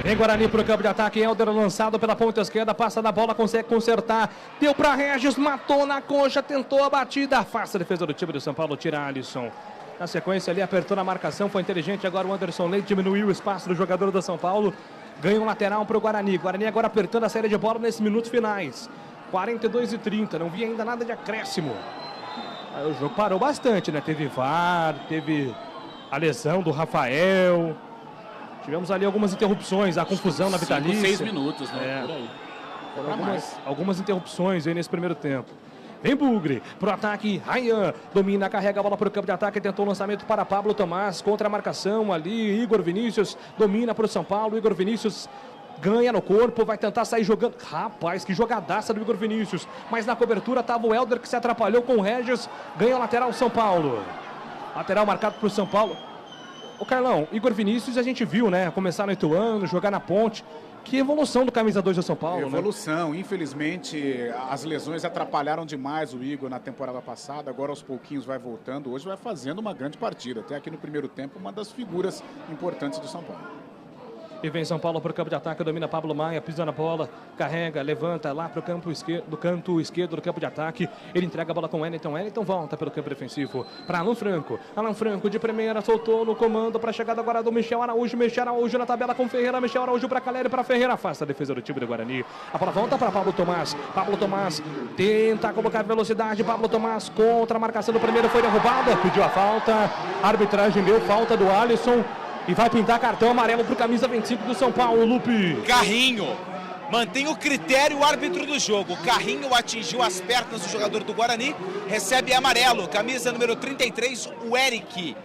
Vem Guarani pro campo de ataque, Helder lançado pela ponta esquerda, passa na bola, consegue consertar, deu para Regis, matou na coxa, tentou a batida, afasta a defesa do time do São Paulo, tira Alisson. Na sequência ali, apertou na marcação, foi inteligente, agora o Anderson Leite diminuiu o espaço do jogador do São Paulo, ganha um lateral pro Guarani, Guarani agora apertando a saída de bola nesses minutos finais, 42 e 30, não vi ainda nada de acréscimo. Aí o jogo parou bastante, né, teve VAR, teve a lesão do Rafael... Tivemos ali algumas interrupções, a confusão na vitalícia. 6 minutos, né? Por aí. Foram algumas interrupções aí nesse primeiro tempo. Vem Bugre, pro ataque, Ryan, domina, carrega a bola pro campo de ataque, tentou o lançamento para Pablo Tomás, contra a marcação ali, Igor Vinícius, domina pro São Paulo, Igor Vinícius ganha no corpo, vai tentar sair jogando. Rapaz, que jogadaça do Igor Vinícius. Mas na cobertura tava o Helder que se atrapalhou com o Regis, ganha o lateral São Paulo. Lateral marcado pro São Paulo. Ô Carlão, Igor Vinícius a gente viu, né? Começar no Ituano, jogar na Ponte. Que evolução do camisa 2 do São Paulo, evolução, né? Infelizmente as lesões atrapalharam demais o Igor na temporada passada, agora aos pouquinhos vai voltando, hoje vai fazendo uma grande partida, até aqui no primeiro tempo, uma das figuras importantes do São Paulo. E vem São Paulo para o campo de ataque, domina Pablo Maia, pisa na bola, carrega, levanta lá para o canto esquerdo do campo de ataque. Ele entrega a bola com o Wellington, Wellington volta pelo campo defensivo para Alan Franco de primeira, soltou no comando para a chegada agora do Michel Araújo na tabela com Ferreira, Michel Araújo para Caleri, para Ferreira, afasta a defesa do time do Guarani. A bola volta para Pablo Tomás tenta colocar velocidade, Pablo Tomás contra a marcação do primeiro, foi derrubada, pediu a falta, a arbitragem deu falta do Alisson. E vai pintar cartão amarelo pro camisa 25 do São Paulo, Lupe. Carrinho. Mantém o critério o árbitro do jogo. Carrinho atingiu as pernas do jogador do Guarani. Recebe amarelo. Camisa número 33, o Eric.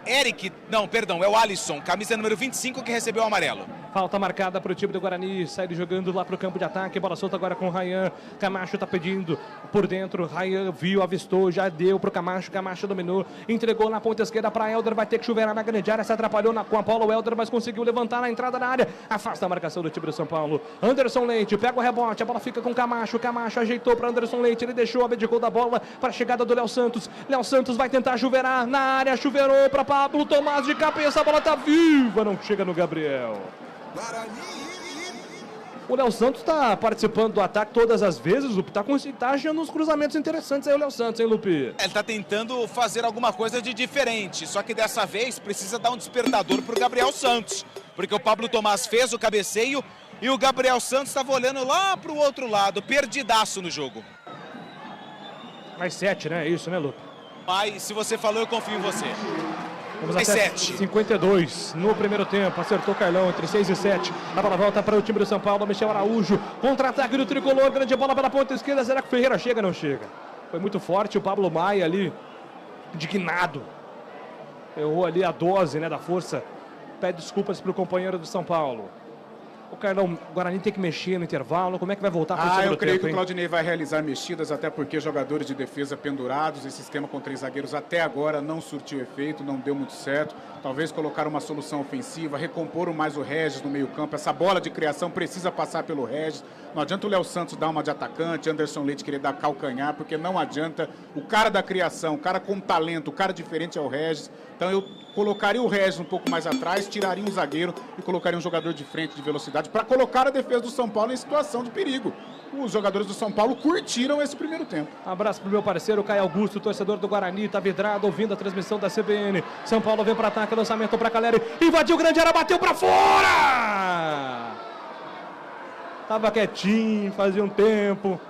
É o Alisson. Camisa número 25 que recebeu o amarelo. Falta marcada para o time do Guarani, sai jogando lá para o campo de ataque, bola solta agora com o Ryan, Camacho está pedindo por dentro, Ryan viu, avistou, já deu para o Camacho dominou, entregou na ponta esquerda para Helder, vai ter que chuveirar na grande área, se atrapalhou com a bola o Helder, mas conseguiu levantar na entrada da área, afasta a marcação do time do São Paulo, Anderson Leite pega o rebote, a bola fica com o Camacho ajeitou para Anderson Leite, ele deixou, abdicou da bola para a chegada do Léo Santos vai tentar chuveirar na área, chuveirou para Pablo Tomás de cabeça, a bola está viva, não chega no Gabriel. O Léo Santos está participando do ataque todas as vezes, Lupe. Tá achando uns cruzamentos interessantes aí o Léo Santos, hein, Lupe? Ele está tentando fazer alguma coisa de diferente, só que dessa vez precisa dar um despertador para o Gabriel Santos, porque o Pablo Tomás fez o cabeceio e o Gabriel Santos estava olhando lá para o outro lado, perdidaço no jogo. Mais 7, né? É isso, né, Lupe? Mas se você falou, eu confio em você. Vamos até 52 no primeiro tempo, acertou Carlão entre 6 e 7, a bola volta para o time do São Paulo, Michel Araújo, contra-ataque do tricolor, grande bola pela ponta esquerda, será que Ferreira chega? Não chega, foi muito forte o Pablo Maia ali, indignado, errou ali a dose, né, da força, pede desculpas para o companheiro do São Paulo. O Carlão, o Guarani tem que mexer no intervalo, como é que vai voltar para o segundo tempo? Eu creio que o Claudinei vai realizar mexidas, até porque jogadores de defesa pendurados, esse esquema com 3 zagueiros até agora não surtiu efeito, não deu muito certo. Talvez colocar uma solução ofensiva, recompor mais o Regis no meio campo, essa bola de criação precisa passar pelo Regis. Não adianta o Léo Santos dar uma de atacante, Anderson Leite querer dar calcanhar, porque não adianta. O cara da criação, o cara com talento, o cara diferente é o Regis. Então eu colocaria o Regis um pouco mais atrás, tiraria um zagueiro e colocaria um jogador de frente, de velocidade, para colocar a defesa do São Paulo em situação de perigo. Os jogadores do São Paulo curtiram esse primeiro tempo. Abraço pro meu parceiro Caio Augusto, torcedor do Guarani, tá vidrado, ouvindo a transmissão da CBN. São Paulo vem para ataque, lançamento para Caleri, invadiu grande área, bateu para fora! Tava quietinho, fazia um tempo.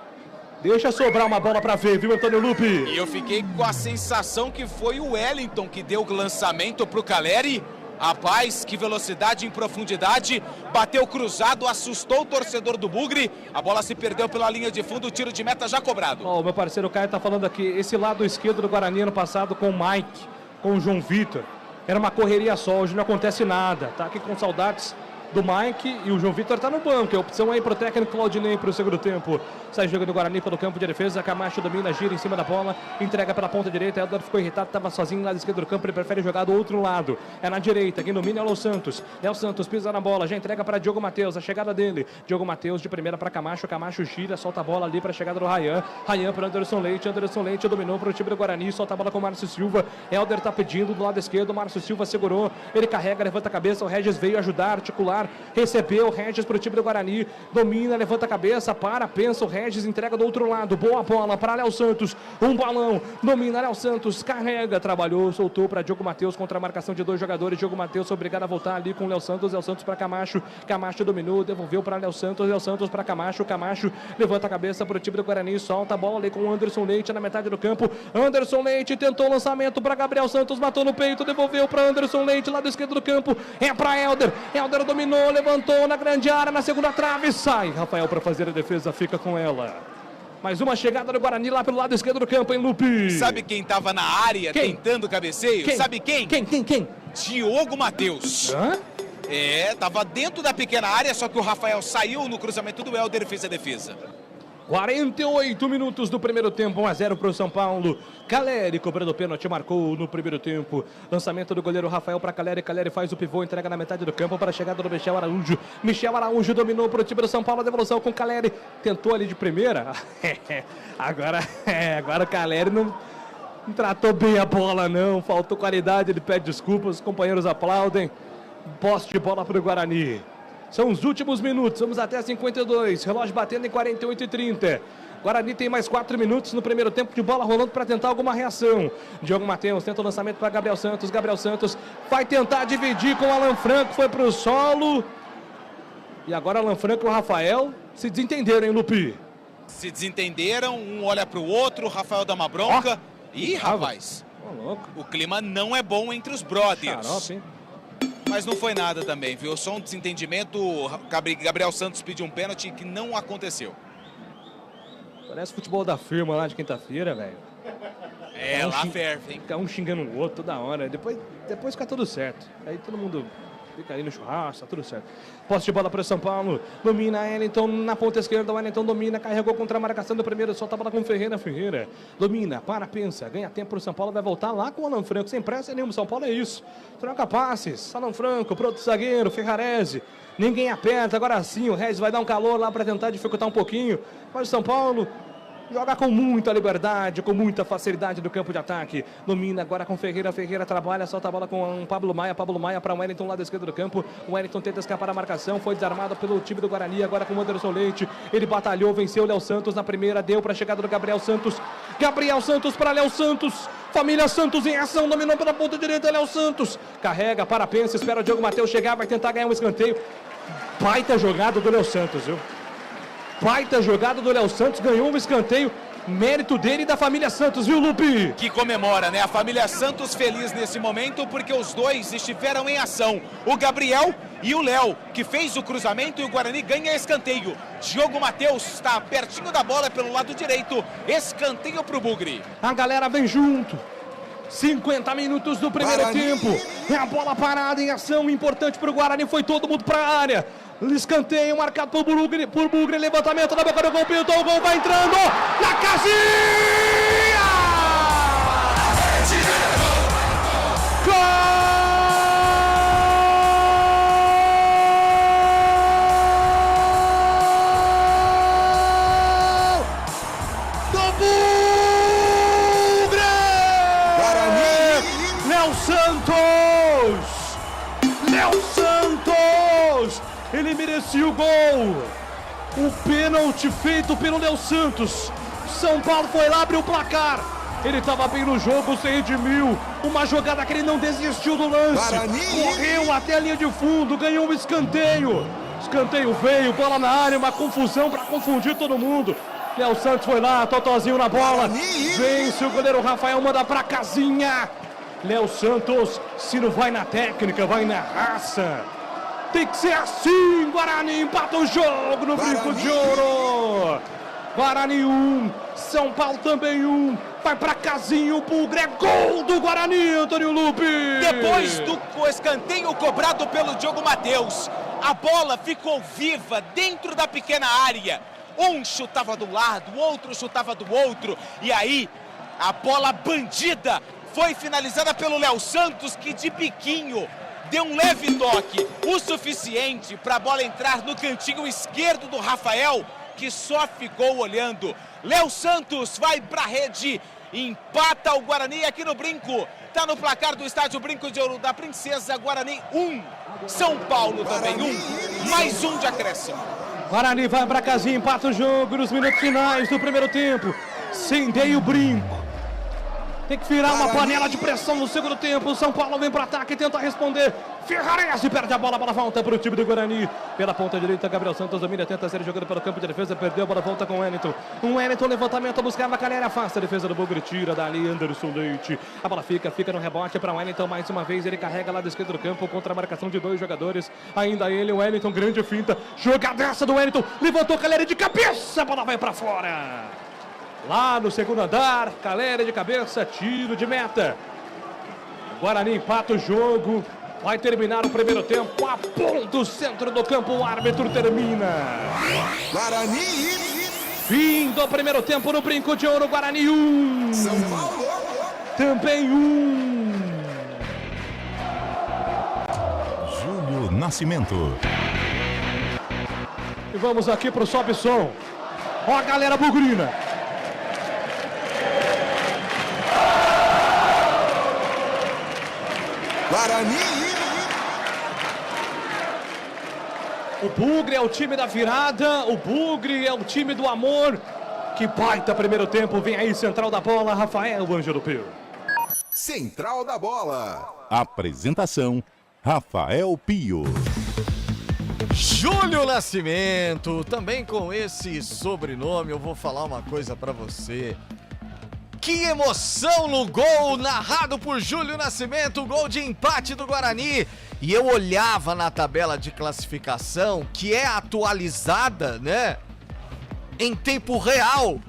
Deixa sobrar uma bola para ver, viu, Antônio Lupe? E eu fiquei com a sensação que foi o Wellington que deu o lançamento pro Caleri. Rapaz, que velocidade em profundidade, bateu cruzado, assustou o torcedor do Bugre, a bola se perdeu pela linha de fundo, o tiro de meta já cobrado. O meu parceiro Caio tá falando aqui, esse lado esquerdo do Guarani ano passado com o Mike, com o João Vitor, era uma correria só, hoje não acontece nada, tá aqui com saudades do Mike e o João Vitor tá no banco. É opção aí pro técnico Claudinei pro segundo tempo. Sai jogando o Guarani pelo campo de defesa. Camacho domina, gira em cima da bola, entrega pela ponta direita. Helder ficou irritado, tava sozinho no lado esquerdo do campo. Ele prefere jogar do outro lado. É na direita. Quem domina é o Léo Santos. Léo Santos pisa na bola, já entrega para Diogo Matheus. A chegada dele. Diogo Matheus de primeira para Camacho. Camacho gira, solta a bola ali para a chegada do Ryan. Ryan para Anderson Leite. Anderson Leite dominou para o time do Guarani. Solta a bola com o Márcio Silva. Helder tá pedindo do lado esquerdo. Márcio Silva segurou. Ele carrega, levanta a cabeça. O Regis veio ajudar, articular. Recebeu o Regis para o time do Guarani. Domina, levanta a cabeça, pensa. O Regis entrega do outro lado. Boa bola para Léo Santos. Um balão. Domina Léo Santos. Carrega, trabalhou, soltou para Diogo Matheus contra a marcação de 2 jogadores. Diogo Matheus obrigado a voltar ali com o Léo Santos. Léo Santos para Camacho. Camacho dominou, devolveu para Léo Santos. Léo Santos para Camacho. Camacho levanta a cabeça para o time do Guarani. Solta a bola ali com o Anderson Leite na metade do campo. Anderson Leite tentou o lançamento para Gabriel Santos. Matou no peito, devolveu para Anderson Leite, lado esquerdo do campo. É para Helder. Helder dominou, levantou na grande área, na segunda trave. Sai Rafael para fazer a defesa, fica com ela. Mais uma chegada do Guarani lá pelo lado esquerdo do campo, hein, Lupe? Sabe quem tava na área tentando cabeceio? Quem? Sabe quem? Quem? Diogo Matheus. Hã? Tava dentro da pequena área, só que o Rafael saiu no cruzamento do Helder e fez a defesa. 48 minutos do primeiro tempo, 1-0 para o São Paulo. Caleri cobrando o pênalti, marcou no primeiro tempo. Lançamento do goleiro Rafael para Caleri. Caleri faz o pivô, entrega na metade do campo para a chegada do Michel Araújo. Michel Araújo dominou para o time do São Paulo. A devolução com Caleri. Tentou ali de primeira. Agora o Caleri não tratou bem a bola, não. Faltou qualidade, ele pede desculpas. Os companheiros aplaudem. Poste de bola para o Guarani. São os últimos minutos, vamos até 52, relógio batendo em 48:30. Guarani tem mais 4 minutos no primeiro tempo de bola rolando para tentar alguma reação. Diogo Matheus tenta o lançamento para Gabriel Santos. Gabriel Santos vai tentar dividir com o Alan Franco, foi para o solo. E agora Alan Franco e o Rafael se desentenderam, hein, Lupi? Se desentenderam, um olha para o outro, o Rafael dá uma bronca. Ih, rapaz, o clima não é bom entre os brothers. Xarope, hein? Mas não foi nada também, viu? Só um desentendimento. Gabriel Santos pediu um pênalti que não aconteceu. Parece futebol da firma lá de quinta-feira, velho. Lá ferve, hein? Fica um xingando o outro toda hora. Depois fica tudo certo. Aí todo mundo fica aí no churrasco, tá tudo certo. Posse de bola para o São Paulo. Domina Wellington na ponta esquerda. O Wellington domina, carregou contra a marcação do primeiro. Solta a bola com Ferreira. Ferreira domina, pensa. Ganha tempo para o São Paulo. Vai voltar lá com o Alan Franco. Sem pressa nenhuma. São Paulo é isso. Troca passes. Alan Franco, pro outro zagueiro. Ferrarese. Ninguém aperta. Agora sim o Regis vai dar um calor lá para tentar dificultar um pouquinho. Mas o São Paulo joga com muita liberdade, com muita facilidade do campo de ataque. Domina agora com Ferreira. Ferreira trabalha, solta a bola com Pablo Maia. Pablo Maia para o Wellington, lado esquerdo do campo. O Wellington tenta escapar da marcação. Foi desarmado pelo time do Guarani. Agora com o Anderson Leite. Ele batalhou, venceu o Léo Santos na primeira. Deu para a chegada do Gabriel Santos. Gabriel Santos para Léo Santos. Família Santos em ação. Dominou pela ponta direita. Léo Santos carrega, pensa, espera o Diogo Matheus chegar. Vai tentar ganhar um escanteio. Baita jogada do Léo Santos, viu? Baita jogada do Léo Santos, ganhou um escanteio, mérito dele e da família Santos, viu, Lupe? Que comemora, né? A família Santos feliz nesse momento porque os dois estiveram em ação. O Gabriel e o Léo, que fez o cruzamento e o Guarani ganha escanteio. Diogo Matheus está pertinho da bola pelo lado direito, escanteio pro Bugre. A galera vem junto. 50 minutos do primeiro tempo. É a bola parada em ação, importante pro Guarani, foi todo mundo pra área. Escanteio marcado por Bugre, levantamento na boca do gol, pintou o gol, vai entrando na casinha! Gol! Do Bugre! Léo Santos! Ele merecia o gol. O pênalti feito pelo Léo Santos. São Paulo foi lá, abriu o placar. Ele estava bem no jogo, se redimiu. Uma jogada que ele não desistiu do lance. Correu até a linha de fundo, ganhou um escanteio. Escanteio veio, bola na área, uma confusão para confundir todo mundo. Léo Santos foi lá, totozinho na bola. Vence o goleiro Rafael, manda pra casinha. Léo Santos, se não vai na técnica, vai na raça. Tem que ser assim, Guarani empata o jogo no Brinco de Ouro. Guarani 1, São Paulo também 1. Vai pra casinha, o Bugre, é gol do Guarani, Antônio Lupe. Depois do escanteio cobrado pelo Diogo Matheus, A bola ficou viva dentro da pequena área. Um chutava de um lado, o outro chutava do outro. E aí, a bola bandida foi finalizada pelo Léo Santos, que de biquinho deu um leve toque, o suficiente para a bola entrar no cantinho esquerdo do Rafael, que só ficou olhando. Léo Santos vai para a rede, empata o Guarani aqui no Brinco. Tá no placar do estádio Brinco de Ouro da Princesa. Guarani 1, São Paulo também 1, mais um de acréscimo. Guarani vai pra casinha, empata o jogo nos minutos finais do primeiro tempo. Incendeia o Brinco. Tem que virar uma panela de pressão no segundo tempo. O São Paulo vem para ataque e tenta responder. Ferrarese perde a bola volta para o time do Guarani. Pela ponta direita, Gabriel Santos domina, tenta ser jogando pelo campo de defesa. Perdeu a bola, volta com o Wellington. O Wellington, levantamento, buscava a Calera, afasta a defesa do Bugre, tira dali Anderson Leite. A bola fica no rebote para o Wellington mais uma vez. Ele carrega lá do esquerdo do campo contra a marcação de 2 jogadores. Ainda ele, o Wellington, grande finta. Jogadaça do Wellington, levantou Calera de cabeça, a bola vai para fora. Lá no segundo andar, Calera de cabeça, tiro de meta. Guarani empata o jogo. Vai terminar o primeiro tempo. A ponto centro do campo, o árbitro termina. Guarani. Fim do primeiro tempo no Brinco de Ouro. Guarani 1. São Paulo. Também 1. Júlio Nascimento. E vamos aqui pro Sobe Som. Ó a galera bugrina. Guarani. O Bugre é o time da virada, o Bugre é o time do amor. Que baita primeiro tempo, vem aí central da bola, Rafael Ângelo Pio. Central da bola. Apresentação, Rafael Pio. Júlio Nascimento, também com esse sobrenome, eu vou falar uma coisa pra você. Que emoção no gol narrado por Júlio Nascimento, gol de empate do Guarani. E eu olhava na tabela de classificação, que é atualizada, né? Em tempo real.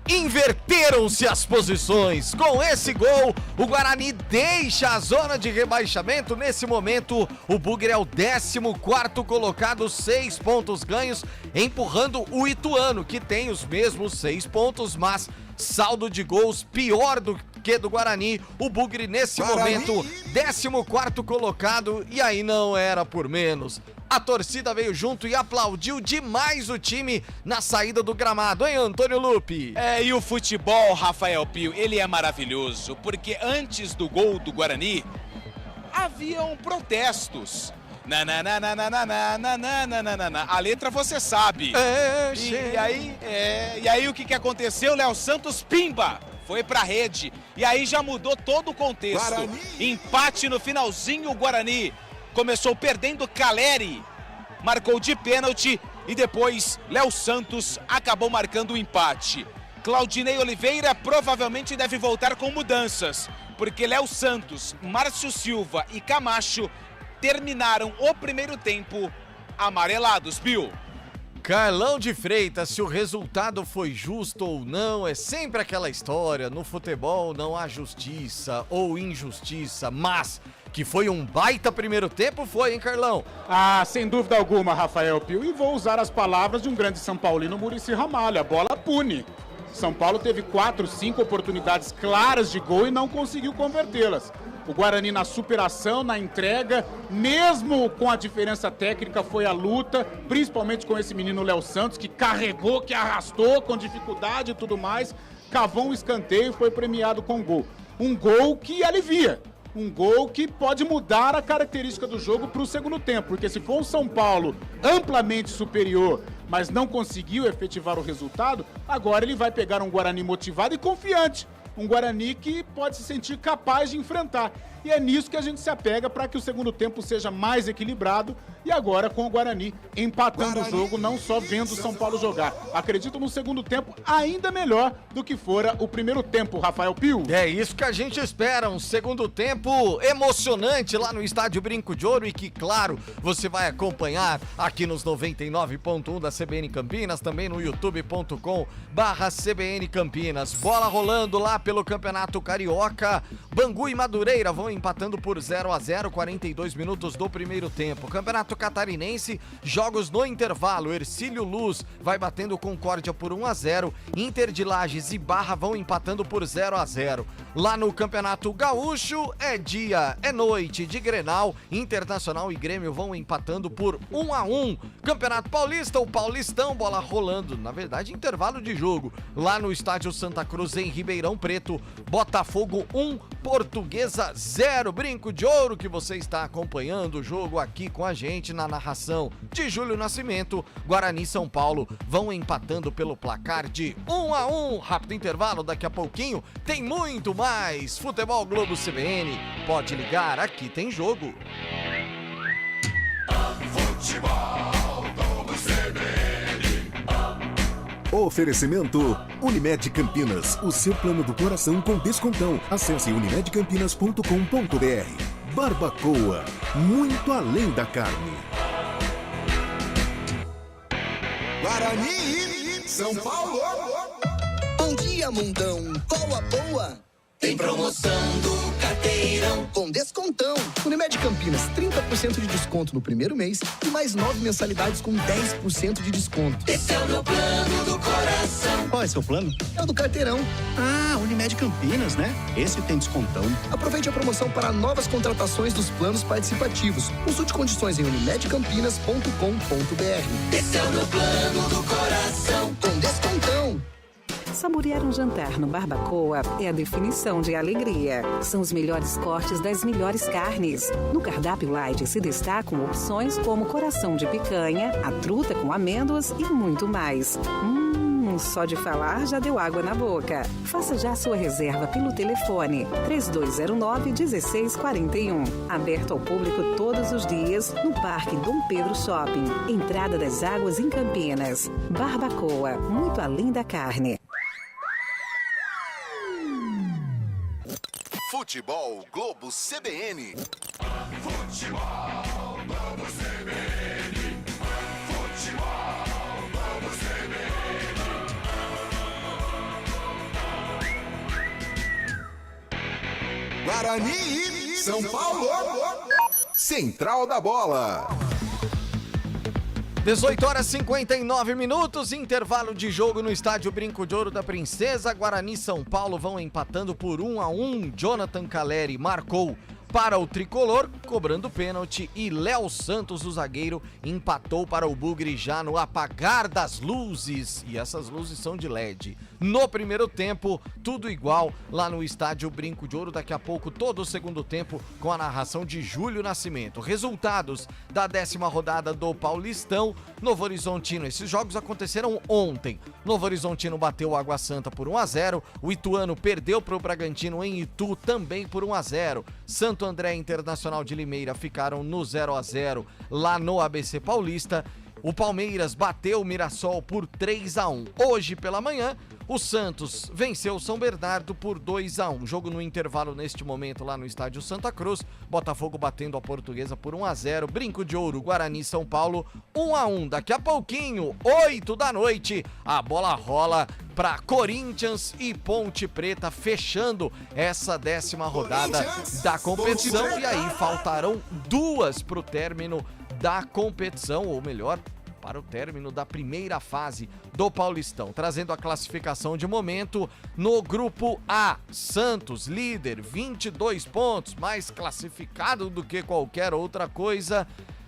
Inverteram-se as posições. Com esse gol, o Guarani deixa a zona de rebaixamento. Nesse momento, o Bugre é o 14º colocado, 6 pontos ganhos, empurrando o Ituano, que tem os mesmos 6 pontos, mas saldo de gols pior do que do Guarani. O Bugre, nesse momento, 14º colocado, e aí não era por menos. A torcida veio junto e aplaudiu demais o time na saída do gramado, hein, Antônio Lupi? E o futebol, Rafael Pio, ele é maravilhoso, porque antes do gol do Guarani, haviam protestos. A letra você sabe. E aí o que aconteceu? Léo Santos, pimba, foi pra rede. E aí já mudou todo o contexto. Guarani. Empate no finalzinho, o Guarani começou perdendo, Caleri marcou de pênalti e depois Léo Santos acabou marcando o empate. Claudinei Oliveira provavelmente deve voltar com mudanças, porque Léo Santos, Márcio Silva e Camacho terminaram o primeiro tempo amarelados, Pio. Carlão de Freitas, se o resultado foi justo ou não, é sempre aquela história. No futebol não há justiça ou injustiça, mas que foi um baita primeiro tempo, foi, hein, Carlão? Sem dúvida alguma, Rafael Pio. E vou usar as palavras de um grande São Paulino, Muricy Ramalho. A bola pune. São Paulo teve 4, 5 oportunidades claras de gol e não conseguiu convertê-las. O Guarani na superação, na entrega, mesmo com a diferença técnica, foi a luta, principalmente com esse menino Léo Santos, que carregou, que arrastou com dificuldade e tudo mais, cavou um escanteio e foi premiado com gol. Um gol que alivia, um gol que pode mudar a característica do jogo para o segundo tempo, porque se for um São Paulo amplamente superior, mas não conseguiu efetivar o resultado, agora ele vai pegar um Guarani motivado e confiante. Um Guarani que pode se sentir capaz de enfrentar. E é nisso que a gente se apega para que o segundo tempo seja mais equilibrado. E agora com o Guarani empatando o jogo, não só vendo o São Paulo jogar. Acredito no segundo tempo ainda melhor do que fora o primeiro tempo, Rafael Pio. É isso que a gente espera, um segundo tempo emocionante lá no Estádio Brinco de Ouro e que, claro, você vai acompanhar aqui nos 99.1 da CBN Campinas, também no youtube.com/CBN Campinas. Bola rolando lá pelo Campeonato Carioca, Bangu e Madureira vão empatando por 0-0, 42 minutos do primeiro tempo. Campeonato Catarinense, jogos no intervalo. Hercílio Luz vai batendo Concórdia por 1-0. Inter de Lages e Barra vão empatando por 0-0. Lá no Campeonato Gaúcho, é noite de Grenal. Internacional e Grêmio vão empatando por 1-1. Campeonato Paulista, o Paulistão, bola rolando. Na verdade, intervalo de jogo. Lá no Estádio Santa Cruz, em Ribeirão Preto, Botafogo 1, Portuguesa 0. Brinco de Ouro, que você está acompanhando o jogo aqui com a gente na narração de Júlio Nascimento. Guarani e São Paulo vão empatando pelo placar de 1-1. Rápido intervalo, daqui a pouquinho tem muito mais. Futebol Globo CBN, pode ligar, aqui tem jogo. Futebol Globo CBN. Oferecimento Unimed Campinas, o seu plano do coração com descontão. Acesse unimedcampinas.com.br. Barbacoa, muito além da carne. Guarani, São Paulo. Bom dia, mundão. Qual a boa? Tem promoção do Carteirão. Com descontão. Unimed Campinas, 30% de desconto no primeiro mês e mais 9 mensalidades com 10% de desconto. Esse é o meu plano do coração. Qual é seu plano? É o do Carteirão. Ah, Unimed Campinas, né? Esse tem descontão. Aproveite a promoção para novas contratações dos planos participativos. Consulte condições em unimedcampinas.com.br. Esse é o meu plano do coração. Com descontão. Saborear um jantar no Barbacoa é a definição de alegria. São os melhores cortes das melhores carnes. No cardápio light se destacam opções como coração de picanha, a truta com amêndoas e muito mais. Só de falar já deu água na boca. Faça já sua reserva pelo telefone 3209-1641. Aberto ao público todos os dias no Parque Dom Pedro Shopping. Entrada das Águas em Campinas. Barbacoa, muito além da carne. Futebol Globo CBN. Futebol Globo CBN. Futebol Globo CBN. Guarani, São Paulo. Central da Bola. 18h59, intervalo de jogo no estádio Brinco de Ouro da Princesa. Guarani e São Paulo vão empatando por 1-1. Jonathan Caleri marcou para o tricolor, cobrando pênalti, e Léo Santos, o zagueiro, empatou para o Bugre já no apagar das luzes, e essas luzes são de LED. No primeiro tempo, tudo igual lá no estádio Brinco de Ouro. Daqui a pouco, todo o segundo tempo, com a narração de Júlio Nascimento. Resultados da 10ª rodada do Paulistão. Novo Horizontino, esses jogos aconteceram ontem. Novo Horizontino bateu o Água Santa por 1-0. O Ituano perdeu para o Bragantino em Itu, também por 1-0. Santo André e Internacional de Limeira ficaram no 0-0 lá no ABC Paulista. O Palmeiras bateu o Mirassol por 3-1. Hoje pela manhã, o Santos venceu o São Bernardo por 2-1. Jogo no intervalo neste momento lá no estádio Santa Cruz. Botafogo batendo a Portuguesa por 1-0. Brinco de Ouro, Guarani e São Paulo 1-1. Daqui a pouquinho, 8 da noite, a bola rola para Corinthians e Ponte Preta, fechando essa 10ª rodada da competição. E aí faltarão 2 para o término da competição, ou melhor, para o término da primeira fase do Paulistão. Trazendo a classificação de momento no grupo A. Santos, líder, 22 pontos, mais classificado do que qualquer outra coisa.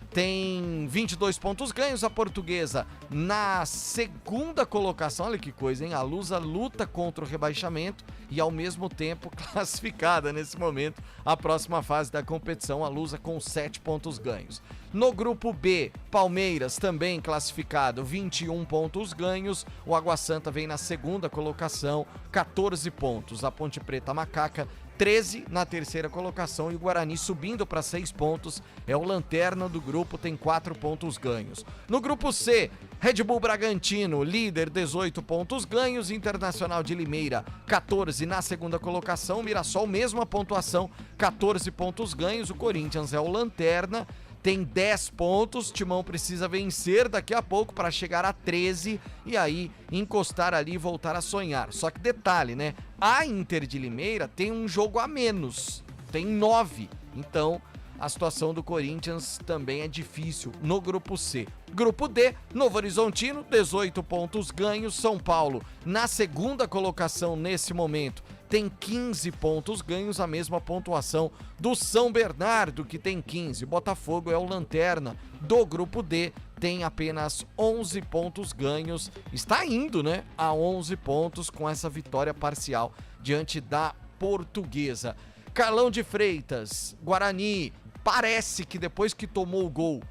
Tem 22 pontos ganhos. A Portuguesa na segunda colocação. Olha que coisa, hein? A Lusa luta contra o rebaixamento e ao mesmo tempo classificada nesse momento a próxima fase da competição. A Lusa com 7 pontos ganhos. No grupo B, Palmeiras também classificado, 21 pontos ganhos. O Água Santa vem na segunda colocação, 14 pontos. A Ponte Preta Macaca, 13 na terceira colocação, e o Guarani subindo para 6 pontos, é o lanterna do grupo, tem 4 pontos ganhos. No grupo C, Red Bull Bragantino, líder, 18 pontos ganhos. Internacional de Limeira, 14 na segunda colocação. Mirassol, mesma pontuação, 14 pontos ganhos. O Corinthians é o lanterna, tem 10 pontos. Timão precisa vencer daqui a pouco para chegar a 13 e aí encostar ali e voltar a sonhar. Só que detalhe, né? A Inter de Limeira tem um jogo a menos tem 9. Então, a situação do Corinthians também é difícil no grupo C. Grupo D, Novo Horizontino, 18 pontos ganhos. São Paulo, na segunda colocação nesse momento, tem 15 pontos ganhos, a mesma pontuação do São Bernardo, que tem 15. Botafogo é o lanterna do grupo D, tem apenas 11 pontos ganhos. Está indo, né, a 11 pontos com essa vitória parcial diante da Portuguesa. Carlão de Freitas, Guarani, parece que depois que tomou o gol,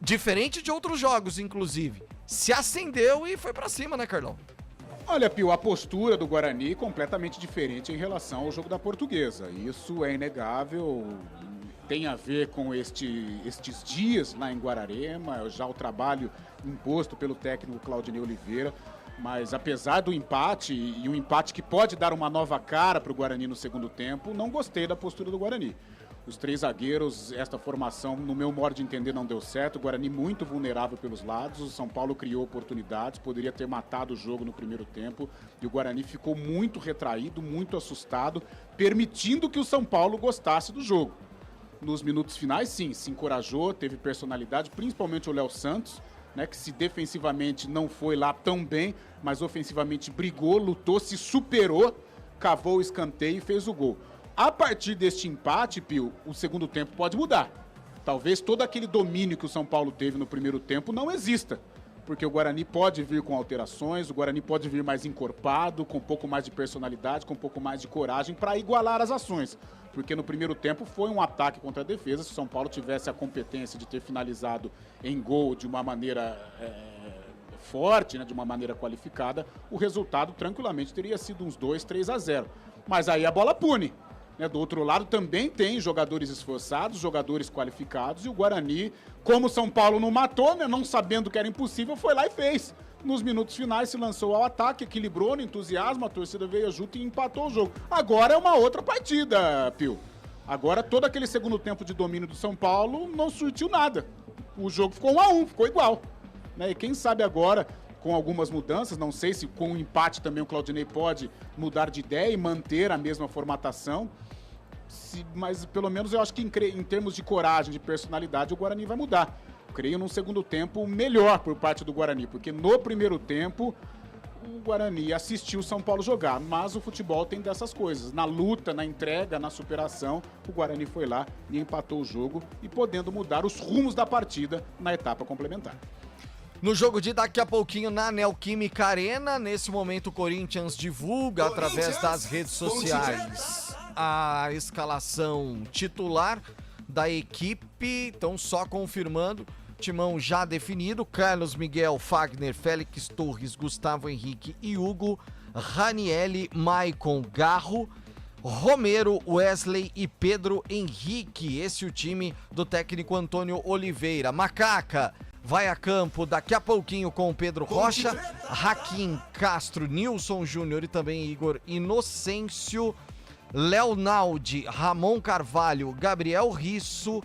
diferente de outros jogos, inclusive, se acendeu e foi pra cima, né, Carlão? Olha, Pio, a postura do Guarani é completamente diferente em relação ao jogo da Portuguesa. Isso é inegável, tem a ver com estes dias lá em Guararema, já o trabalho imposto pelo técnico Claudinei Oliveira. Mas apesar do empate, e um empate que pode dar uma nova cara para o Guarani no segundo tempo, não gostei da postura do Guarani. Os 3 zagueiros, esta formação, no meu modo de entender, não deu certo. O Guarani muito vulnerável pelos lados. O São Paulo criou oportunidades, poderia ter matado o jogo no primeiro tempo. E o Guarani ficou muito retraído, muito assustado, permitindo que o São Paulo gostasse do jogo. Nos minutos finais, sim, se encorajou, teve personalidade, principalmente o Léo Santos, né, que se defensivamente não foi lá tão bem, mas ofensivamente brigou, lutou, se superou, cavou o escanteio e fez o gol. A partir deste empate, Pio, o segundo tempo pode mudar. Talvez todo aquele domínio que o São Paulo teve no primeiro tempo não exista, porque o Guarani pode vir com alterações, o Guarani pode vir mais encorpado, com um pouco mais de personalidade, com um pouco mais de coragem para igualar as ações. Porque no primeiro tempo foi um ataque contra a defesa. Se o São Paulo tivesse a competência de ter finalizado em gol de uma maneira forte, né, de uma maneira qualificada, o resultado tranquilamente teria sido uns 2-3-0. Mas aí a bola pune. Né, do outro lado também tem jogadores esforçados, jogadores qualificados, e o Guarani, como o São Paulo não matou, né, não sabendo que era impossível, foi lá e fez. Nos minutos finais se lançou ao ataque, equilibrou no entusiasmo, a torcida veio junto e empatou o jogo. Agora é uma outra partida, Pio. Agora todo aquele segundo tempo de domínio do São Paulo não surtiu nada. O jogo ficou 1-1, ficou igual. Né, e quem sabe agora, com algumas mudanças, não sei se com o empate também o Claudinei pode mudar de ideia e manter a mesma formatação. Mas pelo menos eu acho que em termos de coragem, de personalidade, o Guarani vai mudar. Eu creio num segundo tempo melhor por parte do Guarani, porque no primeiro tempo o Guarani assistiu o São Paulo jogar, mas o futebol tem dessas coisas. Na luta, na entrega, na superação, o Guarani foi lá e empatou o jogo e podendo mudar os rumos da partida na etapa complementar. No jogo de daqui a pouquinho na Neoquímica Arena, nesse momento o Corinthians divulga através das redes sociais a escalação titular da equipe, então só confirmando, timão já definido: Carlos Miguel, Fagner, Félix Torres, Gustavo Henrique e Hugo, Ranielli, Maicon, Garro, Romero, Wesley e Pedro Henrique. Esse é o time do técnico Antônio Oliveira. Macaca vai a campo daqui a pouquinho com o Pedro Rocha, Hakim, Castro, Nilson Júnior e também Igor Inocêncio, Leonaldi, Ramon Carvalho, Gabriel Risso,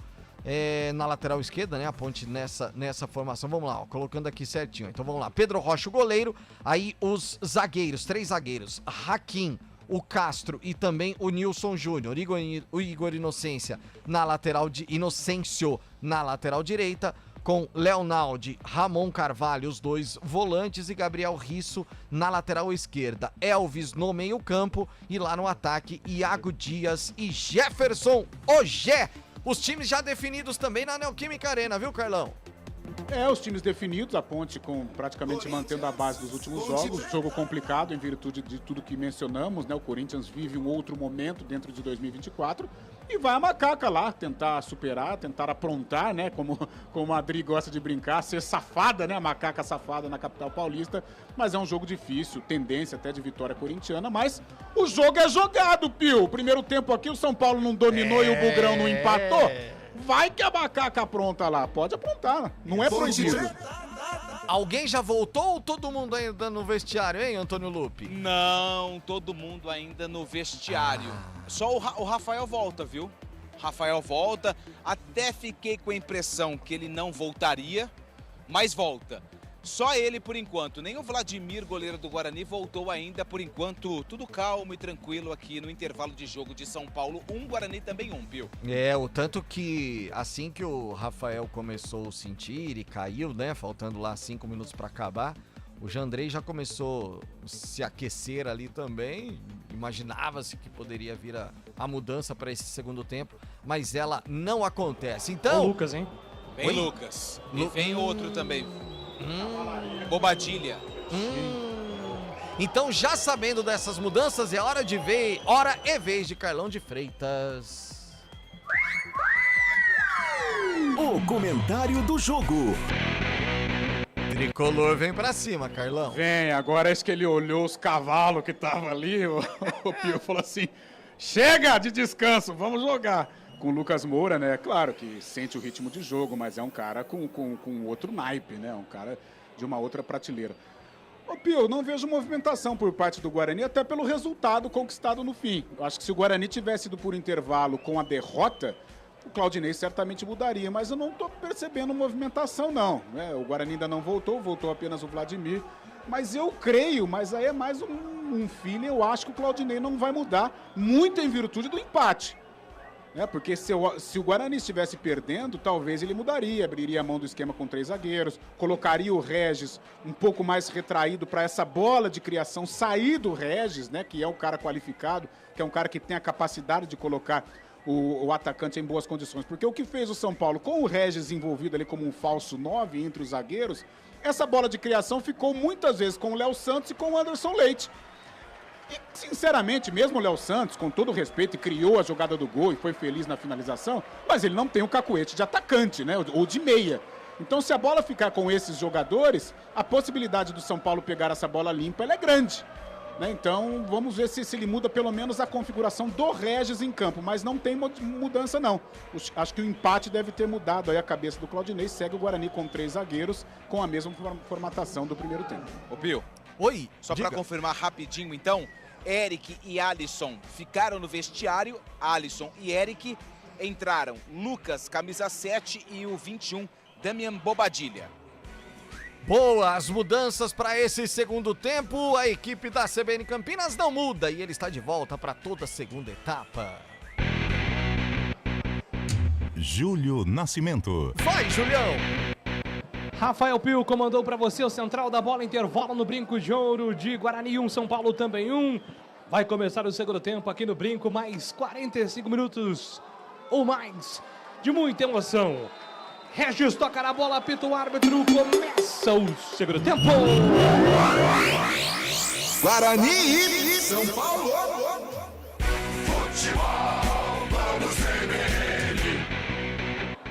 na lateral esquerda, né? A ponte nessa formação. Vamos lá, ó, colocando aqui certinho. Então vamos lá. Pedro Rocha, o goleiro. Aí os zagueiros, 3 zagueiros. Hakim, o Castro e também o Nilson Júnior. O Igor Inocêncio na lateral direita, com Leonaldi, Ramon Carvalho, os 2 volantes, e Gabriel Risso na lateral esquerda. Elvis no meio campo e lá no ataque, Iago Dias e Jefferson Ogé. Os times já definidos também na Neoquímica Arena, viu, Carlão? Os times definidos, a Ponte praticamente mantendo a base dos últimos jogos. Jogo complicado em virtude de tudo que mencionamos, né? O Corinthians vive um outro momento dentro de 2024 e vai a Macaca lá tentar superar, tentar aprontar, né? Como a Adri gosta de brincar, ser safada, né? A Macaca safada na capital paulista. Mas é um jogo difícil, tendência até de vitória corintiana, mas o jogo é jogado, Pio. O primeiro tempo aqui o São Paulo não dominou e o Bugrão não empatou. Vai que a Macaca apronta lá. Pode aprontar, não é proibido. Alguém já voltou ou todo mundo ainda no vestiário, hein, Antônio Lupe? Não, todo mundo ainda no vestiário. Só o Rafael volta, viu? Rafael volta. Até fiquei com a impressão que ele não voltaria, mas volta. Só ele por enquanto, nem o Vladimir, goleiro do Guarani, voltou ainda por enquanto. Tudo calmo e tranquilo aqui no intervalo de jogo de São Paulo 1, Guarani também 1, Pio. O tanto que assim que o Rafael começou a sentir e caiu, né, faltando lá 5 minutos para acabar, o Jandrei já começou a se aquecer ali também. Imaginava-se que poderia vir a mudança para esse segundo tempo, mas ela não acontece. Então, o Lucas, hein? Vem Lucas. E vem outro também. Bobadilha. Então, já sabendo dessas mudanças, é hora de ver, hora e vez de Carlão de Freitas. O comentário do jogo. Tricolor vem pra cima, Carlão. Vem, agora acho que ele olhou os cavalos que tava ali, o Pio falou assim, chega de descanso, vamos jogar. Com o Lucas Moura, né, claro que sente o ritmo de jogo, mas é um cara com outro naipe, né, um cara de uma outra prateleira. Ô Pio, não vejo movimentação por parte do Guarani, até pelo resultado conquistado no fim. Eu acho que se o Guarani tivesse ido por intervalo com a derrota, o Claudinei certamente mudaria, mas eu não estou percebendo movimentação, não. O Guarani ainda não voltou apenas o Vladimir. Mas eu creio, mas aí é mais um feeling, eu acho que o Claudinei não vai mudar, muito em virtude do empate. Porque se o Guarani estivesse perdendo, talvez ele mudaria, abriria a mão do esquema com 3 zagueiros, colocaria o Regis um pouco mais retraído para essa bola de criação sair do Regis, né, que é um cara qualificado, que é um cara que tem a capacidade de colocar o atacante em boas condições. Porque o que fez o São Paulo com o Regis envolvido ali como um falso 9 entre os zagueiros, essa bola de criação ficou muitas vezes com o Léo Santos e com o Anderson Leite. E, sinceramente, mesmo o Léo Santos, com todo o respeito, criou a jogada do gol e foi feliz na finalização, mas ele não tem um cacuete de atacante, né, ou de meia. Então, se a bola ficar com esses jogadores, a possibilidade do São Paulo pegar essa bola limpa ela é grande. Então, vamos ver se ele muda pelo menos a configuração do Regis em campo, mas não tem mudança, não. Acho que o empate deve ter mudado aí a cabeça do Claudinei, segue o Guarani com 3 zagueiros, com a mesma formatação do primeiro tempo. Ô Pio. Oi, só para confirmar rapidinho, então, Eric e Alisson ficaram no vestiário, Alisson e Eric entraram Lucas, camisa 7 e o 21, Damian Bobadilha. Boas mudanças para esse segundo tempo, a equipe da CBN Campinas não muda e ele está de volta para toda a segunda etapa. Júlio Nascimento. Vai, Julião! Rafael Pio comandou para você o central da bola, intervalo no Brinco de Ouro de Guarani 1, São Paulo também 1. Vai começar o segundo tempo aqui no Brinco, mais 45 minutos ou mais de muita emoção. Regis toca na bola, apita o árbitro, começa o segundo tempo. Guarani e São Paulo. Futebol, vamos CBN.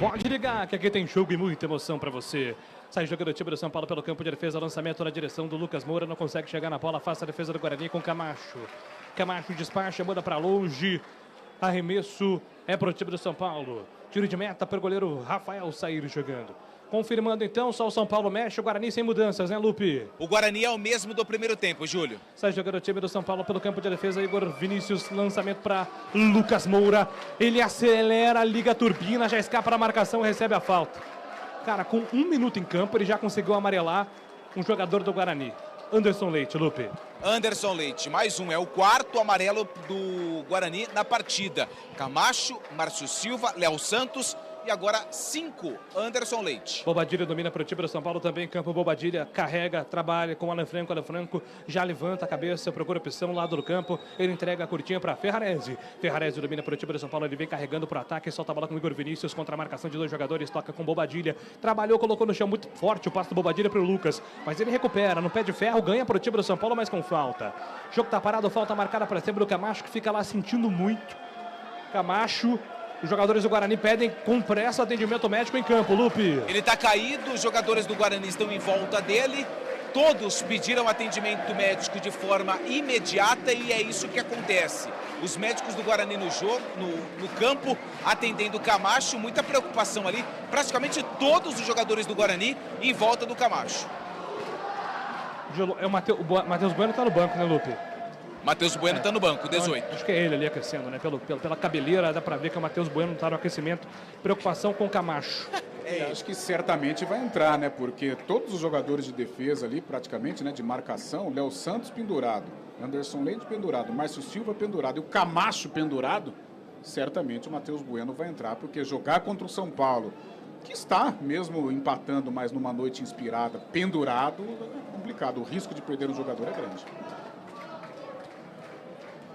Pode ligar que aqui tem jogo e muita emoção para você. Sai jogando o time do São Paulo pelo campo de defesa, lançamento na direção do Lucas Moura, não consegue chegar na bola, afasta a defesa do Guarani com Camacho. Camacho despacha, manda para longe, arremesso é pro time do São Paulo. Tiro de meta para o goleiro Rafael sair jogando. Confirmando então, só o São Paulo mexe, o Guarani sem mudanças, né, Lupe? O Guarani é o mesmo do primeiro tempo, Júlio. Sai jogando o time do São Paulo pelo campo de defesa, Igor Vinícius, lançamento para Lucas Moura. Ele acelera, liga a turbina, já escapa da marcação, recebe a falta. Cara, com 1 minuto em campo, ele já conseguiu amarelar um jogador do Guarani. Anderson Leite, Lupe. Anderson Leite, mais um, é o 4º amarelo do Guarani na partida. Camacho, Márcio Silva, Léo Santos e agora 5, Anderson Leite. Bobadilha domina para o time do São Paulo também, campo Bobadilha, carrega, trabalha com Alan Franco já levanta a cabeça, procura opção, lado do campo, ele entrega a curtinha para Ferrarese. Ferrarese domina para o time do São Paulo, ele vem carregando para o ataque, solta a bola com Igor Vinícius, contra a marcação de 2 jogadores, toca com Bobadilha, trabalhou, colocou no chão muito forte o passe do Bobadilha para o Lucas, mas ele recupera, no pé de ferro, ganha para o time do São Paulo, mas com falta. O jogo tá parado, falta marcada para cima do Camacho, que fica lá sentindo muito. Camacho. Os jogadores do Guarani pedem com pressa atendimento médico em campo, Lupe. Ele está caído, os jogadores do Guarani estão em volta dele. Todos pediram atendimento médico de forma imediata e é isso que acontece. Os médicos do Guarani no campo atendendo o Camacho, muita preocupação ali. Praticamente todos os jogadores do Guarani em volta do Camacho. O Matheus Bueno está no banco, né, Lupe? Matheus Bueno está no banco, 18. Acho que é ele ali aquecendo, né? Pela cabeleira, dá pra ver que o Matheus Bueno tá no aquecimento. Preocupação com o Camacho. Acho que certamente vai entrar, né? Porque todos os jogadores de defesa ali, praticamente, né? De marcação, Léo Santos pendurado, Anderson Leite pendurado, Márcio Silva pendurado e o Camacho pendurado, certamente o Matheus Bueno vai entrar, porque jogar contra o São Paulo, que está mesmo empatando, mas numa noite inspirada, pendurado, é complicado. O risco de perder um jogador é grande.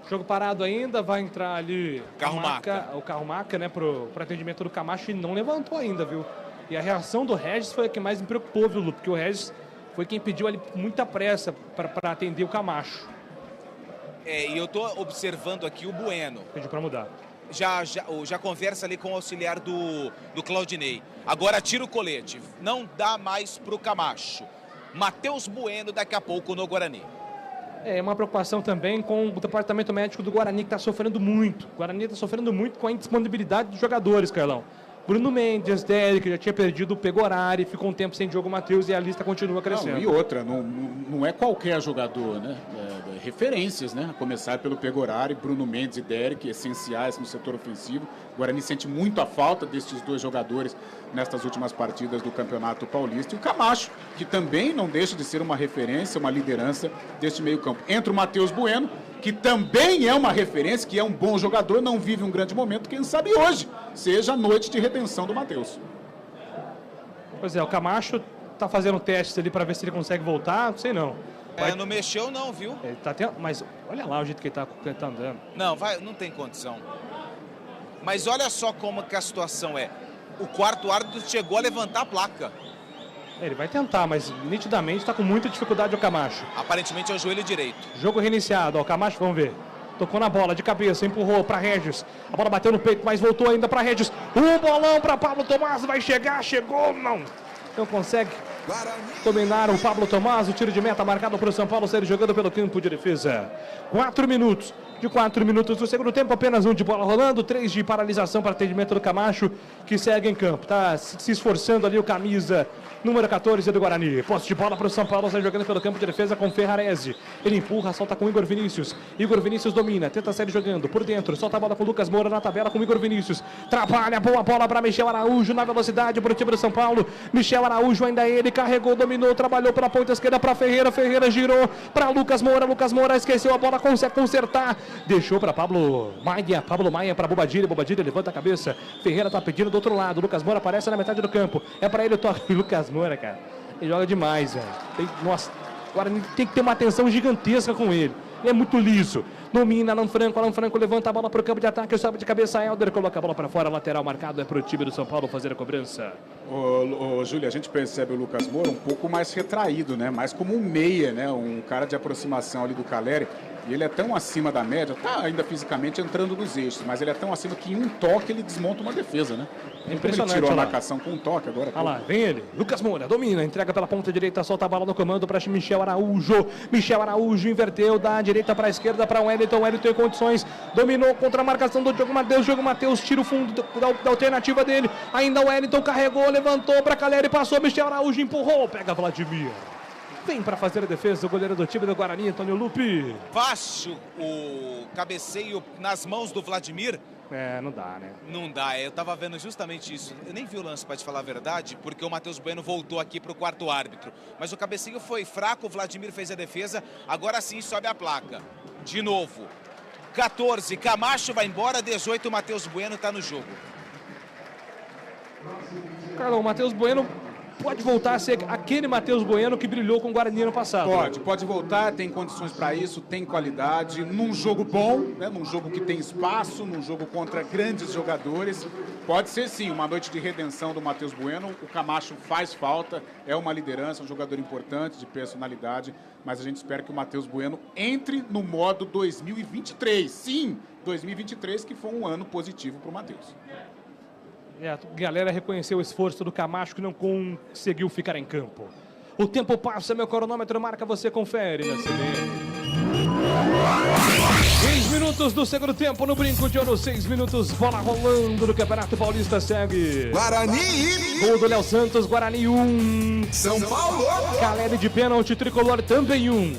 Jogo parado ainda, vai entrar ali Carro-maca. o carro-maca, né, pro atendimento do Camacho, e não levantou ainda, viu? E a reação do Regis foi a que mais me preocupou, viu, Lu? Porque o Regis foi quem pediu ali muita pressa para atender o Camacho. E eu tô observando aqui o Bueno. Pediu para mudar. Já conversa ali com o auxiliar do Claudinei. Agora tira o colete. Não dá mais pro Camacho. Matheus Bueno daqui a pouco no Guarani. É uma preocupação também com o departamento médico do Guarani, que está sofrendo muito. O Guarani está sofrendo muito com a indisponibilidade dos jogadores, Carlão. Bruno Mendes, Derek, já tinha perdido o Pegorari, ficou um tempo sem Diogo Matheus e a lista continua crescendo. Não, e outra, não é qualquer jogador, né? Referências, né? A começar pelo Pegorari, Bruno Mendes e Derek, essenciais no setor ofensivo. O Guarani sente muito a falta destes dois jogadores nestas últimas partidas do Campeonato Paulista. E o Camacho, que também não deixa de ser uma referência, uma liderança deste meio-campo. Entra o Matheus Bueno, que também é uma referência, que é um bom jogador, não vive um grande momento, quem sabe hoje seja a noite de redenção do Matheus. Pois é, o Camacho tá fazendo testes ali para ver se ele consegue voltar, não sei não. Não mexeu não, viu? Ele tá mas olha lá o jeito que ele tá andando. Não tem condição. Mas olha só como que a situação é. O quarto árbitro chegou a levantar a placa. Ele vai tentar, mas nitidamente está com muita dificuldade o Camacho. Aparentemente é o joelho direito. Jogo reiniciado, ó, o Camacho, vamos ver. Tocou na bola de cabeça, empurrou para Regis. A bola bateu no peito, mas voltou ainda para Regis. Um bolão para Pablo Tomás, vai chegar, chegou, não consegue dominar o Pablo Tomás. O tiro de meta marcado para o São Paulo, sair jogando pelo campo de defesa. 4 minutos. De 4 minutos do segundo tempo, apenas 1 de bola rolando, 3 de paralisação para atendimento do Camacho, que segue em campo. Está se esforçando ali o camisa número 14 do Guarani. Posse de bola para o São Paulo, sai jogando pelo campo de defesa com Ferrarese. Ele empurra, solta com Igor Vinícius. Igor Vinícius domina, tenta sair jogando por dentro, solta a bola com Lucas Moura na tabela com Igor Vinícius. Trabalha, boa bola para Michel Araújo na velocidade para o time do São Paulo. Michel Araújo ainda ele, carregou, dominou, trabalhou pela ponta esquerda para Ferreira. Ferreira girou para Lucas Moura. Lucas Moura esqueceu a bola, consegue consertar. Deixou para Pablo Maia para Bobadilha. Bobadilha levanta a cabeça. Ferreira tá pedindo do outro lado. Lucas Moura aparece na metade do campo. É para ele o toque. Lucas Moura, cara, ele joga demais, velho. Nossa, agora tem que ter uma atenção gigantesca com ele. Ele é muito liso. Domina Alan Franco levanta a bola para o campo de ataque, sobe de cabeça, Helder coloca a bola para fora, lateral marcado, é para o time do São Paulo fazer a cobrança. Júlio, a gente percebe o Lucas Moura um pouco mais retraído, né? Mais como um meia, né? Um cara de aproximação ali do Caleri. E ele é tão acima da média, tá ainda fisicamente entrando nos eixos, mas ele é tão acima que em um toque ele desmonta uma defesa, né? É impressionante. Ele tirou a marcação com um toque agora. Olha lá, vem ele. Lucas Moura domina, entrega pela ponta direita, solta a bola no comando para Michel Araújo. Michel Araújo inverteu da direita para a esquerda para o Wellington. Wellington em condições, dominou contra a marcação do Diogo Matheus. Diogo Matheus tira o fundo da alternativa dele. Ainda o Wellington carregou, levantou para Caleri, passou. Michel Araújo empurrou, pega Vladimir. Vem para fazer a defesa o goleiro do time do Guarani, Antônio Lupi. Fácil o cabeceio nas mãos do Vladimir. Não dá, né? Não dá, eu tava vendo justamente isso. Eu nem vi o lance, para te falar a verdade, porque o Matheus Bueno voltou aqui pro quarto árbitro. Mas o cabeceio foi fraco, o Vladimir fez a defesa, agora sim sobe a placa. De novo, 14, Camacho vai embora, 18, o Matheus Bueno tá no jogo. Carlão, o Matheus Bueno pode voltar a ser aquele Matheus Bueno que brilhou com o Guarani no passado. Pode voltar, tem condições para isso, tem qualidade, num jogo bom, né, num jogo que tem espaço, num jogo contra grandes jogadores. Pode ser sim, uma noite de redenção do Matheus Bueno. O Camacho faz falta, é uma liderança, um jogador importante, de personalidade, mas a gente espera que o Matheus Bueno entre no modo 2023. Sim, 2023, que foi um ano positivo para o Matheus. A galera reconheceu o esforço do Camacho, que não conseguiu ficar em campo. O tempo passa, meu cronômetro marca, você confere na CBN. 6 minutos do segundo tempo no Brinco de Ouro, 6 minutos, bola rolando no Campeonato Paulista, segue Guarani! Gol do Léo Santos, Guarani 1. São Paulo! Caleri de pênalti, tricolor também 1.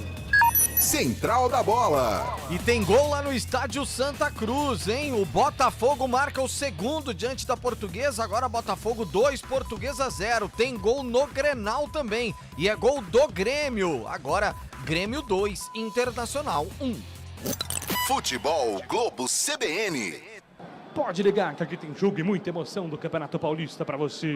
Central da Bola. E tem gol lá no estádio Santa Cruz, hein? O Botafogo marca o segundo diante da Portuguesa, agora Botafogo 2, Portuguesa 0. Tem gol no Grenal também, e é gol do Grêmio. Agora, Grêmio 2, Internacional 1. Futebol Globo CBN. Pode ligar que aqui tem jogo e muita emoção do Campeonato Paulista pra você.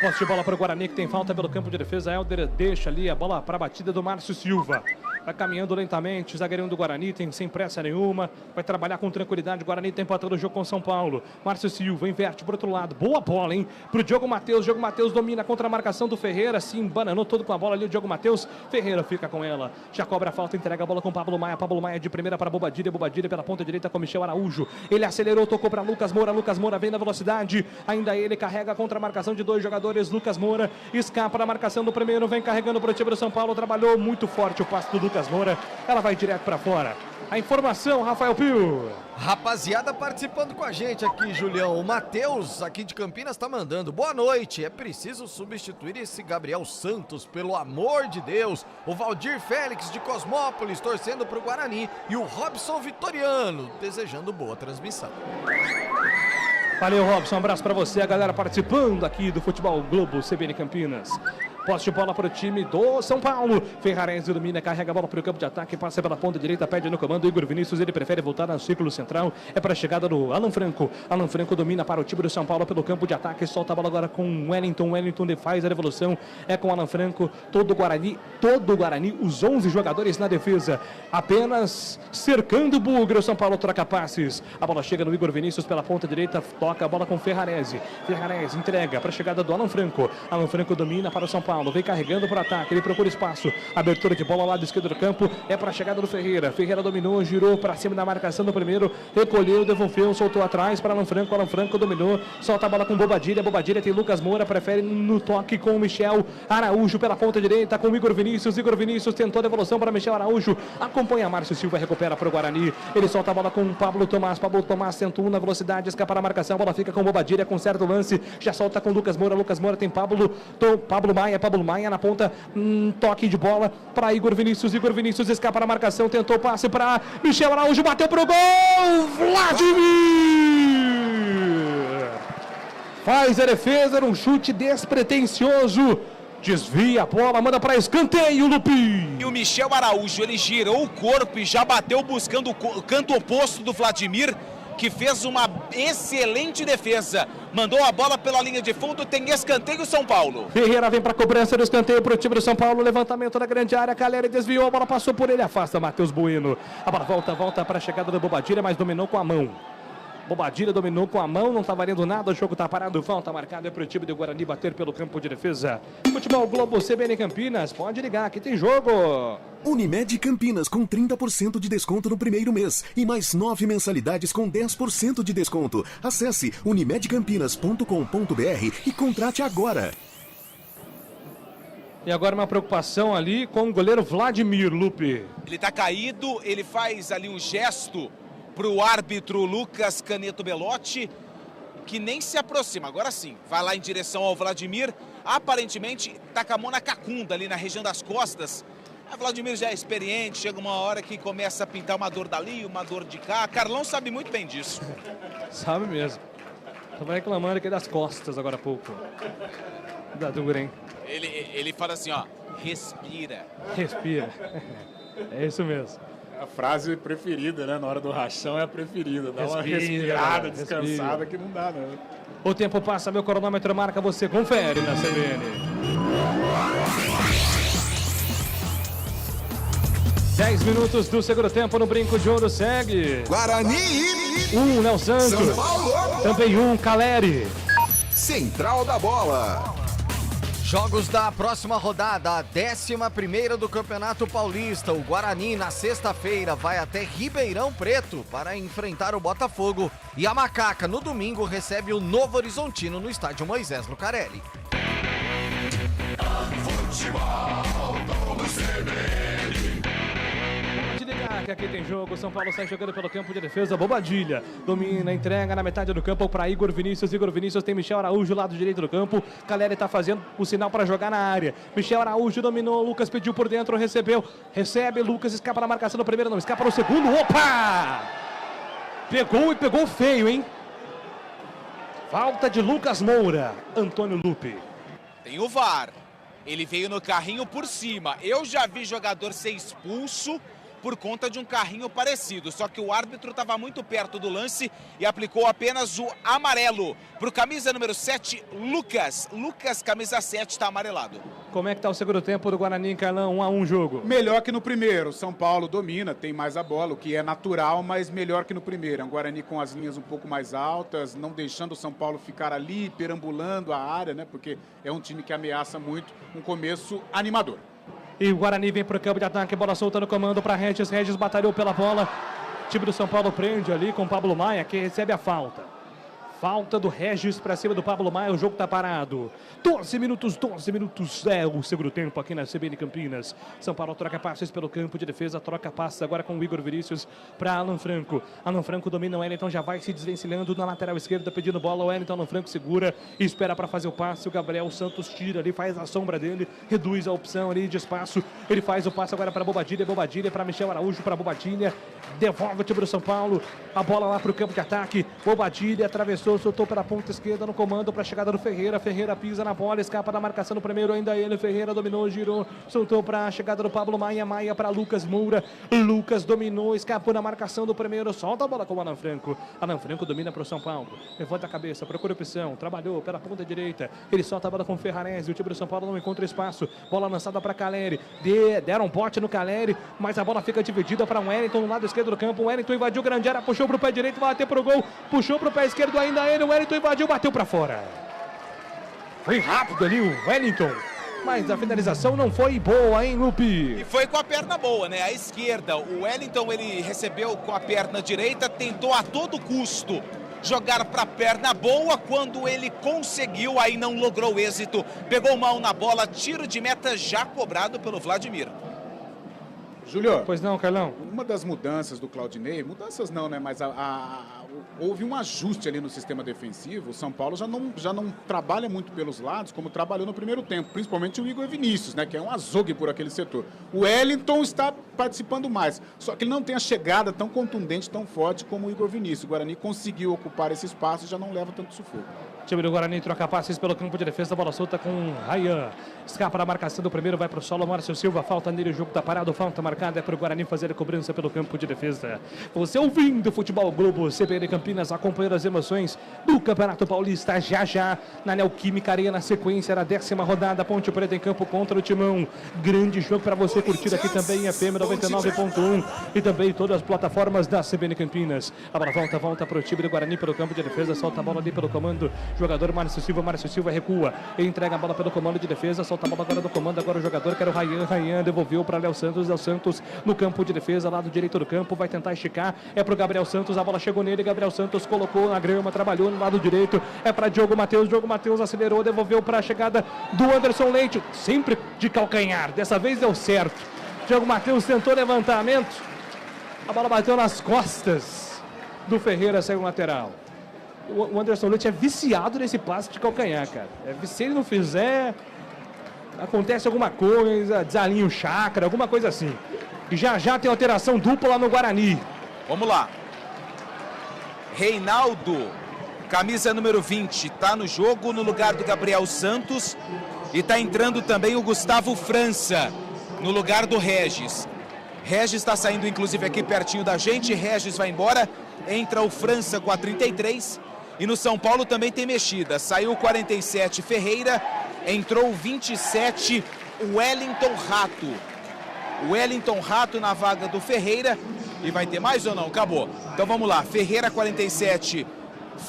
Posse de bola para o Guarani, que tem falta pelo campo de defesa. Helder deixa ali a bola para a batida do Márcio Silva. Vai caminhando lentamente, o zagueirão do Guarani tem sem pressa nenhuma, vai trabalhar com tranquilidade. O Guarani tem empatado o jogo com São Paulo. Márcio Silva inverte pro outro lado, boa bola, hein? Pro Diogo Matheus, Diogo Matheus domina contra a marcação do Ferreira, se embananou todo com a bola ali o Diogo Matheus. Ferreira fica com ela, já cobra a falta, entrega a bola com Pablo Maia de primeira para Bobadilha pela ponta direita com Michel Araújo. Ele acelerou, tocou para Lucas Moura vem na velocidade, ainda ele carrega contra a marcação de dois jogadores. Lucas Moura escapa da marcação do primeiro, vem carregando pro time do São Paulo, trabalhou muito forte o passe do Lucas Moura. Ela vai direto para fora. A informação, Rafael Pio. Rapaziada participando com a gente aqui, Julião. O Matheus, aqui de Campinas, tá mandando. Boa noite. É preciso substituir esse Gabriel Santos, pelo amor de Deus. O Valdir Félix, de Cosmópolis, torcendo pro Guarani. E o Robson Vitoriano, desejando boa transmissão. Valeu, Robson. Um abraço pra você. A galera participando aqui do Futebol Globo CBN Campinas. Posse de bola para o time do São Paulo. Ferrarese domina, carrega a bola para o campo de ataque, passa pela ponta direita, pede no comando. Igor Vinícius, ele prefere voltar no círculo central. É para a chegada do Alan Franco. Alan Franco domina para o time do São Paulo pelo campo de ataque. Solta a bola agora com o Wellington. Wellington faz a revolução. É com o Alan Franco. Todo o Guarani, os 11 jogadores na defesa. Apenas cercando o bugre. O São Paulo troca passes. A bola chega no Igor Vinícius pela ponta direita. Toca a bola com Ferrarese. Ferrarese entrega para a chegada do Alan Franco. Alan Franco domina para o São Paulo. Vem carregando para o ataque, ele procura espaço, abertura de bola ao lado esquerdo do campo, é para a chegada do Ferreira. Ferreira dominou, girou para cima da marcação do primeiro, recolheu, devolveu, soltou atrás para Alan Franco dominou, solta a bola com Bobadilha tem Lucas Moura, prefere no toque com o Michel Araújo pela ponta direita, com o Igor Vinícius tentou a devolução para Michel Araújo, acompanha Márcio Silva, recupera para o Guarani, ele solta a bola com o Pablo Tomás tentou na velocidade, escapa na marcação, a bola fica com Bobadilha, conserta o lance, já solta com Lucas Moura tem Pablo Maia na ponta, toque de bola para Igor Vinícius escapa na marcação, tentou passe para Michel Araújo, bateu pro gol, Vladimir! Faz a defesa, um chute despretensioso, desvia a bola, manda para escanteio, Lupin. E o Michel Araújo, ele girou o corpo e já bateu buscando o canto oposto do Vladimir, que fez uma excelente defesa. Mandou a bola pela linha de fundo, tem escanteio São Paulo. Ferreira vem para a cobrança do escanteio para o time do São Paulo. Levantamento da grande área, Caleri desviou, a bola passou por ele, afasta Matheus Bueno. A bola volta para a chegada do Bobadilha, mas dominou com a mão. Bobadilha dominou com a mão, não está valendo nada, o jogo está parado, falta marcada para o time do Guarani bater pelo campo de defesa. Futebol Globo CBN Campinas, pode ligar, aqui tem jogo. Unimed Campinas com 30% de desconto no primeiro mês e mais 9 mensalidades com 10% de desconto. Acesse unimedcampinas.com.br e contrate agora. E agora uma preocupação ali com o goleiro Vladimir, Lupe. Ele está caído, ele faz ali um gesto para o árbitro Lucas Caneto Belotti, que nem se aproxima. Agora sim, vai lá em direção ao Vladimir. Aparentemente está com a mão na cacunda, ali na região das costas. O Vladimir já é experiente, chega uma hora que começa a pintar uma dor dali, uma dor de cá. Carlão sabe muito bem disso. Sabe mesmo. Estava reclamando aqui das costas agora há pouco. Da dura, hein? Ele fala assim, ó, respira. Respira. É isso mesmo. A frase preferida, né? Na hora do rachão é a preferida. Dá uma respirada, descansada que não dá, não. O tempo passa, meu cronômetro marca, você confere na CBN. 10 minutos do segundo tempo no Brinco de Ouro, segue. Guarani. 1, Léo Santos. São Paulo. Também 1, Caleri. Central da Bola. Jogos da próxima rodada, a 11ª do Campeonato Paulista. O Guarani, na sexta-feira, vai até Ribeirão Preto para enfrentar o Botafogo. E a Macaca, no domingo, recebe o Novo Horizontino no estádio Moisés Lucarelli. Pode ligar ataque, aqui tem jogo. São Paulo sai jogando pelo campo de defesa. Bobadilha domina, entrega na metade do campo para Igor Vinícius. Igor Vinícius tem Michel Araújo, lado direito do campo. Caleri tá fazendo o sinal para jogar na área. Michel Araújo dominou, Lucas pediu por dentro, recebeu. Recebe, Lucas escapa na marcação do primeiro, não escapa no segundo. Opa! Pegou e pegou feio, hein? Falta de Lucas Moura. Antônio Lupe. Tem o VAR. Ele veio no carrinho por cima. Eu já vi jogador ser expulso por conta de um carrinho parecido. Só que o árbitro estava muito perto do lance e aplicou apenas o amarelo para o camisa número 7, Lucas. Lucas, camisa 7, está amarelado. Como é que tá o segundo tempo do Guarani, Carlão? 1-1 jogo. Melhor que no primeiro. São Paulo domina, tem mais a bola, o que é natural, mas melhor que no primeiro. É um Guarani com as linhas um pouco mais altas, não deixando o São Paulo ficar ali, perambulando a área, né? Porque é um time que ameaça muito. Um começo animador. E o Guarani vem para o campo de ataque, bola solta no comando para Regis. Regis batalhou pela bola. O time do São Paulo prende ali com o Pablo Maia, que recebe a falta. Falta do Regis para cima do Pablo Maia, o jogo está parado. 12 minutos é o segundo tempo aqui na CBN Campinas. São Paulo troca passes pelo campo de defesa, troca passes agora com o Igor Vinícius para Alan Franco. Alan Franco domina o Wellington, já vai se desvencilhando na lateral esquerda, pedindo bola. O Wellington, Alan Franco segura, espera para fazer o passe. O Gabriel Santos tira ali, faz a sombra dele, reduz a opção ali de espaço. Ele faz o passe agora para Bobadilha, Bobadilha para Michel Araújo, para Bobadilha. Devolve o time do São Paulo, a bola lá para o campo de ataque. Bobadilha atravessou, soltou pela ponta esquerda no comando para a chegada do Ferreira. Ferreira pisa na bola, escapa da marcação no primeiro, ainda ele. Ferreira dominou, girou, soltou para a chegada do Pablo Maia. Maia para Lucas Moura. Lucas dominou, escapou na marcação do primeiro, solta a bola com o Alan Franco. Alan Franco domina para o São Paulo, levanta a cabeça, procura opção, trabalhou pela ponta direita. Ele solta a bola com o Ferrarese. O time do São Paulo não encontra espaço. Bola lançada para Caleri. Deram um bote no Caleri, mas a bola fica dividida para o Wellington no lado esquerdo do campo. O Wellington invadiu grande área, puxou para o pé direito, vai bater pro gol, puxou para o pé esquerdo, ainda ele. O Wellington invadiu, bateu para fora. Foi rápido ali o Wellington, mas a finalização não foi boa, hein, Lupe? E foi com a perna boa, né? A esquerda. O Wellington, ele recebeu com a perna direita, tentou a todo custo jogar para a perna boa. Quando ele conseguiu, aí não logrou êxito. Pegou mal na bola, tiro de meta já cobrado pelo Vladimir. Júlio. Pois não, Carlão. Uma das mudanças do Claudinei, mudanças não, né? Mas houve um ajuste ali no sistema defensivo. O São Paulo já não trabalha muito pelos lados, como trabalhou no primeiro tempo. Principalmente o Igor Vinícius, né? Que é um azogue por aquele setor. O Wellington está participando mais. Só que ele não tem a chegada tão contundente, tão forte como o Igor Vinícius. O Guarani conseguiu ocupar esse espaço e já não leva tanto sufoco. O time do Guarani troca passes pelo campo de defesa, bola solta com o Rayan. Escapa da marcação do primeiro, vai para o solo, Márcio Silva, falta nele, o jogo está parado, falta marcada, é para o Guarani fazer a cobrança pelo campo de defesa. Você ouvindo o Futebol Globo, CBN Campinas, acompanhando as emoções do Campeonato Paulista, já na Neoquímica Arena, na sequência da 10ª rodada, Ponte Preta em campo contra o Timão. Grande jogo para você curtir aqui também, FM 99.1 e também todas as plataformas da CBN Campinas. A bola volta para o time do Guarani pelo campo de defesa, solta a bola ali pelo comando. Jogador Márcio Silva recua, entrega a bola pelo comando de defesa, solta a bola agora do comando, agora o jogador que era o Rayan devolveu para Léo Santos no campo de defesa, lado direito do campo, vai tentar esticar, é pro Gabriel Santos, a bola chegou nele, Gabriel Santos colocou na grama, trabalhou no lado direito, é para Diogo Matheus acelerou, devolveu para a chegada do Anderson Leite, sempre de calcanhar, dessa vez deu certo, Diogo Matheus tentou levantamento, a bola bateu nas costas do Ferreira, saiu lateral. O Anderson Leite é viciado nesse passe de calcanhar, cara. Se ele não fizer, acontece alguma coisa, desalinha o chakra, alguma coisa assim. E já tem alteração dupla lá no Guarani. Vamos lá. Reinaldo, camisa número 20, tá no jogo no lugar do Gabriel Santos. E tá entrando também o Gustavo França, no lugar do Regis. Regis está saindo, inclusive, aqui pertinho da gente. Regis vai embora. Entra o França com a 33. E no São Paulo também tem mexida. Saiu o 47 Ferreira, entrou o 27 Wellington Rato. Wellington Rato na vaga do Ferreira. E vai ter mais ou não? Acabou. Então vamos lá. Ferreira 47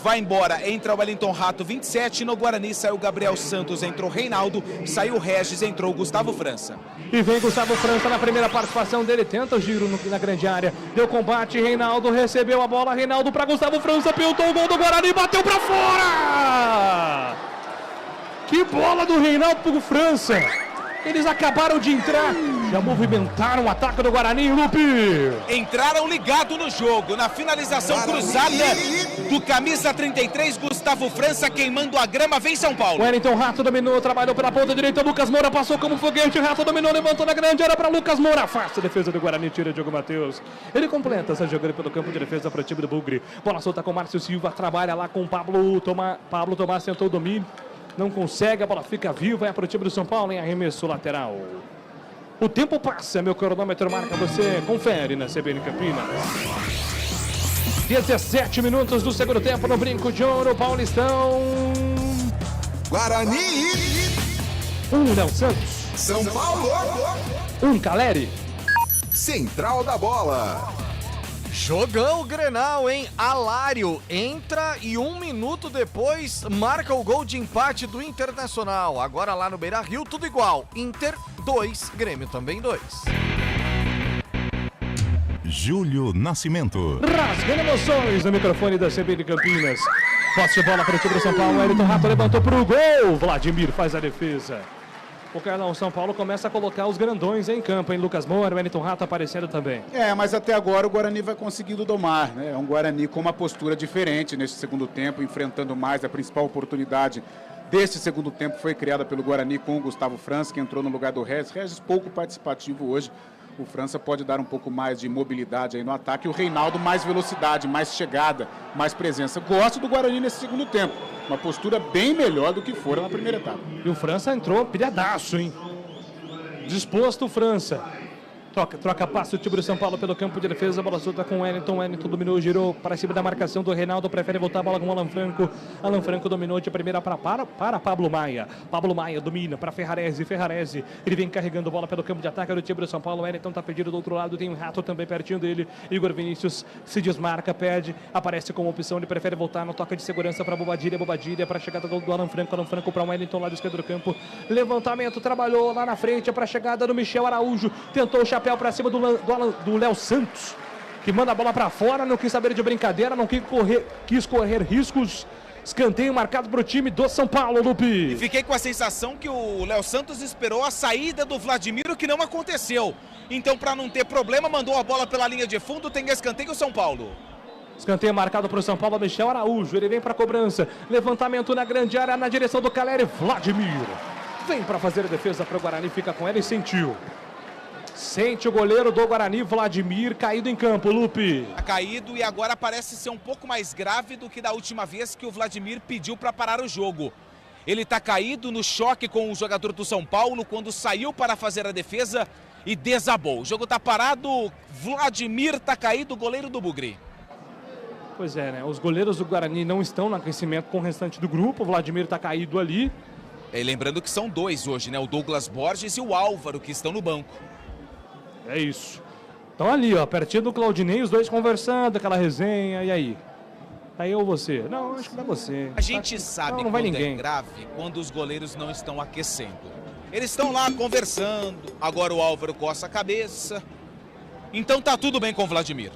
vai embora. Entra o Wellington Rato 27. No Guarani saiu o Gabriel Santos, entrou o Reinaldo. Saiu o Regis, entrou o Gustavo França. E vem Gustavo França na primeira participação dele, tenta o giro na grande área, deu combate, Reinaldo recebeu a bola, Reinaldo para Gustavo França, pintou o gol do Guarani, bateu para fora! Que bola do Reinaldo pro França! Eles acabaram de entrar, já movimentaram o ataque do Guarani, Lupe. Entraram ligado no jogo, na finalização cruzada do camisa 33, Gustavo França, queimando a grama, vem São Paulo. Wellington Rato dominou, trabalhou pela ponta direita, Lucas Moura passou como foguete, Rato dominou, levantou na grande área para Lucas Moura, afasta a defesa do Guarani, tira Diogo Matheus. Ele completa essa jogada pelo campo de defesa para o time do Bugre. Bola solta com Márcio Silva, trabalha lá com Pablo Tomás, tentou o domínio. Não consegue, a bola fica viva, é para o time do São Paulo em arremesso lateral. O tempo passa, meu cronômetro marca, você confere na CBN Campinas. 17 minutos do segundo tempo no Brinco de Ouro, Paulistão. Guarani. Léo Santos. São Paulo. Caleri. Central da bola. Jogão Grenal, hein? Alário entra e 1 minuto depois marca o gol de empate do Internacional. Agora lá no Beira-Rio, tudo igual. Inter 2, Grêmio também 2. Júlio Nascimento. Rasgando emoções no microfone da CBN Campinas. Posse de bola para o time do São Paulo. Wellington Rato levantou para o gol. Vladimir faz a defesa. O Carlão, São Paulo começa a colocar os grandões em campo, hein? Lucas Moura, Wellington Rato aparecendo também. Mas até agora o Guarani vai conseguindo domar, né? É um Guarani com uma postura diferente nesse segundo tempo, enfrentando mais. A principal oportunidade desse segundo tempo foi criada pelo Guarani com o Gustavo França, que entrou no lugar do Regis. Regis pouco participativo hoje. O França pode dar um pouco mais de mobilidade aí no ataque. O Reinaldo mais velocidade, mais chegada, mais presença. Gosto do Guarani nesse segundo tempo. Uma postura bem melhor do que fora na primeira etapa. E o França entrou pilhadaço, hein? Disposto o França. Troca passe o time do São Paulo pelo campo de defesa, bola solta com o Wellington. Wellington dominou, girou para cima da marcação do Reinaldo, prefere voltar a bola com o Alan Franco. Alan Franco dominou de primeira para Pablo Maia. Pablo Maia domina para Ferrarese. Ele vem carregando bola pelo campo de ataque do time do São Paulo. Wellington está perdido do outro lado, tem um Rato também pertinho dele. Igor Vinícius se desmarca, perde, aparece como opção, ele prefere voltar no toque de segurança para Bobadilha para a chegada do Alan Franco para o Wellington, lado esquerdo do campo. Levantamento, trabalhou lá na frente para a chegada do Michel Araújo, tentou o chapéu para cima do Léo Santos, que manda a bola para fora, não quis saber de brincadeira, não quis correr riscos. Escanteio marcado para o time do São Paulo, Lupe. E fiquei com a sensação que o Léo Santos esperou a saída do Vladimir, o que não aconteceu. Então, para não ter problema, mandou a bola pela linha de fundo, tem escanteio o São Paulo. Escanteio marcado para o São Paulo, Michel Araújo, ele vem para a cobrança. Levantamento na grande área, na direção do Caleri, Vladimir. Vem para fazer a defesa para o Guarani, fica com ela e sentiu. Sente o goleiro do Guarani, Vladimir, caído em campo, Lupe. Caído e agora parece ser um pouco mais grave do que da última vez que o Vladimir pediu para parar o jogo. Ele está caído no choque com o jogador do São Paulo quando saiu para fazer a defesa e desabou. O jogo está parado, Vladimir está caído, goleiro do Bugre. Pois é, né? Os goleiros do Guarani não estão no aquecimento com o restante do grupo, o Vladimir está caído ali. E lembrando que são dois hoje, né? O Douglas Borges e o Álvaro, que estão no banco. É isso. Então ali, ó, pertinho do Claudinei, os dois conversando, aquela resenha, e aí? Aí ou você? Não, acho que não é você. A gente sabe não vai quando ninguém. É grave quando os goleiros não estão aquecendo. Eles estão lá conversando, agora o Álvaro coça a cabeça. Então tá tudo bem com o Vladimir.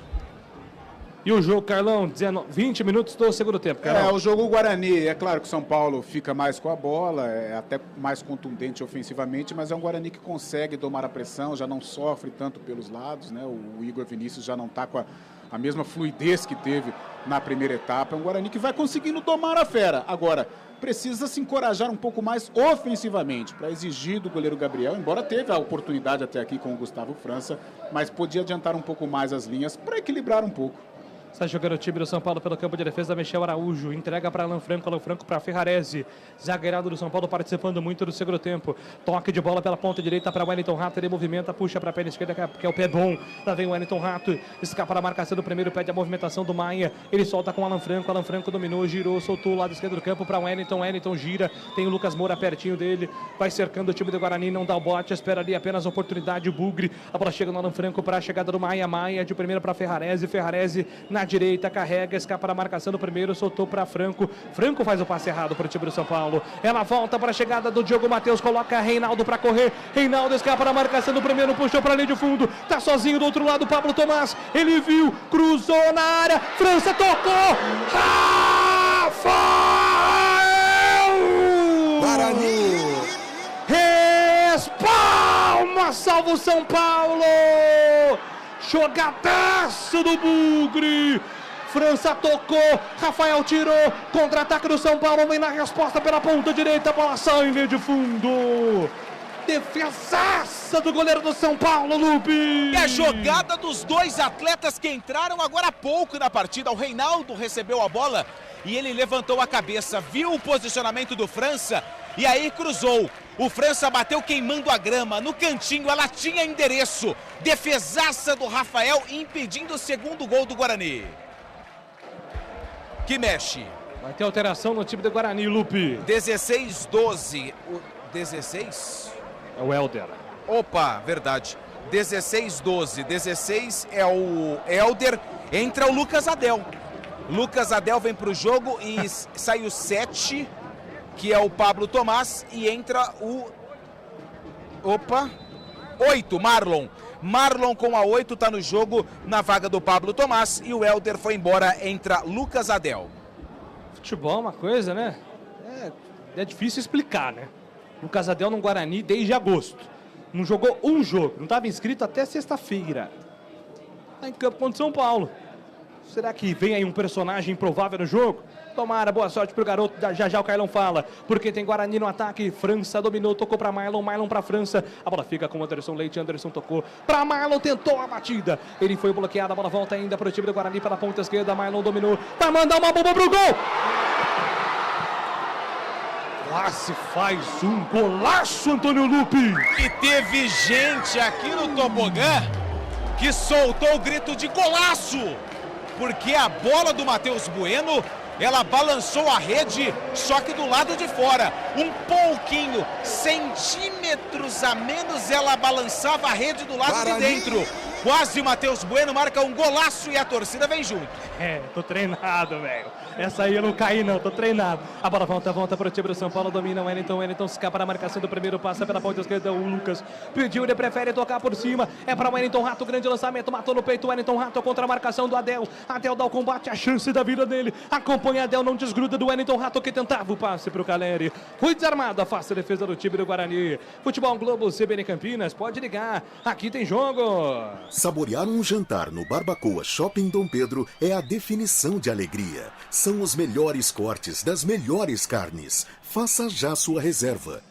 E o jogo, Carlão, 20 minutos do segundo tempo, Carlão. O jogo Guarani, é claro que o São Paulo fica mais com a bola, é até mais contundente ofensivamente, mas é um Guarani que consegue domar a pressão, já não sofre tanto pelos lados, né? O Igor Vinícius já não está com a mesma fluidez que teve na primeira etapa. É um Guarani que vai conseguindo domar a fera. Agora, precisa se encorajar um pouco mais ofensivamente para exigir do goleiro Gabriel, embora teve a oportunidade até aqui com o Gustavo França, mas podia adiantar um pouco mais as linhas para equilibrar um pouco. Está jogando o time do São Paulo pelo campo de defesa, Michel Araújo, entrega para Alan Franco para Ferrarese, zagueirado do São Paulo participando muito do segundo tempo, toque de bola pela ponta direita para Wellington Rato, ele movimenta, puxa para a perna esquerda, que é o pé bom, lá vem o Wellington Rato, escapa da marcação do primeiro, pede a movimentação do Maia, ele solta com Alan Franco dominou, girou, soltou o lado esquerdo do campo para Wellington gira, tem o Lucas Moura pertinho dele, vai cercando o time do Guarani, não dá o bote, espera ali apenas a oportunidade, o Bugre, a bola chega no Alan Franco para a chegada do Maia de primeira para Ferrarese na direita, carrega, escapa da marcação do primeiro, soltou para Franco faz o passe errado para o time do São Paulo, ela volta para a chegada do Diogo Matheus, coloca Reinaldo para correr, Reinaldo escapa da marcação do primeiro, puxou para a linha de fundo, tá sozinho do outro lado, Pablo Tomás, ele viu, cruzou na área, França tocou, Rafael Guarani, Responde! salva o São Paulo! Jogadaço do Bugre! França tocou, Rafael tirou, contra-ataque do São Paulo, vem na resposta pela ponta direita, a bola sai em linha de fundo. Defesaça do goleiro do São Paulo, Lupe. E a jogada dos dois atletas que entraram agora há pouco na partida. O Reinaldo recebeu a bola e ele levantou a cabeça, viu o posicionamento do França e aí cruzou. O França bateu queimando a grama, no cantinho, ela tinha endereço. Defesaça do Rafael impedindo o segundo gol do Guarani. Que mexe. Vai ter alteração no time do Guarani, Lupe. 16-12. O 16? É o Helder. Opa, verdade. 16-12. 16 é o Helder. Entra o Lucas Adel. Lucas Adel vem pro jogo e sai o 7, que é o Pablo Tomás. E entra o... 8, Marlon. Marlon com a 8 tá no jogo na vaga do Pablo Tomás e o Helder foi embora, entra Lucas Adel. Futebol é uma coisa, né? É difícil explicar, né? Lucas Adel no Guarani desde agosto. Não jogou um jogo, não estava inscrito até sexta-feira. Tá em campo contra o São Paulo. Será que vem aí um personagem improvável no jogo? Tomara, boa sorte pro garoto, já o Carlão fala, porque tem Guarani no ataque, França dominou, tocou pra Marlon pra França, a bola fica com o Anderson Leite, Anderson tocou pra Marlon, tentou a batida, ele foi bloqueado, a bola volta ainda pro time do Guarani pela ponta esquerda, Marlon dominou, vai mandar uma bomba pro gol! Quase faz um golaço, Antônio Lupe! E teve gente aqui no tobogã que soltou o grito de golaço, porque a bola do Matheus Bueno, ela balançou a rede, só que do lado de fora, um pouquinho, centímetros a menos, ela balançava a rede do lado de dentro. Quase o Matheus Bueno marca um golaço e a torcida vem junto. Tô treinado, velho. Essa aí eu não caí não, tô treinado. A bola volta pro time do São Paulo, domina o Wellington escapa na marcação do primeiro, passa pela ponta esquerda, o Lucas pediu, ele prefere tocar por cima, é para o Wellington Rato, grande lançamento, matou no peito o Wellington Rato contra a marcação do Adel. Adel dá o combate, a chance da vida dele, acompanha Adel, não desgruda do Wellington Rato que tentava o passe pro Caleri. Foi desarmado, afasta a defesa do time do Guarani. Futebol Globo CBN Campinas, pode ligar, aqui tem jogo. Saborear um jantar no Barbacoa Shopping Dom Pedro é a definição de alegria. São os melhores cortes das melhores carnes. Faça já sua reserva.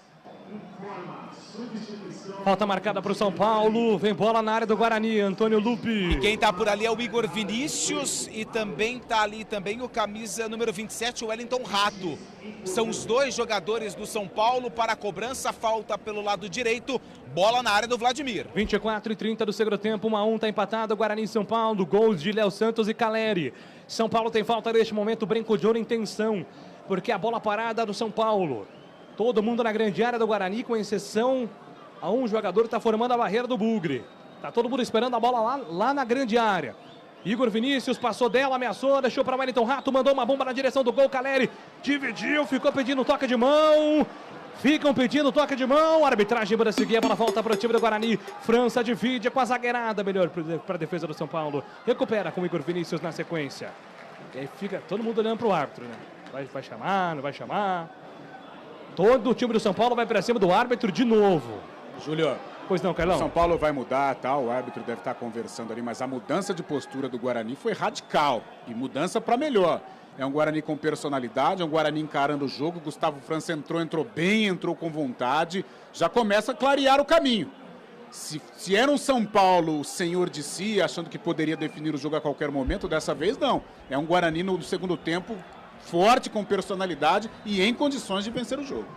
Falta marcada para o São Paulo, vem bola na área do Guarani, Antônio Lupe. E quem tá por ali é o Igor Vinícius e também tá ali também o camisa número 27, o Wellington Rato. São os dois jogadores do São Paulo para a cobrança, falta pelo lado direito, bola na área do Vladimir. 24:30 do segundo tempo, 1-1, tá empatado, Guarani e São Paulo, gols de Léo Santos e Caleri. São Paulo tem falta neste momento, Brinco de Ouro em tensão, porque a bola parada do São Paulo. Todo mundo na grande área do Guarani, com exceção a um jogador que está formando a barreira do Bugre. Tá todo mundo esperando a bola lá na grande área. Igor Vinícius passou dela, ameaçou, deixou para Wellington Rato, mandou uma bomba na direção do gol, Caleri dividiu, ficou pedindo toque de mão. Ficam pedindo toque de mão, a arbitragem para seguir, a bola volta para o time do Guarani. França divide com a zagueirada, melhor para a defesa do São Paulo. Recupera com o Igor Vinícius na sequência. E aí fica todo mundo olhando para o árbitro, né? Vai chamar, não vai chamar. Todo o time do São Paulo vai para cima do árbitro de novo. Júlio, pois não, Carlão? O São Paulo vai mudar, tal, o árbitro deve estar conversando ali, mas a mudança de postura do Guarani foi radical e mudança para melhor. É um Guarani com personalidade, é um Guarani encarando o jogo. Gustavo França entrou bem, entrou com vontade, já começa a clarear o caminho. Se era um São Paulo senhor de si, achando que poderia definir o jogo a qualquer momento, dessa vez não. É um Guarani no segundo tempo forte, com personalidade e em condições de vencer o jogo.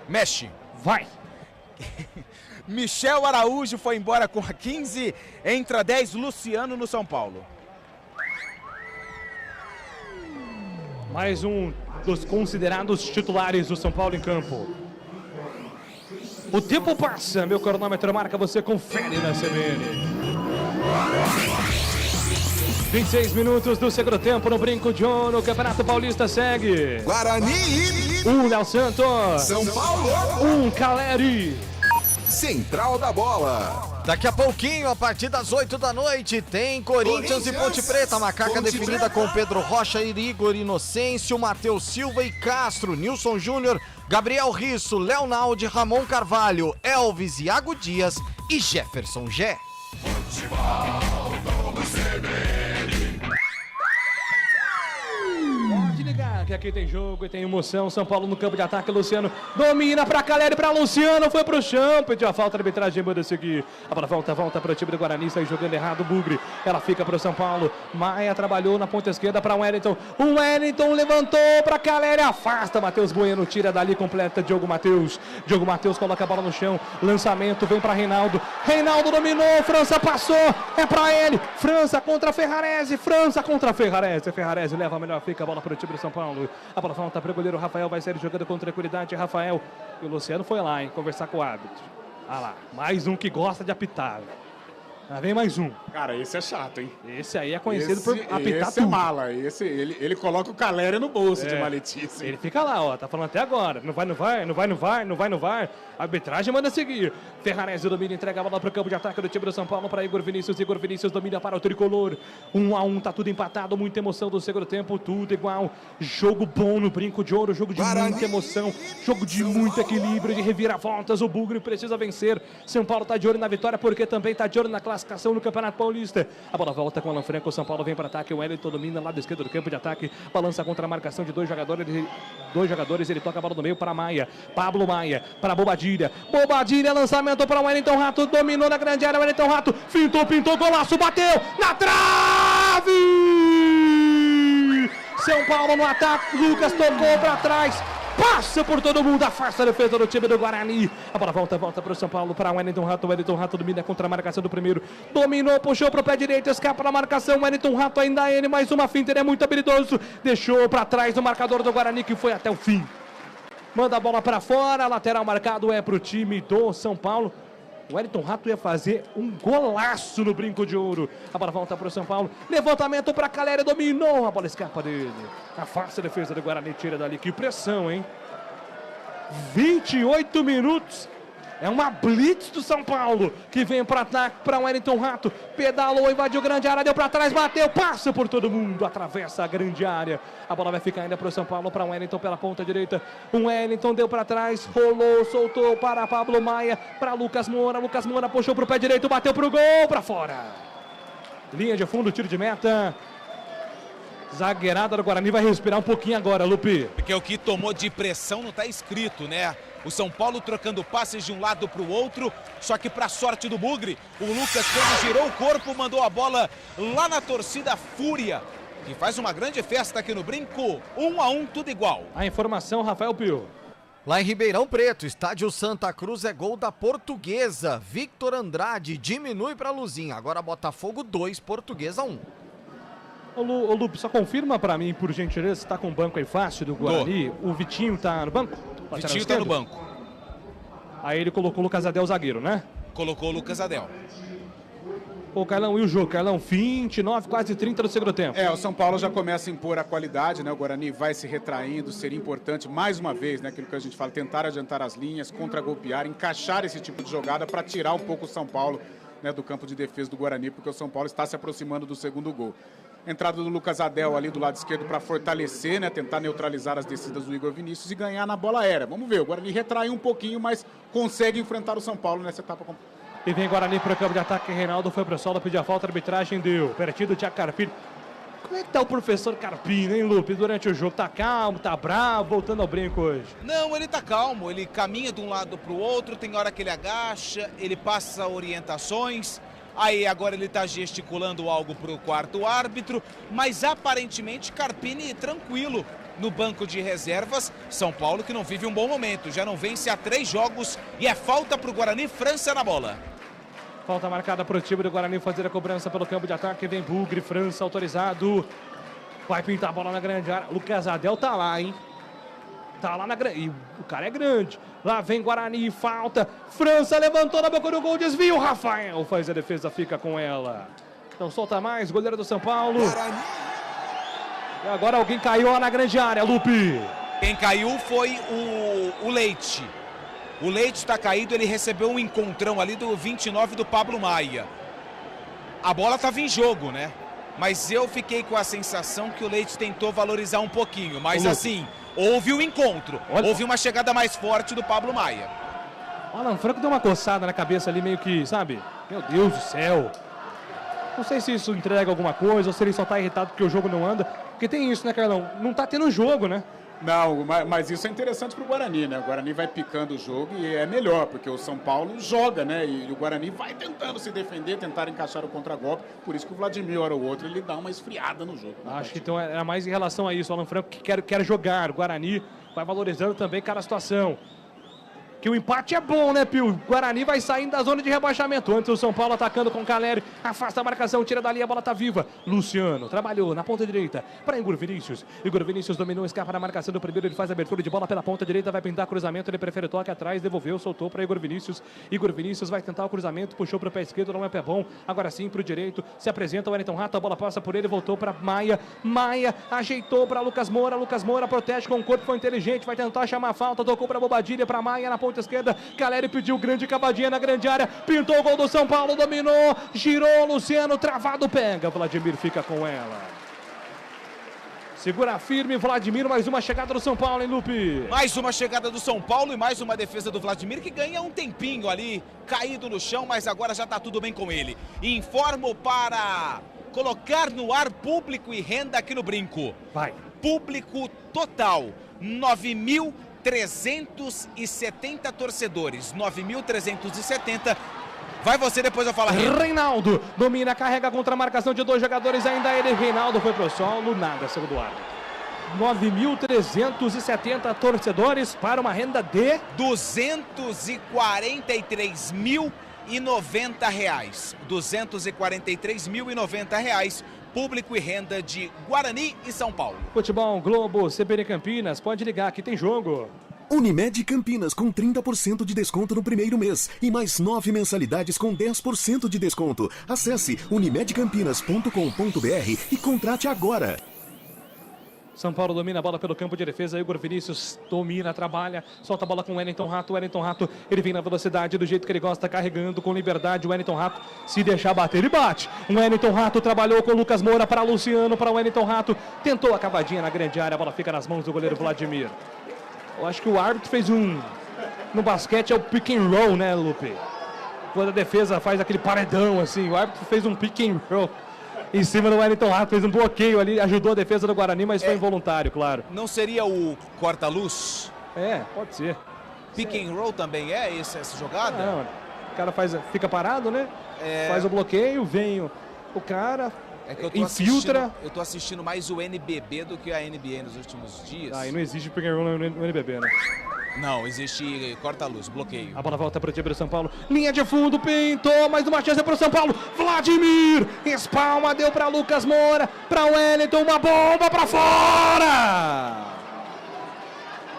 Mexe. Vai. Michel Araújo foi embora com a 15, entra 10, Luciano no São Paulo. Mais um dos considerados titulares do São Paulo em campo. O tempo passa, meu cronômetro marca, você confere na CBN. 26 minutos do segundo tempo no Brinco de Ouro, o Campeonato Paulista segue. Guarani. Léo Santos. São Paulo. Caleri. Central da Bola. Daqui a pouquinho, a partir das 8 da noite, tem Corinthians e Ponte Preta. Macaca definida com Pedro Rocha, Igor Inocêncio, Matheus Silva e Castro, Nilson Júnior, Gabriel Risso, Leonaldi, Ramon Carvalho, Elvis, Iago Dias e Jefferson Gé. Pode ligar, que aqui tem jogo e tem emoção. São Paulo no campo de ataque, Luciano domina pra Caleri, pra Luciano, foi pro chão, pediu a falta, a arbitragem manda seguir. A bola volta pro time do Guarani, sai jogando errado o Bugre. Ela fica pro São Paulo. Maia trabalhou na ponta esquerda pra Wellington. O Wellington levantou pra Caleri, afasta. Matheus Bueno tira dali, completa Diogo Matheus. Diogo Matheus coloca a bola no chão. Lançamento, vem pra Reinaldo. Reinaldo dominou, França passou. É pra ele. França contra Ferrarese. França contra Ferrarese. Ferrarese leva a melhor, fica a bola pro time do São Paulo. A bola volta para o goleiro Rafael, vai sair jogando com tranquilidade. Rafael e o Luciano foi lá, hein, conversar com o árbitro. Ah lá, mais um que gosta de apitar. Lá vem mais um. Cara, esse é chato, hein? Esse aí é conhecido por apitar esse tudo. É mala. Ele coloca o Caleri no bolso de maletice. Ele fica lá, ó, tá falando até agora. Não vai no VAR, não vai no VAR, não vai no VAR. A arbitragem manda seguir. Ferrarese domina, entrega a bola pro campo de ataque do time do São Paulo para Igor Vinícius. Igor Vinícius domina para o tricolor. 1-1, tá tudo empatado, muita emoção do segundo tempo, tudo igual. Jogo bom no Brinco de Ouro, jogo de muita emoção, jogo de muito equilíbrio, de reviravoltas. O Bugre precisa vencer. São Paulo tá de olho na vitória, porque também tá de olho na classificação no Campeonato Paulista. A bola volta com o Alan Franco, o São Paulo vem para ataque, o Wellington domina lado esquerdo do campo de ataque, balança contra a marcação de dois jogadores, ele toca a bola no meio para Maia, Pablo Maia, para Bobadilha, lançamento para o Wellington Rato, dominou na grande área, o Wellington Rato, fintou, pintou, golaço, bateu, na trave! São Paulo no ataque, Lucas tocou para trás, passa por todo mundo, afasta a defesa do time do Guarani. A bola volta para o São Paulo, para o Wellington Rato domina contra a marcação do primeiro. Dominou, puxou para o pé direito, escapa na marcação. O Wellington Rato ainda ele, mais uma finta, ele é muito habilidoso. Deixou para trás o marcador do Guarani, que foi até o fim. Manda a bola para fora, lateral marcado é para o time do São Paulo. O Wellington Rato ia fazer um golaço no Brinco de Ouro. A bola volta para o São Paulo. Levantamento para Caleri, dominou. A bola escapa dele. Afasta a defesa do Guarani, tira dali. Que pressão, hein? 28 minutos. É uma blitz do São Paulo, que vem para ataque para o Wellington Rato. Pedalou, invadiu grande área, deu para trás, bateu, passa por todo mundo, atravessa a grande área. A bola vai ficar ainda para o São Paulo, para o Wellington pela ponta direita. O Wellington deu para trás, rolou, soltou para Pablo Maia, para Lucas Moura. Lucas Moura puxou para o pé direito, bateu para o gol, para fora. Linha de fundo, tiro de meta. Zagueirada do Guarani vai respirar um pouquinho agora, Lupi. Porque o que tomou de pressão não está escrito, né? O São Paulo trocando passes de um lado para o outro, só que para sorte do Bugre, o Lucas, quando girou o corpo, mandou a bola lá na torcida Fúria, que faz uma grande festa aqui no Brinco. 1-1, tudo igual. A informação, Rafael Pio. Lá em Ribeirão Preto, estádio Santa Cruz é gol da Portuguesa. Victor Andrade diminui para Luzinha. Agora Botafogo 2, Portuguesa 1. Ô Lupe, só confirma pra mim, por gentileza, se tá com o banco aí fácil do Guarani. O Vitinho tá no banco? O Vitinho tá no banco. Aí ele colocou o Lucas Adel, zagueiro, né? Colocou o Lucas Adel. Ô, Carlão, e o jogo? Carlão, 29, quase 30 do segundo tempo. O São Paulo já começa a impor a qualidade, né? O Guarani vai se retraindo, seria importante, mais uma vez, né? Aquilo que a gente fala, tentar adiantar as linhas, contra-golpear, encaixar esse tipo de jogada para tirar um pouco o São Paulo, né, do campo de defesa do Guarani, porque o São Paulo está se aproximando do segundo gol. Entrada do Lucas Adel ali do lado esquerdo para fortalecer, né? Tentar neutralizar as descidas do Igor Vinícius e ganhar na bola aérea. Vamos ver, o Guarani retrai um pouquinho, mas consegue enfrentar o São Paulo nessa etapa. E vem Guarani para o campo de ataque. Reinaldo foi para o solo, pediu a falta, a arbitragem deu. Pertinho do Thiago Carpini. Como é que tá o professor Carpini, hein, Lupe? Durante o jogo, tá calmo, tá bravo, voltando ao brinco hoje? Não, ele tá calmo, ele caminha de um lado para o outro, tem hora que ele agacha, ele passa orientações. Aí agora ele está gesticulando algo para o quarto árbitro, mas aparentemente Carpini tranquilo no banco de reservas. São Paulo que não vive um bom momento, já não vence há 3 jogos e é falta para o Guarani, França na bola. Falta marcada para o time do Guarani fazer a cobrança pelo campo de ataque, vem Bugre, França autorizado. Vai pintar a bola na grande área, Lucas Adel tá lá, hein? Tá lá na grande. E o cara é grande. Lá vem Guarani, falta. França levantou na boca do gol, desvio. Rafael faz a defesa, fica com ela. Então solta mais, goleiro do São Paulo. Guarani. E agora alguém caiu lá na grande área, Lupe. Quem caiu foi o Leite. O Leite está caído, ele recebeu um encontrão ali do 29 do Pablo Maia. A bola estava em jogo, né? Mas eu fiquei com a sensação que o Leite tentou valorizar um pouquinho. Mas assim, houve um encontro. Houve uma chegada mais forte do Pablo Maia. O Alan Franco deu uma coçada na cabeça ali, meio que, sabe? Meu Deus do céu. Não sei se isso entrega alguma coisa ou se ele só tá irritado porque o jogo não anda. Porque tem isso, né, Carlão? Não tá tendo jogo, né? Não, mas isso é interessante pro Guarani, né? O Guarani vai picando o jogo e é melhor, porque o São Paulo joga, né? E o Guarani vai tentando se defender, tentar encaixar o contragolpe. Por isso que o Vladimir, hora ou outra, ele dá uma esfriada no jogo. Acho que então era mais em relação a isso. O Alan Franco que quer jogar. O Guarani vai valorizando também cada situação. Que o empate é bom, né, Pio? O Guarani vai saindo da zona de rebaixamento. Antes o São Paulo atacando com o Caleri. Afasta a marcação, tira dali, a bola tá viva. Luciano trabalhou na ponta direita para Igor Vinícius. Igor Vinícius dominou, escapa na marcação do primeiro. Ele faz a abertura de bola pela ponta direita, vai pintar cruzamento. Ele prefere o toque atrás, devolveu, soltou para Igor Vinícius. Igor Vinícius vai tentar o cruzamento, puxou para o pé esquerdo, não é pé bom. Agora sim para o direito, se apresenta o Wellington Rato. A bola passa por ele, voltou para Maia. Maia ajeitou para Lucas Moura. Lucas Moura protege com o corpo, foi inteligente, vai tentar chamar a falta. Tocou para Bobadilha, para Maia na ponta esquerda. Caleri pediu grande cavadinha na grande área, pintou o gol do São Paulo, dominou, girou, Luciano, travado, pega, Vladimir fica com ela. Segura firme, Vladimir, mais uma chegada do São Paulo, hein, Lupe? Mais uma chegada do São Paulo e mais uma defesa do Vladimir, que ganha um tempinho ali, caído no chão, mas agora já tá tudo bem com ele. Informo para colocar no ar público e renda aqui no Brinco. Vai. Público total, 9.370 torcedores, 9.370. Vai você, depois eu falo. Reinaldo domina, carrega contra a marcação de dois jogadores, ainda ele. Reinaldo foi pro solo, nada, segundo árbitro. 9.370 torcedores para uma renda de R$243.090. R$243.090. Público e renda de Guarani e São Paulo. Futebol Globo, CBN Campinas, pode ligar que tem jogo. Unimed Campinas com 30% de desconto no primeiro mês e mais 9 mensalidades com 10% de desconto. Acesse unimedcampinas.com.br e contrate agora. São Paulo domina a bola pelo campo de defesa. Igor Vinícius domina, trabalha, solta a bola com o Wellington Rato. Wellington Rato, ele vem na velocidade do jeito que ele gosta, carregando com liberdade. O Wellington Rato, se deixar bater, ele bate. O Wellington Rato trabalhou com o Lucas Moura para Luciano, para o Wellington Rato. Tentou a cavadinha na grande área, a bola fica nas mãos do goleiro Vladimir. Eu acho que o árbitro fez no basquete é o pick and roll, né, Lupe? Quando a defesa faz aquele paredão assim, o árbitro fez um pick and roll em cima do Wellington Rato, fez um bloqueio ali, ajudou a defesa do Guarani, mas foi involuntário, claro. Não seria o corta-luz? É, pode ser. Pick and roll também é essa jogada? Não, o cara fica parado, né? Faz o bloqueio, vem o cara, é que eu infiltra. Eu tô assistindo mais o NBB do que a NBA nos últimos dias. Ah, e não existe pick and roll no NBB, né? Não, existe corta-luz, bloqueio. A bola volta para o time do São Paulo. Linha de fundo, pintou. Mais uma chance para o São Paulo. Vladimir, espalma, deu para Lucas Moura. Para Wellington, uma bomba para fora.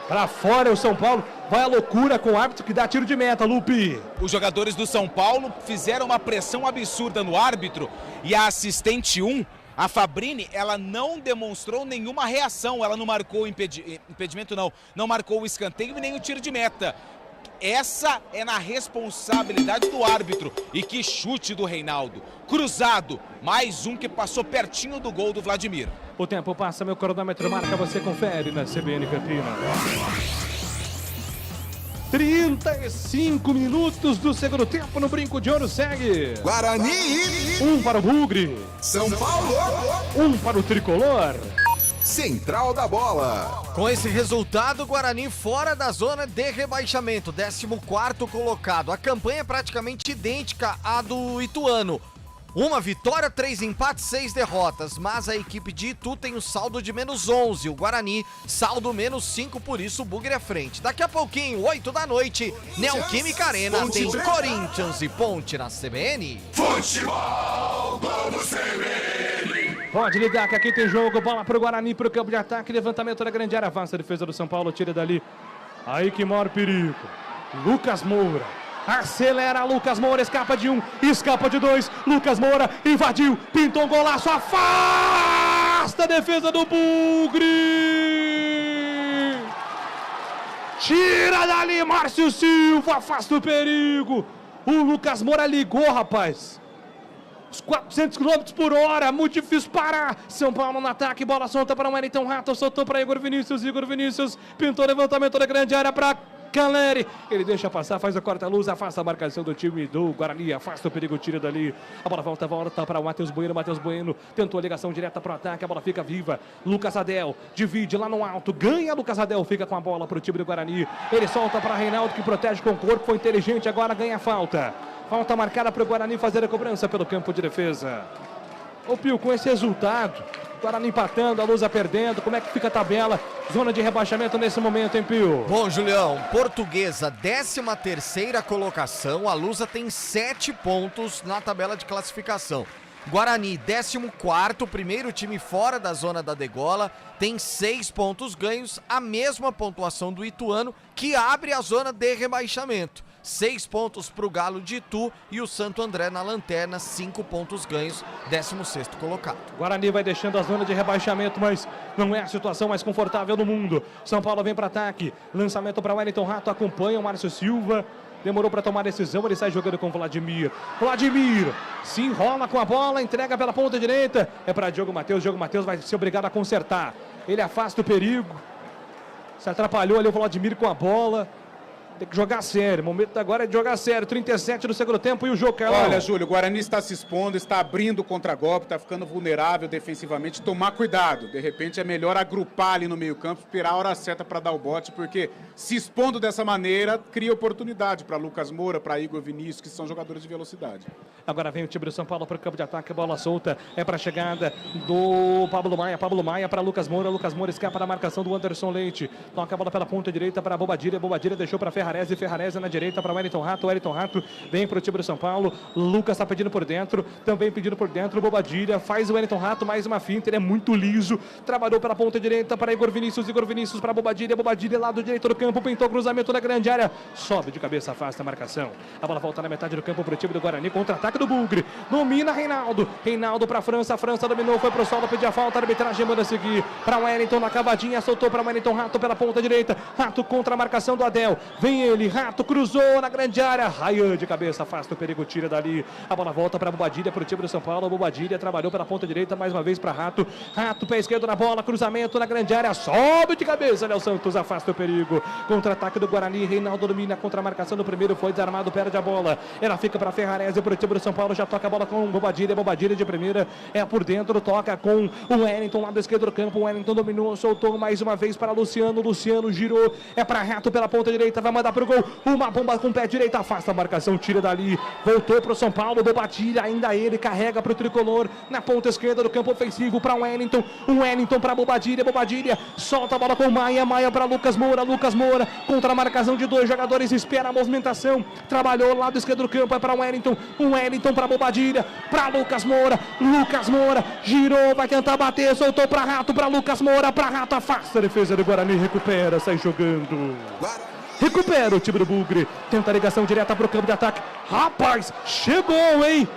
Para fora o São Paulo. Vai a loucura com o árbitro que dá tiro de meta, Lupe. Os jogadores do São Paulo fizeram uma pressão absurda no árbitro. E a assistente 1... a Fabrini, ela não demonstrou nenhuma reação, ela não marcou impedimento, não marcou o escanteio e nem o tiro de meta. Essa é na responsabilidade do árbitro. E que chute do Reinaldo. Cruzado, mais um que passou pertinho do gol do Vladimir. O tempo passa, meu cronômetro marca, você confere na CBN Campinas. 35 minutos do segundo tempo no Brinco de Ouro, segue. Guarani. 1 para o Bugre. São Paulo. 1 para o Tricolor. Central da Bola. Com esse resultado, Guarani fora da zona de rebaixamento, 14º colocado. A campanha é praticamente idêntica à do Ituano. 1 vitória, 3 empates, 6 derrotas, mas a equipe de Itu tem um saldo de -11, o Guarani saldo -5, por isso o Bugre à frente. Daqui a pouquinho, 8 da noite, Neoquímica Arena, tem Corinthians e Ponte na CBN. Futebol Globo CBN. Pode ligar que aqui tem jogo, bola pro Guarani, pro campo de ataque, levantamento da grande área, avança a defesa do São Paulo, tira dali, aí que mora o perigo, Lucas Moura. Acelera, Lucas Moura, escapa de 1, escapa de 2, Lucas Moura invadiu, pintou um golaço, afasta a defesa do Bugre! Tira dali, Márcio Silva, afasta o perigo! O Lucas Moura ligou, rapaz! Os 400 km por hora, muito difícil parar. São Paulo no ataque, bola solta para o Wellington Rato, soltou para Igor Vinícius pintou levantamento da grande área para Caleri, ele deixa passar, faz a corta-luz, afasta a marcação do time do Guarani, afasta o perigo, tira dali. A bola volta para o Matheus Bueno tentou a ligação direta para o ataque, a bola fica viva. Lucas Adel divide lá no alto, ganha Lucas Adel, fica com a bola para o time do Guarani. Ele solta para Reinaldo, que protege com o corpo, foi inteligente, agora ganha a falta. Falta marcada para o Guarani fazer a cobrança pelo campo de defesa. Ô Pio, com esse resultado, Guarani empatando, a Lusa perdendo, como é que fica a tabela? Zona de rebaixamento nesse momento, hein, Pio? Bom, Julião, Portuguesa, 13ª colocação, a Lusa tem 7 pontos na tabela de classificação. Guarani, 14º, primeiro time fora da zona da degola, tem 6 pontos ganhos, a mesma pontuação do Ituano, que abre a zona de rebaixamento. 6 pontos para o Galo de Itu e o Santo André na lanterna, 5 pontos ganhos, 16º colocado. Guarani vai deixando a zona de rebaixamento, mas não é a situação mais confortável do mundo. São Paulo vem para ataque, lançamento para Wellington Rato, acompanha o Márcio Silva. Demorou para tomar a decisão, ele sai jogando com o Vladimir. Vladimir se enrola com a bola, entrega pela ponta direita. É para Diogo Matheus, Diogo Matheus vai ser obrigado a consertar. Ele afasta o perigo. Se atrapalhou ali o Vladimir com a bola. Tem que jogar sério, o momento agora é de jogar sério. 37 do segundo tempo e o jogo, Carlão. Olha, Júlio, o Guarani está se expondo, está abrindo o contra-golpe, está ficando vulnerável defensivamente. Tomar cuidado, de repente é melhor agrupar ali no meio campo, esperar a hora certa para dar o bote, porque se expondo dessa maneira, cria oportunidade para Lucas Moura, para Igor Vinícius, que são jogadores de velocidade. Agora vem o time do São Paulo para o campo de ataque, bola solta, é para a chegada do Pablo Maia para Lucas Moura escapa da marcação do Anderson Leite, toca a bola pela ponta direita para Bobadilha deixou para Ferrarese na direita para Wellington Rato vem para o time do São Paulo, Lucas está pedindo por dentro, também pedindo por dentro, Bobadilha faz o Wellington Rato, mais uma finta, ele é muito liso, trabalhou pela ponta direita para Igor Vinícius para Bobadilha lado direito do campo, pintou cruzamento na grande área, sobe de cabeça, afasta a marcação, a bola volta na metade do campo para o time do Guarani, contra-ataque do Bugre, domina Reinaldo para a França dominou, foi pro solo, pediu a falta, a arbitragem manda seguir para Wellington na cavadinha, soltou para Wellington Rato pela ponta direita, Rato contra a marcação do Adel, vem ele, Rato cruzou na grande área, Ryan de cabeça, afasta o perigo, tira dali, a bola volta para Bobadilha, para o time do São Paulo, Bobadilha trabalhou pela ponta direita, mais uma vez para Rato, pé esquerdo na bola, cruzamento na grande área, sobe de cabeça, Léo Santos afasta o perigo, contra-ataque do Guarani, Reinaldo domina contra a marcação do primeiro, foi desarmado, perde a bola, ela fica para Ferrarese, para o time do São Paulo, já toca a bola com Bobadilha de primeira, é por dentro, toca com o Wellington, lado esquerdo do campo, o Wellington dominou, soltou mais uma vez para Luciano girou, é para Rato pela ponta direita, vai mandar pro gol, uma bomba com o pé direito, afasta a marcação, tira dali, voltou pro São Paulo, Bobadilha, ainda ele, carrega pro tricolor, na ponta esquerda do campo ofensivo, para Wellington para Bobadilha, solta a bola com Maia para Lucas Moura, contra a marcação de 2 jogadores, espera a movimentação, trabalhou lado esquerdo do campo, é para Wellington para Bobadilha, para Lucas Moura, girou, vai tentar bater, soltou para Rato, para Lucas Moura, Rato, afasta a defesa do Guarani, recupera, sai jogando. Recupera o time do Bugre, tenta a ligação direta para o campo de ataque, rapaz, chegou, hein?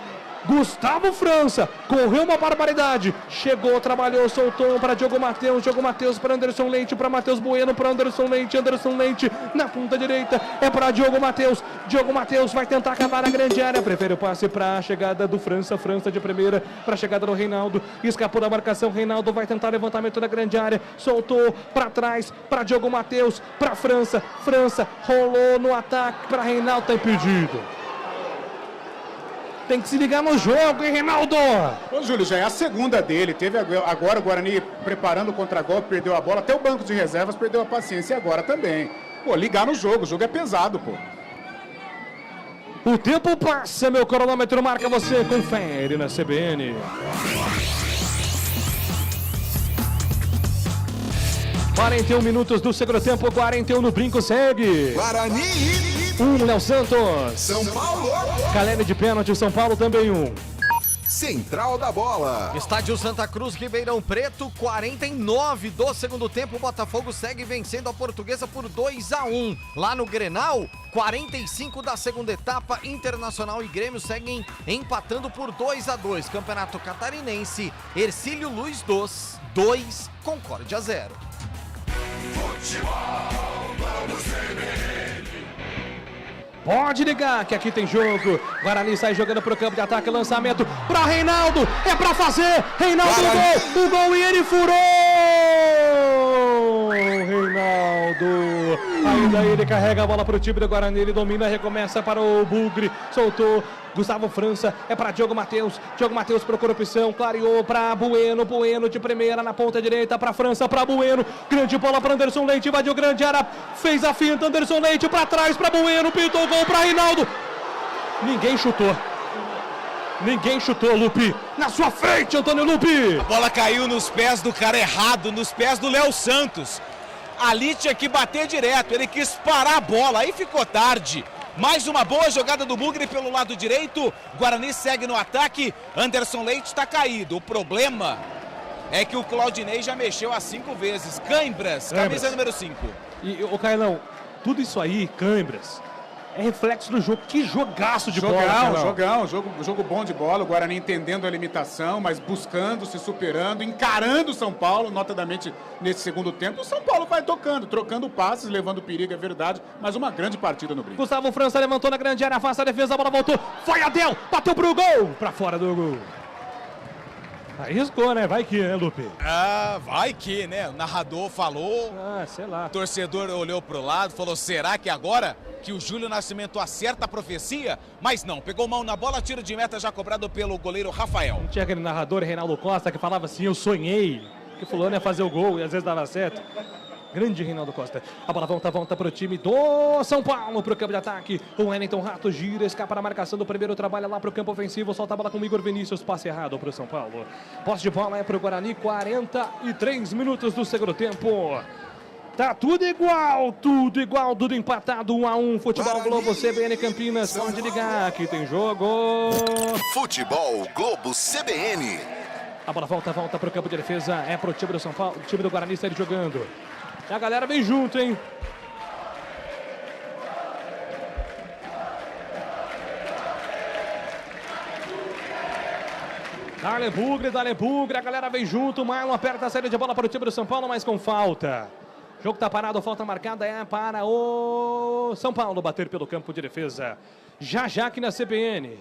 Gustavo França, correu uma barbaridade, chegou, trabalhou, soltou para Diogo Matheus para Anderson Leite, para Matheus Bueno, para Anderson Leite, na ponta direita, é para Diogo Matheus vai tentar acabar na grande área, prefere o passe para a chegada do França de primeira, para a chegada do Reinaldo, escapou da marcação, Reinaldo vai tentar levantamento na grande área, soltou para trás, para Diogo Matheus, para França rolou no ataque, para Reinaldo, está impedido. Tem que se ligar no jogo, hein, Reinaldo? Ô, Júlio, já é a segunda dele. Teve agora o Guarani preparando o contra-golpe, perdeu a bola. Até o banco de reservas perdeu a paciência e agora também. Pô, ligar no jogo. O jogo é pesado, pô. O tempo passa, meu cronômetro marca, você confere na CBN. ...41 minutos do segundo tempo, 41 no brinco, segue. Guarani 1, Léo Santos. São Paulo. Calene de pênalti, São Paulo também 1. Central da bola. Estádio Santa Cruz, Ribeirão Preto, 49 do segundo tempo, o Botafogo segue vencendo a Portuguesa por 2-1. Lá no Grenal, 45 da segunda etapa, Internacional e Grêmio seguem empatando por 2-2. Campeonato Catarinense, Hercílio Luiz 2, Concórdia 0. Pode ligar que aqui tem jogo. Guarani sai jogando pro campo de ataque, lançamento para Reinaldo, é para fazer. Reinaldo, o gol e ele furou. Reinaldo Ainda ele carrega a bola para o time do Guarani, ele domina, recomeça para o Bugre, soltou. Gustavo França, é para Diogo Matheus procura opção, clareou para Bueno de primeira na ponta direita, para França, para Bueno, grande bola para Anderson Leite, invadiu grande área, fez a finta, Anderson Leite para trás, para Bueno, pintou o gol para Reinaldo. Ninguém chutou, Lupe. Na sua frente, Antônio Lupe. A bola caiu nos pés do cara errado, nos pés do Léo Santos. Ali tinha que bater direto, ele quis parar a bola, aí ficou tarde. Mais uma boa jogada do Bugre pelo lado direito. Guarani segue no ataque. Anderson Leite está caído. O problema é que o Claudinei já mexeu as 5 vezes. Cãibras, camisa número 5. E, ô Carlão, tudo isso aí, Cãibras, é reflexo do jogo. Que jogaço de bola. Jogo bom de bola. O Guarani entendendo a limitação, mas buscando, se superando, encarando o São Paulo, notadamente nesse segundo tempo. O São Paulo vai tocando, trocando passes, levando perigo, é verdade, mas uma grande partida no brinco. Gustavo França levantou na grande área, afasta a defesa, a bola voltou. Foi Adel, bateu pro gol, pra fora do gol. Arriscou, né? Vai que, né, Lupe? Vai que, né? O narrador falou. Sei lá. O torcedor olhou pro lado, falou, será que agora que o Júlio Nascimento acerta a profecia? Mas não, pegou mão na bola, tiro de meta já cobrado pelo goleiro Rafael. Não tinha aquele narrador, Reinaldo Costa, que falava assim, eu sonhei que fulano ia fazer o gol e às vezes dava certo. Grande Reinaldo Costa. A bola volta para o time do São Paulo, para o campo de ataque. O Wellington Rato gira, escapa na marcação do primeiro, trabalha lá para o campo ofensivo, solta a bola com o Igor Vinícius, passe errado para o São Paulo. Posse de bola é para o Guarani, 43 minutos do segundo tempo. Tá tudo igual, tudo empatado, 1-1. Futebol Globo CBN Campinas, pode ligar, aqui tem jogo. Futebol Globo CBN. A bola volta para o campo de defesa, é para o time do São Paulo, o time do Guarani está jogando. A galera vem junto, hein? Dale Bugre, a galera vem junto. Marlon aperta a saída de bola para o time do São Paulo, mas com falta. O jogo tá parado, falta marcada é para o São Paulo bater pelo campo de defesa. Já aqui na CBN.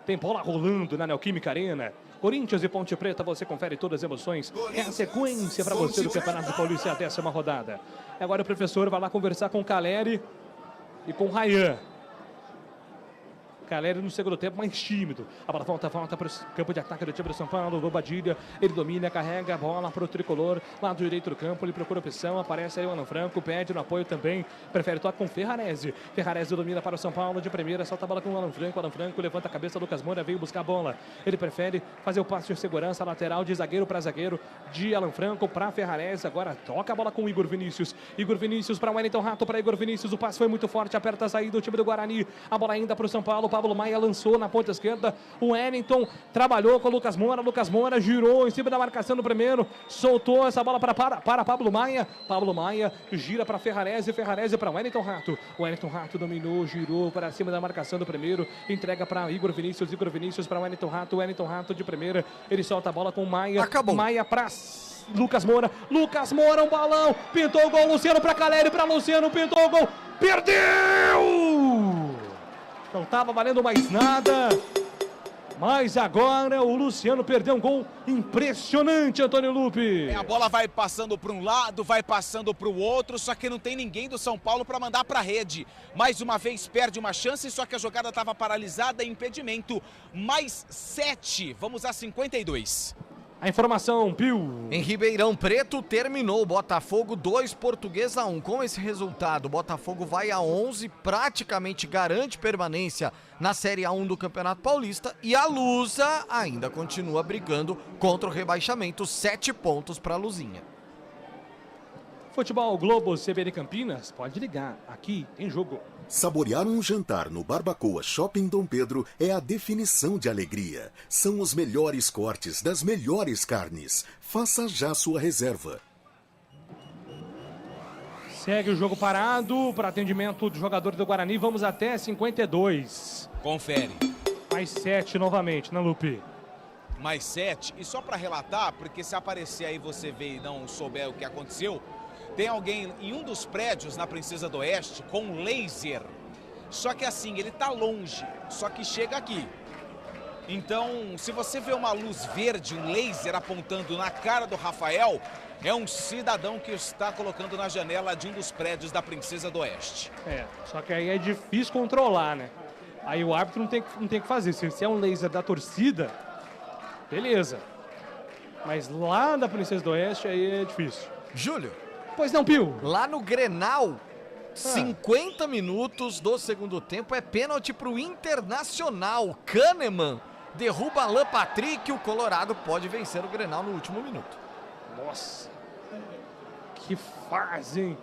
Tem bola rolando na Neoquímica Arena. Corinthians e Ponte Preta, você confere todas as emoções. É a sequência para você do Campeonato Paulista, a 10ª rodada. Agora o professor vai lá conversar com o Caleri e com o Rayan. Caleri no segundo tempo mais tímido. A bola volta para o campo de ataque do time do São Paulo. Bobadilha, ele domina, carrega a bola para o tricolor. Lado direito do campo, ele procura opção. Aparece aí o Alan Franco, pede no apoio também. Prefere toque com Ferrarese. Ferrarese domina para o São Paulo de primeira. Solta a bola com o Alan Franco. Alan Franco levanta a cabeça. Lucas Moura veio buscar a bola. Ele prefere fazer o passe de segurança lateral de zagueiro para zagueiro. De Alan Franco para Ferrarese. Agora toca a bola com o Igor Vinícius. Igor Vinícius para Wellington Rato, para Igor Vinícius. O passe foi muito forte. Aperta a saída do time do Guarani. A bola ainda para o São Paulo. Pablo Maia lançou na ponta esquerda, o Wellington trabalhou com o Lucas Moura girou em cima da marcação no primeiro, soltou essa bola para Pablo Maia gira para Ferrarese para Wellington Rato dominou, girou para cima da marcação do primeiro, entrega para Igor Vinícius para Wellington Rato de primeira, ele solta a bola com Maia, acabou. Maia para Lucas Moura, um balão, pintou o gol, Luciano para Caleri, para Luciano, pintou o gol, perdeu! Não estava valendo mais nada. Mas agora o Luciano perdeu um gol impressionante, Antônio Lupe. A bola vai passando para um lado, vai passando para o outro, só que não tem ninguém do São Paulo para mandar para a rede. Mais uma vez perde uma chance, só que a jogada estava paralisada, impedimento. Mais 7, vamos a 52. A informação, Pio. Em Ribeirão Preto terminou Botafogo 2, Portuguesa 1. Com esse resultado, o Botafogo vai a 11, praticamente garante permanência na Série A1 do Campeonato Paulista e a Lusa ainda continua brigando contra o rebaixamento, 7 pontos para a Luzinha. Futebol Globo CBN Campinas, pode ligar, aqui tem jogo. Saborear um jantar no Barbacoa Shopping Dom Pedro é a definição de alegria. São os melhores cortes das melhores carnes. Faça já sua reserva. Segue o jogo parado para atendimento do jogador do Guarani. Vamos até 52. Confere. Mais 7 novamente, né, Lupe? Mais 7. E só para relatar, porque se aparecer aí você vê e não souber o que aconteceu... Tem alguém em um dos prédios na Princesa do Oeste com um laser. Só que assim, ele tá longe, só que chega aqui. Então, se você vê uma luz verde, um laser apontando na cara do Rafael, é um cidadão que está colocando na janela de um dos prédios da Princesa do Oeste. Só que aí é difícil controlar, né? Aí o árbitro não tem que fazer. Se é um laser da torcida, beleza. Mas lá da Princesa do Oeste, aí é difícil. Júlio. Pois não, Pio. Lá no Grenal, 50 minutos do segundo tempo é pênalti pro Internacional. Kahneman derruba Alan Patrick e o Colorado pode vencer o Grenal no último minuto. Nossa, que fase, hein?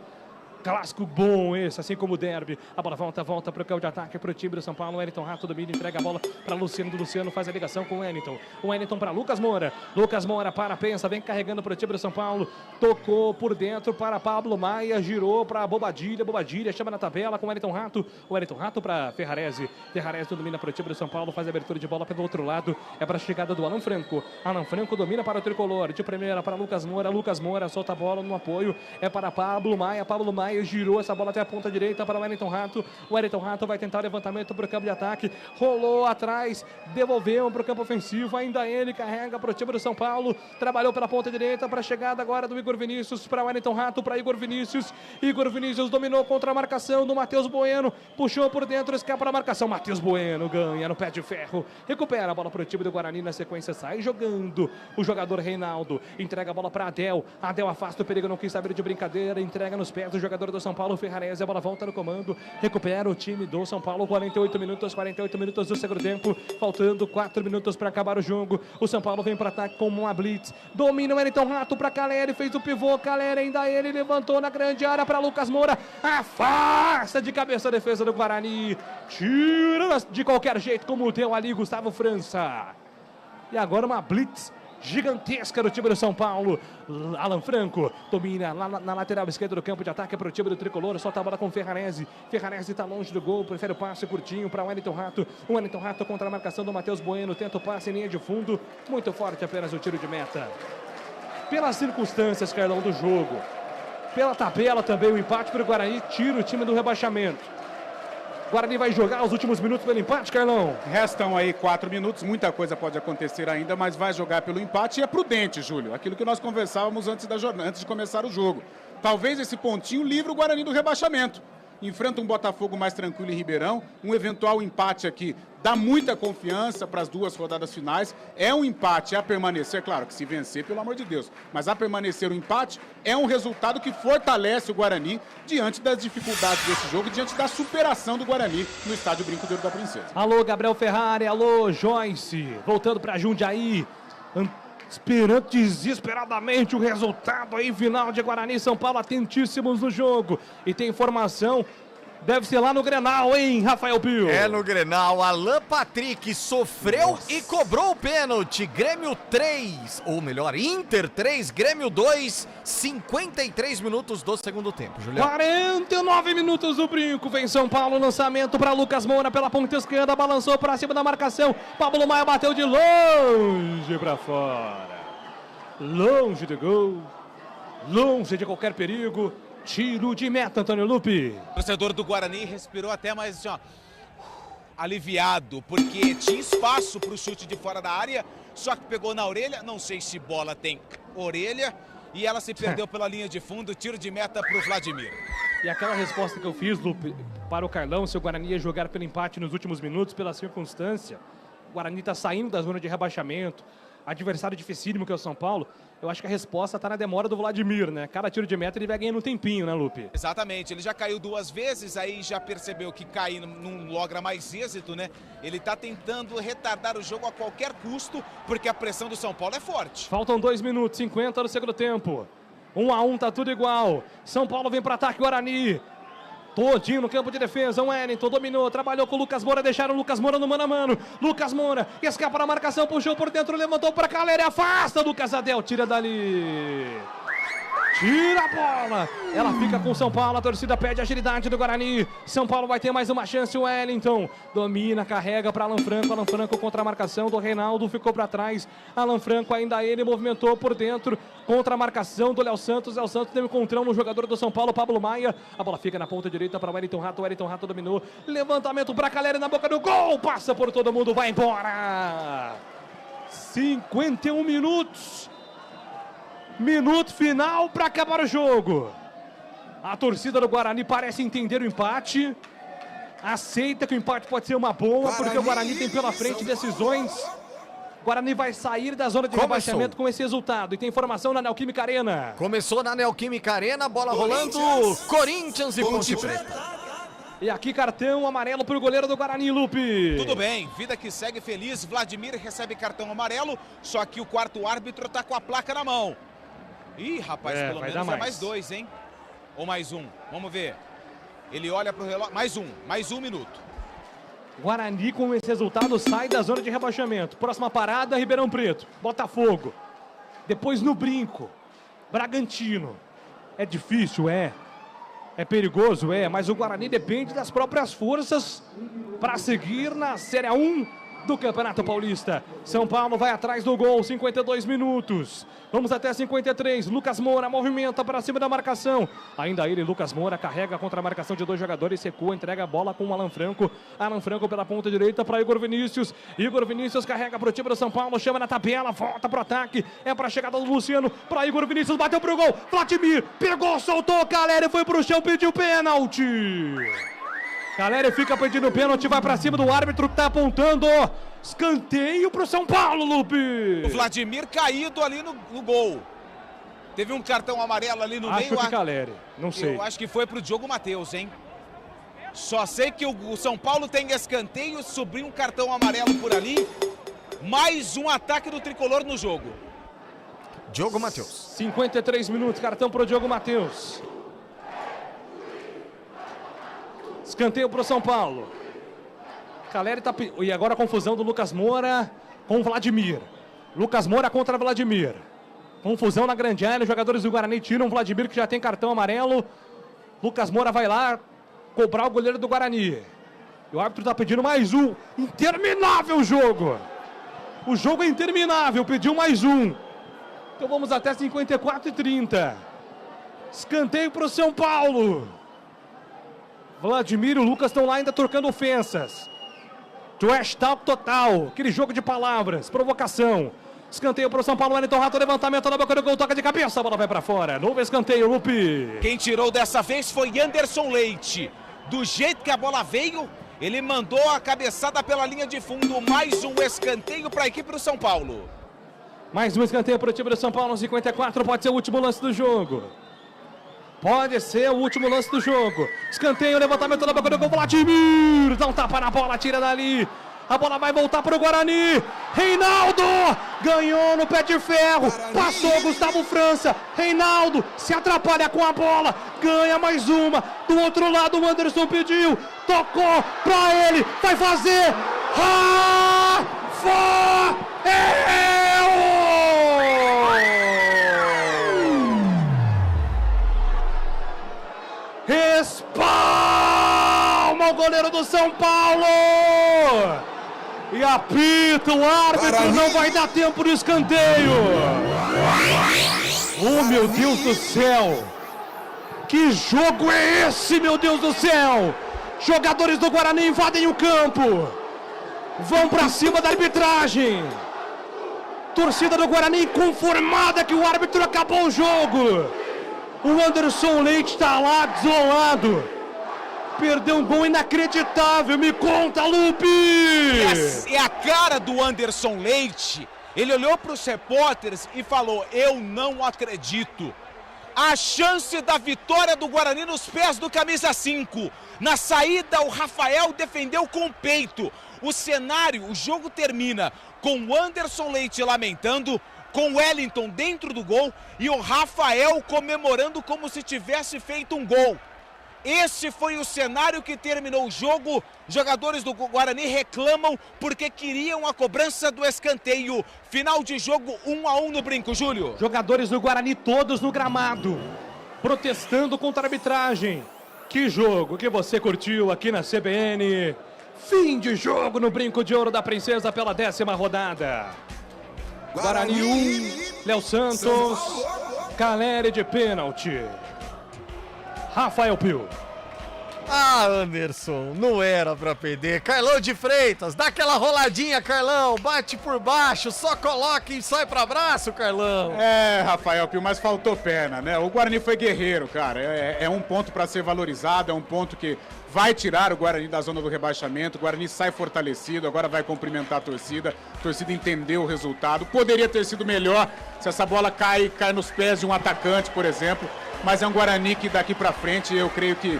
Clássico bom esse, assim como o derby. A bola volta para o campo de ataque para o time do São Paulo. O Wellington Rato domina, entrega a bola para Luciano. Do Luciano faz a ligação com o Wellington. O Wellington para Lucas Moura. Lucas Moura para, pensa, vem carregando para o time do São Paulo. Tocou por dentro para Pablo Maia, girou para Bobadilha. Bobadilha chama na tabela com o Wellington Rato. O Wellington Rato para Ferrarese. Ferrarese domina para o time do São Paulo, faz a abertura de bola pelo outro lado. É para a chegada do Alan Franco. Alan Franco domina para o tricolor. De primeira para Lucas Moura. Lucas Moura solta a bola no apoio. É para Pablo Maia. Pablo Maia girou essa bola até a ponta direita para o Wellington Rato. O Wellington Rato vai tentar o levantamento para o campo de ataque. Rolou atrás, devolveu para o campo ofensivo. Ainda ele carrega para o time do São Paulo. Trabalhou pela ponta direita para a chegada agora do Igor Vinícius para o Wellington Rato, para Igor Vinícius. Igor Vinícius dominou contra a marcação do Matheus Bueno. Puxou por dentro, escapa da marcação. Matheus Bueno ganha no pé de ferro. Recupera a bola para o time do Guarani. Na sequência sai jogando o jogador Reinaldo. Entrega a bola para Adel. Adel afasta o perigo, não quis saber de brincadeira. Entrega nos pés do jogador do São Paulo. Ferrarese, a bola volta no comando, recupera o time do São Paulo, 48 minutos do segundo tempo, faltando 4 minutos para acabar o jogo. O São Paulo vem para ataque com uma blitz, domina o Wellington Rato para Caleri, fez o pivô, Caleri ainda ele levantou na grande área para Lucas Moura, afasta de cabeça a defesa do Guarani, tira de qualquer jeito como deu ali Gustavo França. E agora uma blitz gigantesca do time do São Paulo. Alan Franco domina lá na lateral esquerda do campo de ataque para o time do tricolor, solta a bola com Ferrarese. Ferrarese está longe do gol, prefere o passe curtinho para o Wellington Rato. O Wellington Rato contra a marcação do Matheus Bueno, tenta o passe em linha de fundo, muito forte apenas o tiro de meta. Pelas circunstâncias, Carlão, do jogo, pela tabela também, o empate para o Guarani tira o time do rebaixamento. Guarani vai jogar os últimos minutos pelo empate, Carlão? Restam aí 4 minutos, muita coisa pode acontecer ainda, mas vai jogar pelo empate e é prudente, Júlio. Aquilo que nós conversávamos antes de começar o jogo. Talvez esse pontinho livre o Guarani do rebaixamento. Enfrenta um Botafogo mais tranquilo em Ribeirão. Um eventual empate aqui dá muita confiança para as duas rodadas finais. É um empate a permanecer, claro que se vencer, pelo amor de Deus. Mas a permanecer o empate é um resultado que fortalece o Guarani diante das dificuldades desse jogo, diante da superação do Guarani no estádio Brinco de Ouro da Princesa. Alô, Gabriel Ferrari, alô, Joyce. Voltando para Jundiaí. Esperando desesperadamente o resultado aí final de Guarani e São Paulo, atentíssimos no jogo. E tem informação, deve ser lá no Grenal, hein, Rafael Pio? É no Grenal, Alan Patrick sofreu e cobrou o pênalti. Grêmio 3, ou melhor, Inter 3, Grêmio 2, 53 minutos do segundo tempo, Julião. 49 minutos do Brinco, vem São Paulo, lançamento para Lucas Moura pela ponta esquerda, balançou para cima da marcação, Pablo Maia bateu de longe para fora, longe do gol, longe de qualquer perigo. Tiro de meta, Antônio Lupi. O torcedor do Guarani respirou até mais assim, ó, aliviado, porque tinha espaço para o chute de fora da área, só que pegou na orelha, não sei se bola tem orelha, e ela se perdeu pela linha de fundo, tiro de meta para o Vladimir. E aquela resposta que eu fiz, Lupi, para o Carlão, se o Guarani ia jogar pelo empate nos últimos minutos, pela circunstância, o Guarani está saindo da zona de rebaixamento, adversário dificílimo que é o São Paulo. Eu acho que a resposta está na demora do Vladimir, né? Cada tiro de meta ele vai ganhando um tempinho, né, Lupe? Exatamente, ele já caiu 2 vezes, aí já percebeu que cair não logra mais êxito, né? Ele está tentando retardar o jogo a qualquer custo, porque a pressão do São Paulo é forte. Faltam 2 minutos, 50 no segundo tempo. 1-1, tá tudo igual. São Paulo vem para ataque, Guarani. Todinho no campo de defesa, o Wellington dominou, trabalhou com o Lucas Moura, deixaram o Lucas Moura no mano a mano. Lucas Moura escapa na marcação, puxou por dentro, levantou para Caleri, afasta Lucas Adel, tira dali. Tira a bola. Ela fica com São Paulo. A torcida pede agilidade do Guarani. São Paulo vai ter mais uma chance. O Wellington domina, carrega para Alan Franco. Alan Franco contra a marcação do Reinaldo. Ficou para trás. Alan Franco ainda ele movimentou por dentro. Contra a marcação do Léo Santos. Léo Santos tem um encontrão no jogador do São Paulo, Pablo Maia. A bola fica na ponta direita para o Wellington Rato. O Wellington Rato dominou. Levantamento para Caleri na boca do gol. Passa por todo mundo. Vai embora. 51 minutos. Minuto final para acabar o jogo. A torcida do Guarani parece entender o empate. Aceita que o empate pode ser uma boa, porque o Guarani tem pela frente decisões. O Guarani vai sair da zona de rebaixamento com esse resultado. E tem informação na Neoquímica Arena. Começou na Neoquímica Arena, bola rolando. Corinthians e Ponte Preta. E aqui cartão amarelo para o goleiro do Guarani, Lupe. Tudo bem, vida que segue feliz. Vladimir recebe cartão amarelo, só que o quarto árbitro tá com a placa na mão. Ih, rapaz, pelo menos é mais 2, hein? Ou mais 1, vamos ver. Ele olha pro relógio, mais um minuto. Guarani com esse resultado sai da zona de rebaixamento. Próxima parada, Ribeirão Preto, Botafogo. Depois no Brinco, Bragantino. É difícil, é perigoso, mas o Guarani depende das próprias forças para seguir na Série 1 do Campeonato Paulista. São Paulo vai atrás do gol, 52 minutos. Vamos até 53. Lucas Moura movimenta para cima da marcação. Ainda ele, Lucas Moura, carrega contra a marcação de 2 jogadores, secou, entrega a bola com o Alan Franco. Alan Franco pela ponta direita para Igor Vinícius. Igor Vinícius carrega para o time do São Paulo, chama na tabela, volta para o ataque. É para a chegada do Luciano, para Igor Vinícius, bateu para o gol. Vladimir pegou, soltou, Caleri foi para o chão, pediu pênalti. Caleri fica pedindo pênalti, vai pra cima do árbitro que tá apontando. Escanteio pro São Paulo, Lupe. O Vladimir caído ali no gol. Teve um cartão amarelo ali no meio. Acho que Caleri, não sei. Eu acho que foi pro Diogo Matheus, hein? Só sei que o São Paulo tem escanteio, subiu um cartão amarelo por ali. Mais um ataque do Tricolor no jogo. Diogo Matheus. 53 minutos, cartão pro Diogo Matheus. Escanteio para o São Paulo. Caleri tá... E agora a confusão do Lucas Moura com o Vladimir. Lucas Moura contra Vladimir. Confusão na grande área. Os jogadores do Guarani tiram o Vladimir, que já tem cartão amarelo. Lucas Moura vai lá cobrar o goleiro do Guarani. E o árbitro está pedindo mais um. Interminável o jogo. O jogo é interminável. Pediu mais um. Então vamos até 54:30. Escanteio para o São Paulo. Vladimir e o Lucas estão lá ainda trocando ofensas. Trash talk total. Aquele jogo de palavras. Provocação. Escanteio para o São Paulo. Wellington Rato, levantamento na boca do gol. Toca de cabeça. A bola vai para fora. Novo escanteio, Lupe. Quem tirou dessa vez foi Anderson Leite. Do jeito que a bola veio, ele mandou a cabeçada pela linha de fundo. Mais um escanteio para a equipe do São Paulo. Mais um escanteio para o time do São Paulo. 54. Pode ser o último lance do jogo. Pode ser o último lance do jogo. Escanteio, levantamento na boca do gol. Vladimir dá um tapa na bola, tira dali. A bola vai voltar para o Guarani. Reinaldo ganhou no pé de ferro. Passou Gustavo França. Reinaldo se atrapalha com a bola. Ganha mais uma. Do outro lado o Anderson pediu. Tocou para ele. Vai fazer. Rafael! Espalma o goleiro do São Paulo. E apita o árbitro, não vai dar tempo de escanteio. Oh, meu Deus do céu. Que jogo é esse, meu Deus do céu? Jogadores do Guarani invadem o campo. Vão pra cima da arbitragem. Torcida do Guarani inconformada que o árbitro acabou o jogo. O Anderson Leite está lá desolado. Perdeu um gol inacreditável. Me conta, Lupe! É a cara do Anderson Leite. Ele olhou para os repórteres e falou: eu não acredito. A chance da vitória do Guarani nos pés do camisa 5. Na saída, o Rafael defendeu com o peito. O cenário, o jogo termina com o Anderson Leite lamentando, com o Wellington dentro do gol e o Rafael comemorando como se tivesse feito um gol. Esse foi o cenário que terminou o jogo. Jogadores do Guarani reclamam porque queriam a cobrança do escanteio. Final de jogo 1-1 no Brinco, Júlio. Jogadores do Guarani todos no gramado, protestando contra a arbitragem. Que jogo que você curtiu aqui na CBN. Fim de jogo no Brinco de Ouro da Princesa pela 10ª rodada. Guarani 1, Léo Santos, Caleri de pênalti. Rafael Pio. Ah, Anderson, não era pra perder. Carlão de Freitas, dá aquela roladinha, Carlão. Bate por baixo, só coloca e sai pra abraço, Carlão. Rafael Pio, mas faltou perna, né? O Guarani foi guerreiro, cara. É um ponto pra ser valorizado, é um ponto que vai tirar o Guarani da zona do rebaixamento. O Guarani sai fortalecido, agora vai cumprimentar a torcida. A torcida entendeu o resultado. Poderia ter sido melhor se essa bola cai nos pés de um atacante, por exemplo. Mas é um Guarani que daqui pra frente eu creio que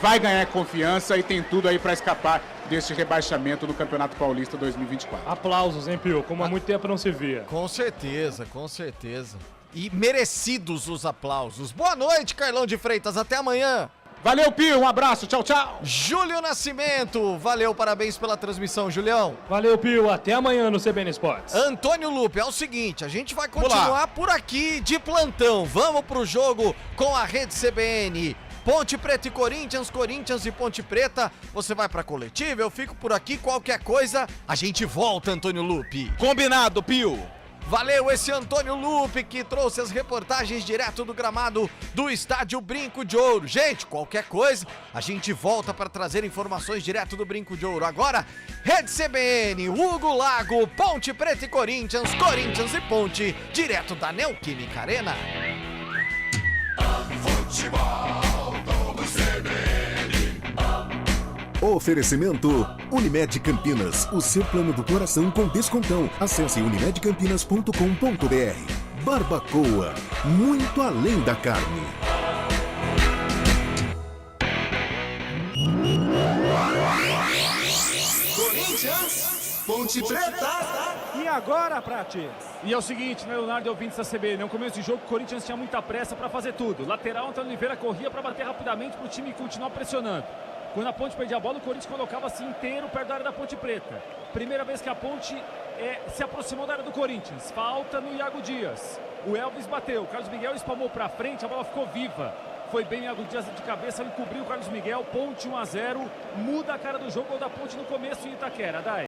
vai ganhar confiança e tem tudo aí para escapar deste rebaixamento no Campeonato Paulista 2024. Aplausos, hein, Pio? Como há muito tempo não se via. Com certeza, com certeza. E merecidos os aplausos. Boa noite, Carlão de Freitas. Até amanhã. Valeu, Pio. Um abraço. Tchau, tchau. Júlio Nascimento. Valeu, parabéns pela transmissão, Julião. Valeu, Pio. Até amanhã no CBN Esportes. Antônio Lupe, é o seguinte, a gente vai continuar por aqui de plantão. Vamos pro jogo com a Rede CBN. Ponte Preta e Corinthians, Corinthians e Ponte Preta. Você vai pra coletiva, eu fico por aqui. Qualquer coisa, a gente volta, Antônio Lupe. Combinado, Pio. Valeu, esse Antônio Lupe que trouxe as reportagens direto do gramado do Estádio Brinco de Ouro. Gente, qualquer coisa, a gente volta para trazer informações direto do Brinco de Ouro. Agora, Rede CBN, Hugo Lago, Ponte Preta e Corinthians, Corinthians e Ponte, direto da Neoquímica Arena. Oferecimento Unimed Campinas, o seu plano do coração com descontão. Acesse unimedcampinas.com.br. Barbacoa, muito além da carne. Corinthians, Ponte Preta. E agora, Prates? E é o seguinte, né, Leonardo e ouvintes da CBN, no começo de jogo o Corinthians tinha muita pressa para fazer tudo. Lateral, Antônio Oliveira corria para bater rapidamente para o time continuar pressionando. Quando a Ponte perdia a bola, o Corinthians colocava-se inteiro perto da área da Ponte Preta. Primeira vez que a Ponte se aproximou da área do Corinthians. Falta no Iago Dias. O Elvis bateu, o Carlos Miguel espalmou para frente, a bola ficou viva. Foi bem o Iago Dias de cabeça, encobriu o Carlos Miguel. Ponte 1-0, muda a cara do jogo, gol da Ponte no começo em Itaquera. Dai.